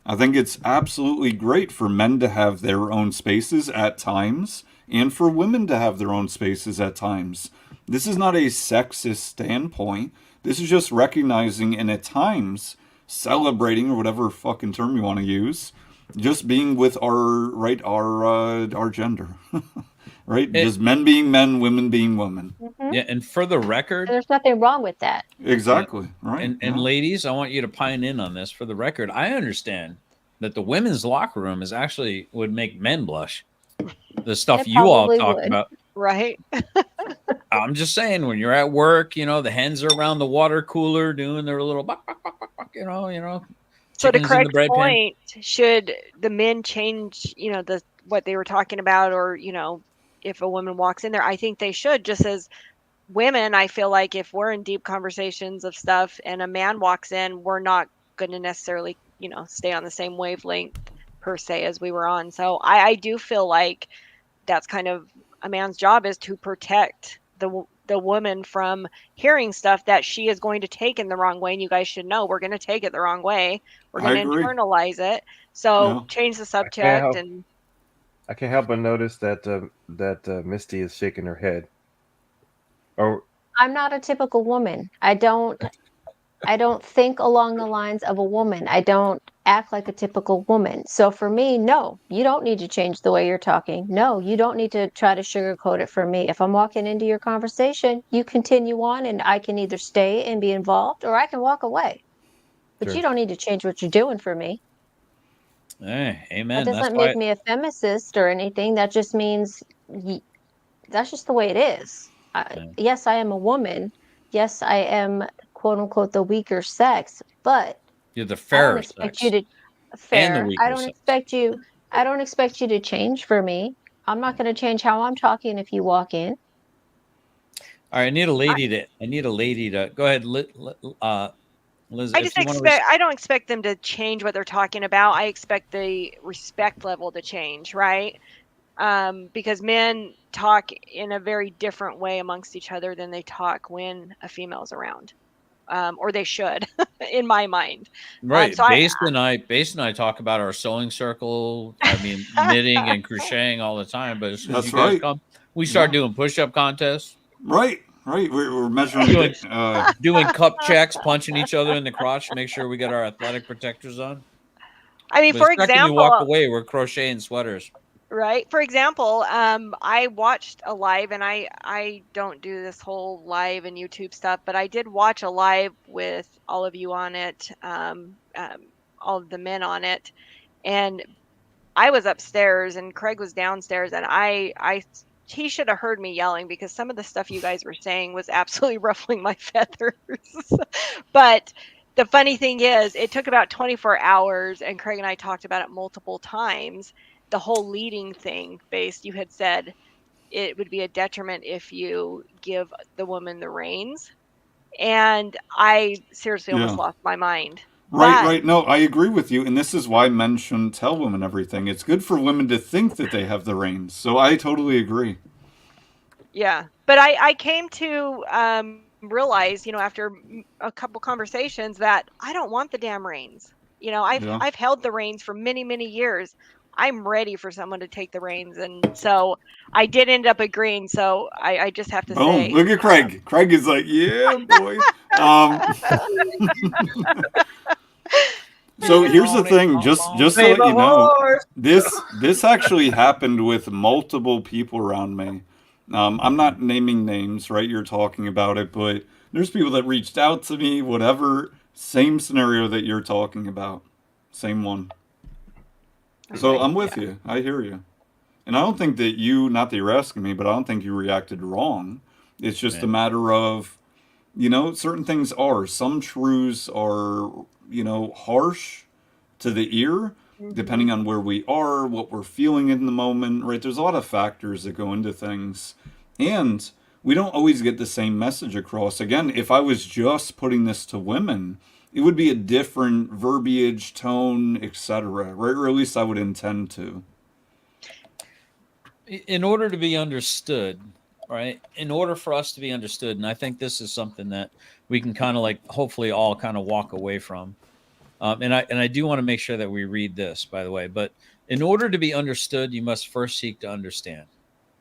I think it's absolutely great for men to have their own spaces at times and for women to have their own spaces at times. This is not a sexist standpoint. This is just recognizing and at times celebrating, or whatever fucking term you want to use, just being with our gender. Right? Just men being men, women being women. Yeah, and for the record, There's nothing wrong with that. Exactly. Right. And yeah. ladies, I want you to pine in on this. For the record, I understand that the women's locker room is actually would make men blush. The stuff It you all probably talked would. about. Right. I'm just saying, when you're at work, the hens are around the water cooler doing their little buck, buck, buck, buck, buck, So to chickens in the Craig's bread pan. point, should the men change, what they were talking about, or if a woman walks in there, I think they should. Just as women, I feel like if we're in deep conversations of stuff and a man walks in, we're not going to necessarily, stay on the same wavelength per se as we were on. So I do feel like that's kind of a man's job, is to protect the woman from hearing stuff that she is going to take in the wrong way. And you guys should know we're going to take it the wrong way. We're I going to agree. internalize it. So Yeah. change the I subject. And can't help but notice that Misty is shaking her head. Or I'm not a typical woman. I don't think along the lines of a woman. I don't act like a typical woman. So for me, no, you don't need to change the way you're talking. No, you don't need to try to sugarcoat it for me. If I'm walking into your conversation, you continue on and I can either stay and be involved or I can walk away. But Sure. you don't need to change what you're doing for me. Hey, That amen. That's doesn't why make me a femicist or anything. That just means that's just the way it is. Yes, I am a woman. Yes, I am quote unquote the weaker sex, but you're the I don't fairer expect sex you to and the fair. weaker sex. I don't expect you to change for me. I'm not going to change how I'm talking if you walk in. All right, I need a lady to go ahead, Liz. I If just you want expect, I don't expect them to change what they're talking about. I expect the respect level to change, right? Because men talk in a very different way amongst each other than they talk when a female's around, or they should, in my mind. Right. So Base and I talk about our sewing circle. I mean, knitting and crocheting all the time. But as soon as That's you guys right. come, we start Yeah. doing push-up contests. Right. We're measuring doing cup checks, punching each other in the crotch to make sure we get our athletic protectors on. I mean, But for the second you walk example, away, we're crocheting sweaters. right? For example, I watched a live, and I don't do this whole live and YouTube stuff, but I did watch a live with all of you on it, all of the men on it, and I was upstairs and Craig was downstairs, and he should have heard me yelling, because some of the stuff you guys were saying was absolutely ruffling my feathers. But the funny thing is, it took about 24 hours, and Craig and I talked about it multiple times. The whole leading thing, based, you had said it would be a detriment if you give the woman the reins. And I seriously almost Yeah. lost my mind. Right, But right. No, I agree with you. And this is why men shouldn't tell women everything. It's good for women to think that they have the reins. So I totally agree. yeah, but I came to realize, after a couple conversations, that I don't want the damn reins. Yeah. I've held the reins for many, many years. I'm ready for someone to take the reins, and so I did end up agreeing. So I just have to Boom. say, Look at Craig. Craig is like, yeah, boy. So here's the thing, just to let you know, this actually happened with multiple people around me. I'm not naming names, right? You're talking about it, but there's people that reached out to me, whatever, same scenario that you're talking about. Same one. So I'm with you. I hear you. And I don't think that not that you're asking me, but I don't think you reacted wrong. It's just a matter of, certain things are. Some truths are, harsh to the ear, depending on where we are, what we're feeling in the moment, right? There's a lot of factors that go into things. And we don't always get the same message across. Again, if I was just putting this to women, it would be a different verbiage, tone, etc., right? Or at least I would intend to. In order to be understood, right? In order for us to be understood, and I think this is something that we can kind of like hopefully all kind of walk away from. And I do want to make sure that we read this, by the way. But in order to be understood, you must first seek to understand.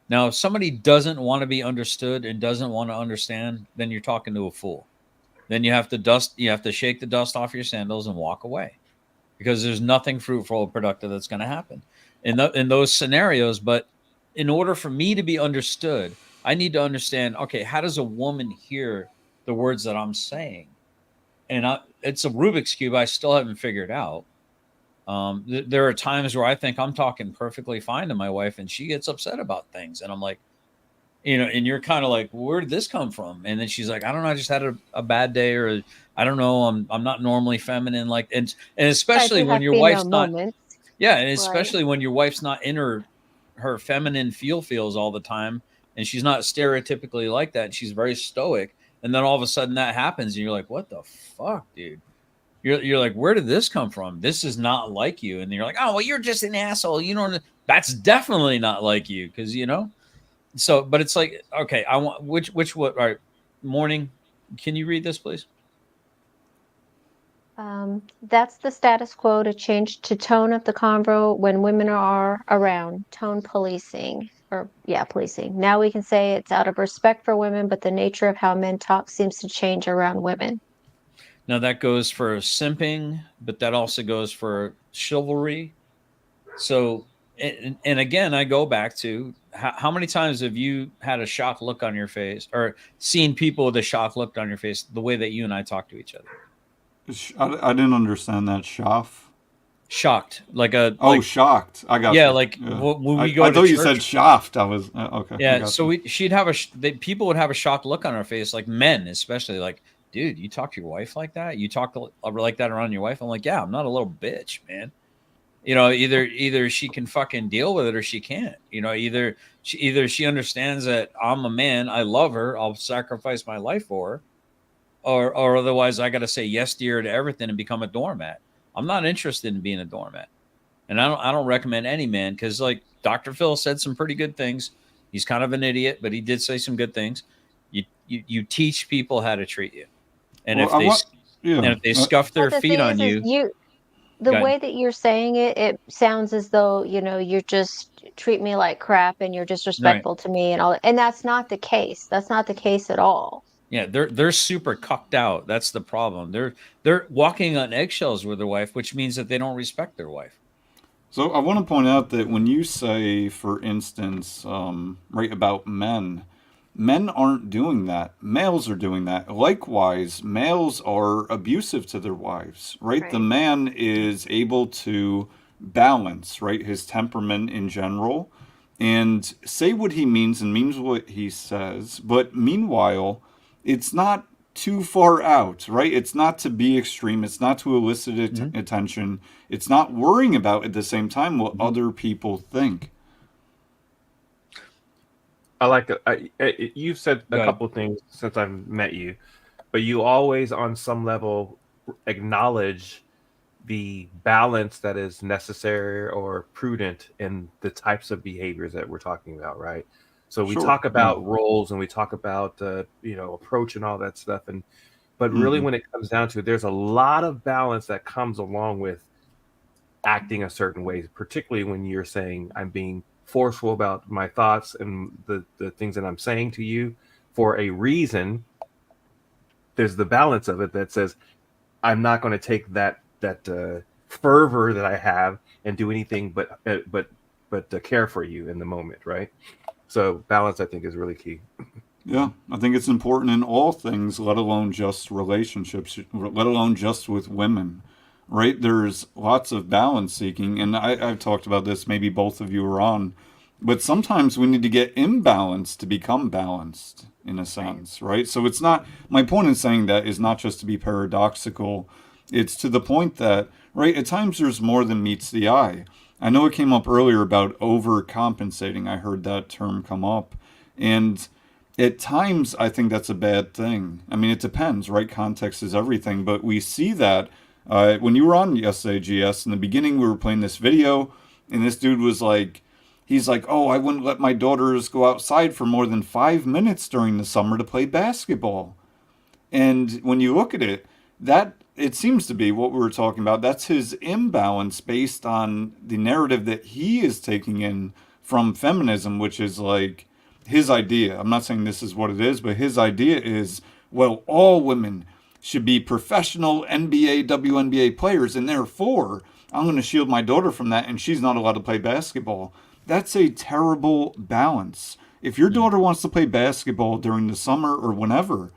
Now, if somebody doesn't want to be understood and doesn't want to understand, then you're talking to a fool. Then you have to shake the dust off your sandals and walk away, because there's nothing fruitful or productive that's going to happen in those scenarios. But in order for me to be understood, I need to understand, okay, how does a woman hear the words that I'm saying? And it's a Rubik's Cube I still haven't figured out. There are times where I think I'm talking perfectly fine to my wife and she gets upset about things. And I'm like, and you're kind of like, where did this come from? And then she's like, I don't know, I just had a bad day, or I don't know, I'm not normally feminine, like, and especially when your wife's not, yeah, and especially when your wife's not in her feminine feels all the time, and she's not stereotypically like that, and she's very stoic, and then all of a sudden that happens, and you're like, what the fuck, dude? You're like, where did this come from? This is not like you. And you're like, oh, well, you're just an asshole. That's definitely not like you, because So, but it's like, okay, I want what? All right, Morning. Can you read this, please? That's the status quo to change to tone of the convo when women are around. Tone policing, policing. Now we can say it's out of respect for women, but the nature of how men talk seems to change around women. Now that goes for simping, but that also goes for chivalry. So, and again, I go back to how many times have you had a shocked look on your face, or seen people with a shocked look on your face, the way that you and I talk to each other? I didn't understand that. Shocked, like shocked. I got yeah, you. like Yeah. when we go. I to thought you church, said shaft. I was okay. Yeah, so she'd have people would have a shocked look on her face, like men especially, like, dude, you talk to your wife like that? You talk like that around your wife? I'm like, yeah, I'm not a little bitch, man. Either she can fucking deal with it or she can't. Either she understands that I'm a man, I love her, I'll sacrifice my life for her, or otherwise I got to say yes dear to everything and become a doormat. I'm not interested in being a doormat, and I don't recommend any man, because like Dr. Phil said some pretty good things. He's kind of an idiot, but he did say some good things. You teach people how to treat you, and if they scuff their feet on you. The way that you're saying it sounds as though, you're just treat me like crap and you're disrespectful to me and all. And that's not the case. That's not the case at all. Yeah, they're super cucked out. That's the problem. They're walking on eggshells with their wife, which means that they don't respect their wife. So I want to point out that when you say, for instance, right, about men aren't doing that. Males are doing that. Likewise, males are abusive to their wives, right? The man is able to balance, right, his temperament in general and say what he means and means what he says. But meanwhile, it's not too far out, right? It's not to be extreme. It's not to elicit attention. It's not worrying about at the same time what other people think. I like it. You've said a couple of things since I've met you, but you always, on some level, acknowledge the balance that is necessary or prudent in the types of behaviors that we're talking about, right? So we talk about roles and we talk about approach and all that stuff, but really when it comes down to it, there's a lot of balance that comes along with acting a certain way, particularly when you're saying I'm being forceful about my thoughts and the things that I'm saying to you for a reason. There's the balance of it that says I'm not going to take that fervor that I have and do anything but care for you in the moment, right? So balance, I think, is really key. Yeah, I think it's important in all things, let alone just relationships, let alone just with women, right? There's lots of balance seeking, and I've talked about this, maybe both of you are on, but sometimes we need to get imbalanced to become balanced, in a sense, right? So it's not, my point in saying that is not just to be paradoxical, it's to the point that, right? At times there's more than meets the eye. I know it came up earlier about overcompensating. I heard that term come up. And at times, I think that's a bad thing. I mean, it depends, right? Context is everything. But we see that when you were on yesterday, GS, in the beginning, we were playing this video, and this dude was like, he's like, oh, I wouldn't let my daughters go outside for more than 5 minutes during the summer to play basketball. And when you look at it, that it seems to be what we were talking about. That's his imbalance based on the narrative that he is taking in from feminism, which is like his idea. I'm not saying this is what it is, but his idea is, well, all women should be professional NBA, WNBA players, and therefore I'm going to shield my daughter from that, and she's not allowed to play basketball. That's a terrible balance. If your daughter wants to play basketball during the summer or whenever,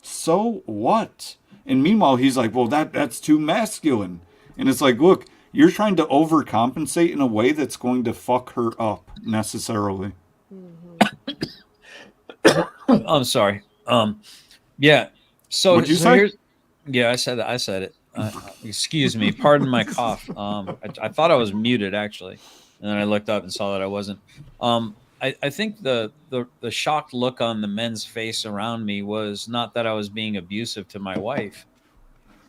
so what? And meanwhile, he's like, well, that's too masculine. And it's like, look, you're trying to overcompensate in a way that's going to fuck her up necessarily. I'm sorry. Yeah. So, What'd you so say? here's, yeah, I said that. I said it. Excuse me. Pardon my cough. I thought I was muted actually, and then I looked up and saw that I wasn't. I think the shocked look on the men's face around me was not that I was being abusive to my wife,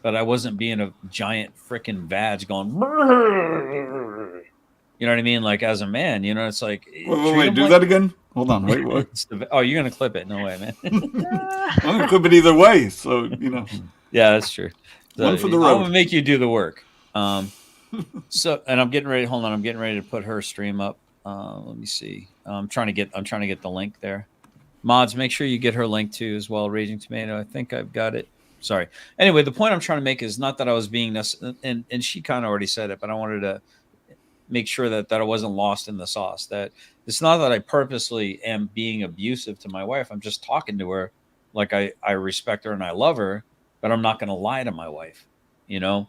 but I wasn't being a giant freaking vag going. You know what I mean? Like as a man, you know, it's like. Wait, do that again? Hold on, wait, what? Oh, you're gonna clip it? No way, man. I'm gonna clip it either way, so you know. Yeah, that's true. One for the I'm road. gonna make you do the work. So, and I'm getting ready. Hold on, I'm getting ready to put her stream up. Let me see. I'm trying to get the link there. Mods, make sure you get her link too as well. Raging Tomato. I think I've got it. Sorry. Anyway, the point I'm trying to make is not that I was being this, and she kind of already said it, but I wanted to make sure that I wasn't lost in the sauce. That it's not that I purposely am being abusive to my wife. I'm just talking to her like I respect her and I love her, but I'm not going to lie to my wife, you know.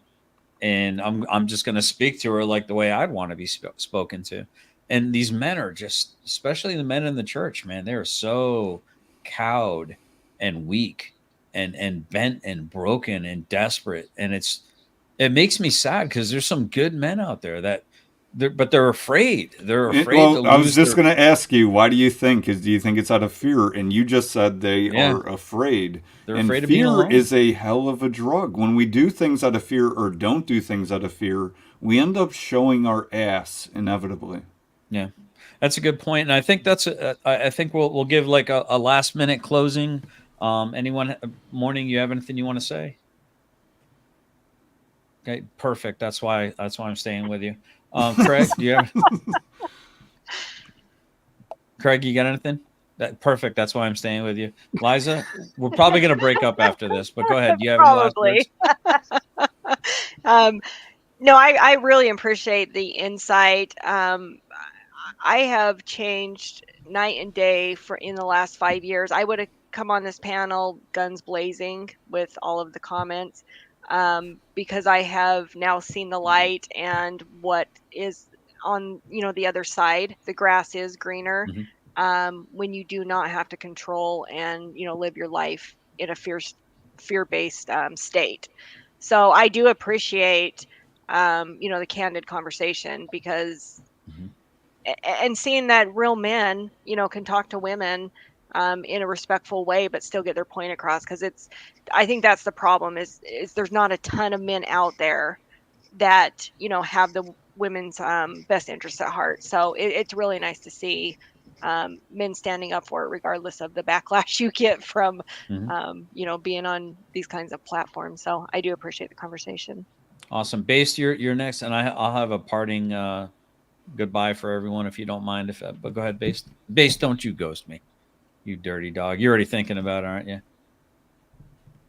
And I'm just going to speak to her like the way I'd want to be spoken to. And these men are just, especially the men in the church, man, they're so cowed and weak and bent and broken and desperate. And it makes me sad because there's some good men out there but they're afraid. They're afraid to lose. I was just going to ask you, why do you think? Do you think it's out of fear? And you just said they are afraid. They're and afraid of being fear alone. is a hell of a drug. When we do things out of fear or don't do things out of fear, we end up showing our ass inevitably. Yeah, that's a good point. And I think I think we'll give like a last minute closing. Anyone, Morning, you have anything you want to say? Okay, perfect. That's why I'm staying with you. Craig, do you have? Craig, you got anything? Perfect. That's why I'm staying with you. Liza, we're probably going to break up after this, but go ahead. Do you have any last words? No, I really appreciate the insight. I have changed night and day in the last 5 years. I would have come on this panel guns blazing with all of the comments because I have now seen the light and what is on the other side. The grass is greener when you do not have to control and live your life in a fear-based state. So I do appreciate the candid conversation because and seeing that real men can talk to women in a respectful way but still get their point across, because I think that's the problem is there's not a ton of men out there that have the women's best interests at heart. So it's really nice to see men standing up for it regardless of the backlash you get from being on these kinds of platforms. So I do appreciate the conversation. Awesome. Base, you're next, and I'll have a parting goodbye for everyone if you don't mind. But go ahead, Base. Base, don't you ghost me, you dirty dog. You're already thinking about it, aren't you?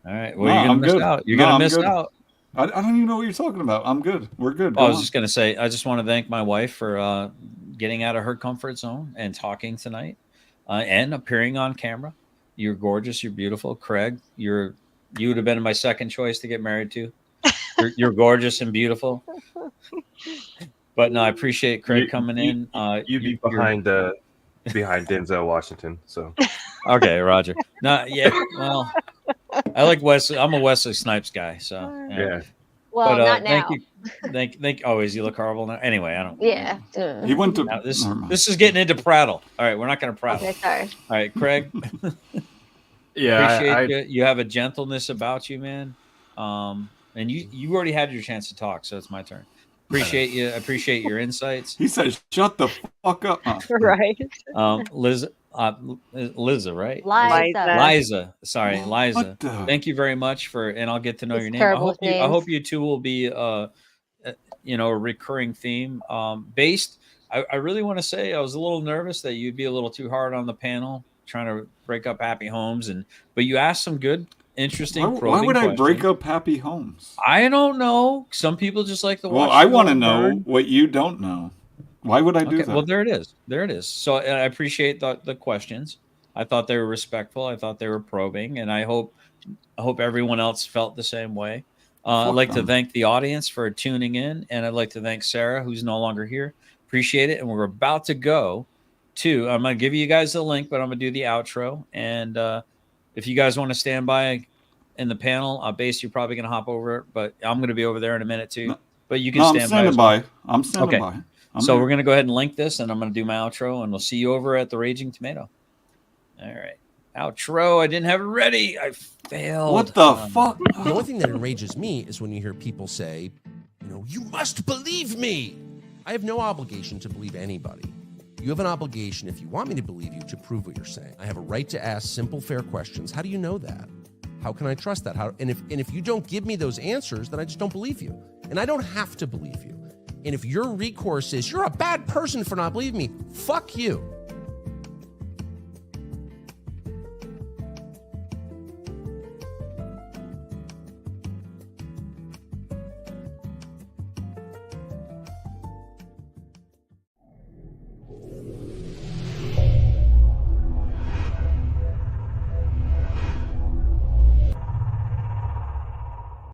All right. Well, you're gonna miss out. You're gonna miss out. I don't even know what you're talking about. I'm good. We're good. I was just gonna say, I just want to thank my wife for getting out of her comfort zone and talking tonight and appearing on camera. You're gorgeous. You're beautiful, Craig. You would have been my second choice to get married to. You're gorgeous and beautiful. But no, I appreciate Craig coming in. You'd be behind Denzel Washington. So okay, Roger. No, yeah. Well, I like Wesley. I'm a Wesley Snipes guy. So yeah. Well, not thank now. you. Thank. Oh, is he look horrible now? Anyway, I don't. Yeah. He went to. Now, this never mind. this is getting into prattle. All right, we're not going to prattle. Okay, sorry. All right, Craig. Yeah, appreciate you. You have a gentleness about you, man. And you already had your chance to talk, so it's my turn. Appreciate you. Appreciate your insights. He said, "Shut the fuck up." Right. Liz, Liza, right? Liza. Sorry, Liza. What the- Thank you very much and I'll get to know It's your name. terrible with I names. hope you two will be a recurring theme. Based, I really want to say I was a little nervous that you'd be a little too hard on the panel, trying to break up happy homes, but you asked some good, interesting, Why probing would I questions. break up happy homes? I don't know. Some people just like to watch. Well, I the want to world know burn. what you don't know. Why would I do that? Well, there it is. There it is. So I appreciate the questions. I thought they were respectful. I thought they were probing, and I hope everyone else felt the same way. I'd like to thank the audience for tuning in, and I'd like to thank Sarah, who's no longer here. Appreciate it. And we're about to go to. I'm going to give you guys the link, but I'm going to do the outro. And if you guys want to stand by in the panel, Base, you're probably going to hop over, but I'm going to be over there in a minute too. But you can stand I'm standing by. by. I'm standing by. So we're going to go ahead and link this, and I'm going to do my outro, and we'll see you over at the Raging Tomato. All right. Outro. I didn't have it ready. I failed. What the fuck? The only thing that enrages me is when you hear people say, you must believe me. I have no obligation to believe anybody. You have an obligation, if you want me to believe you, to prove what you're saying. I have a right to ask simple, fair questions. How do you know that? How can I trust that? And if you don't give me those answers, then I just don't believe you. And I don't have to believe you. And if your recourse is, you're a bad person for not believing me, fuck you.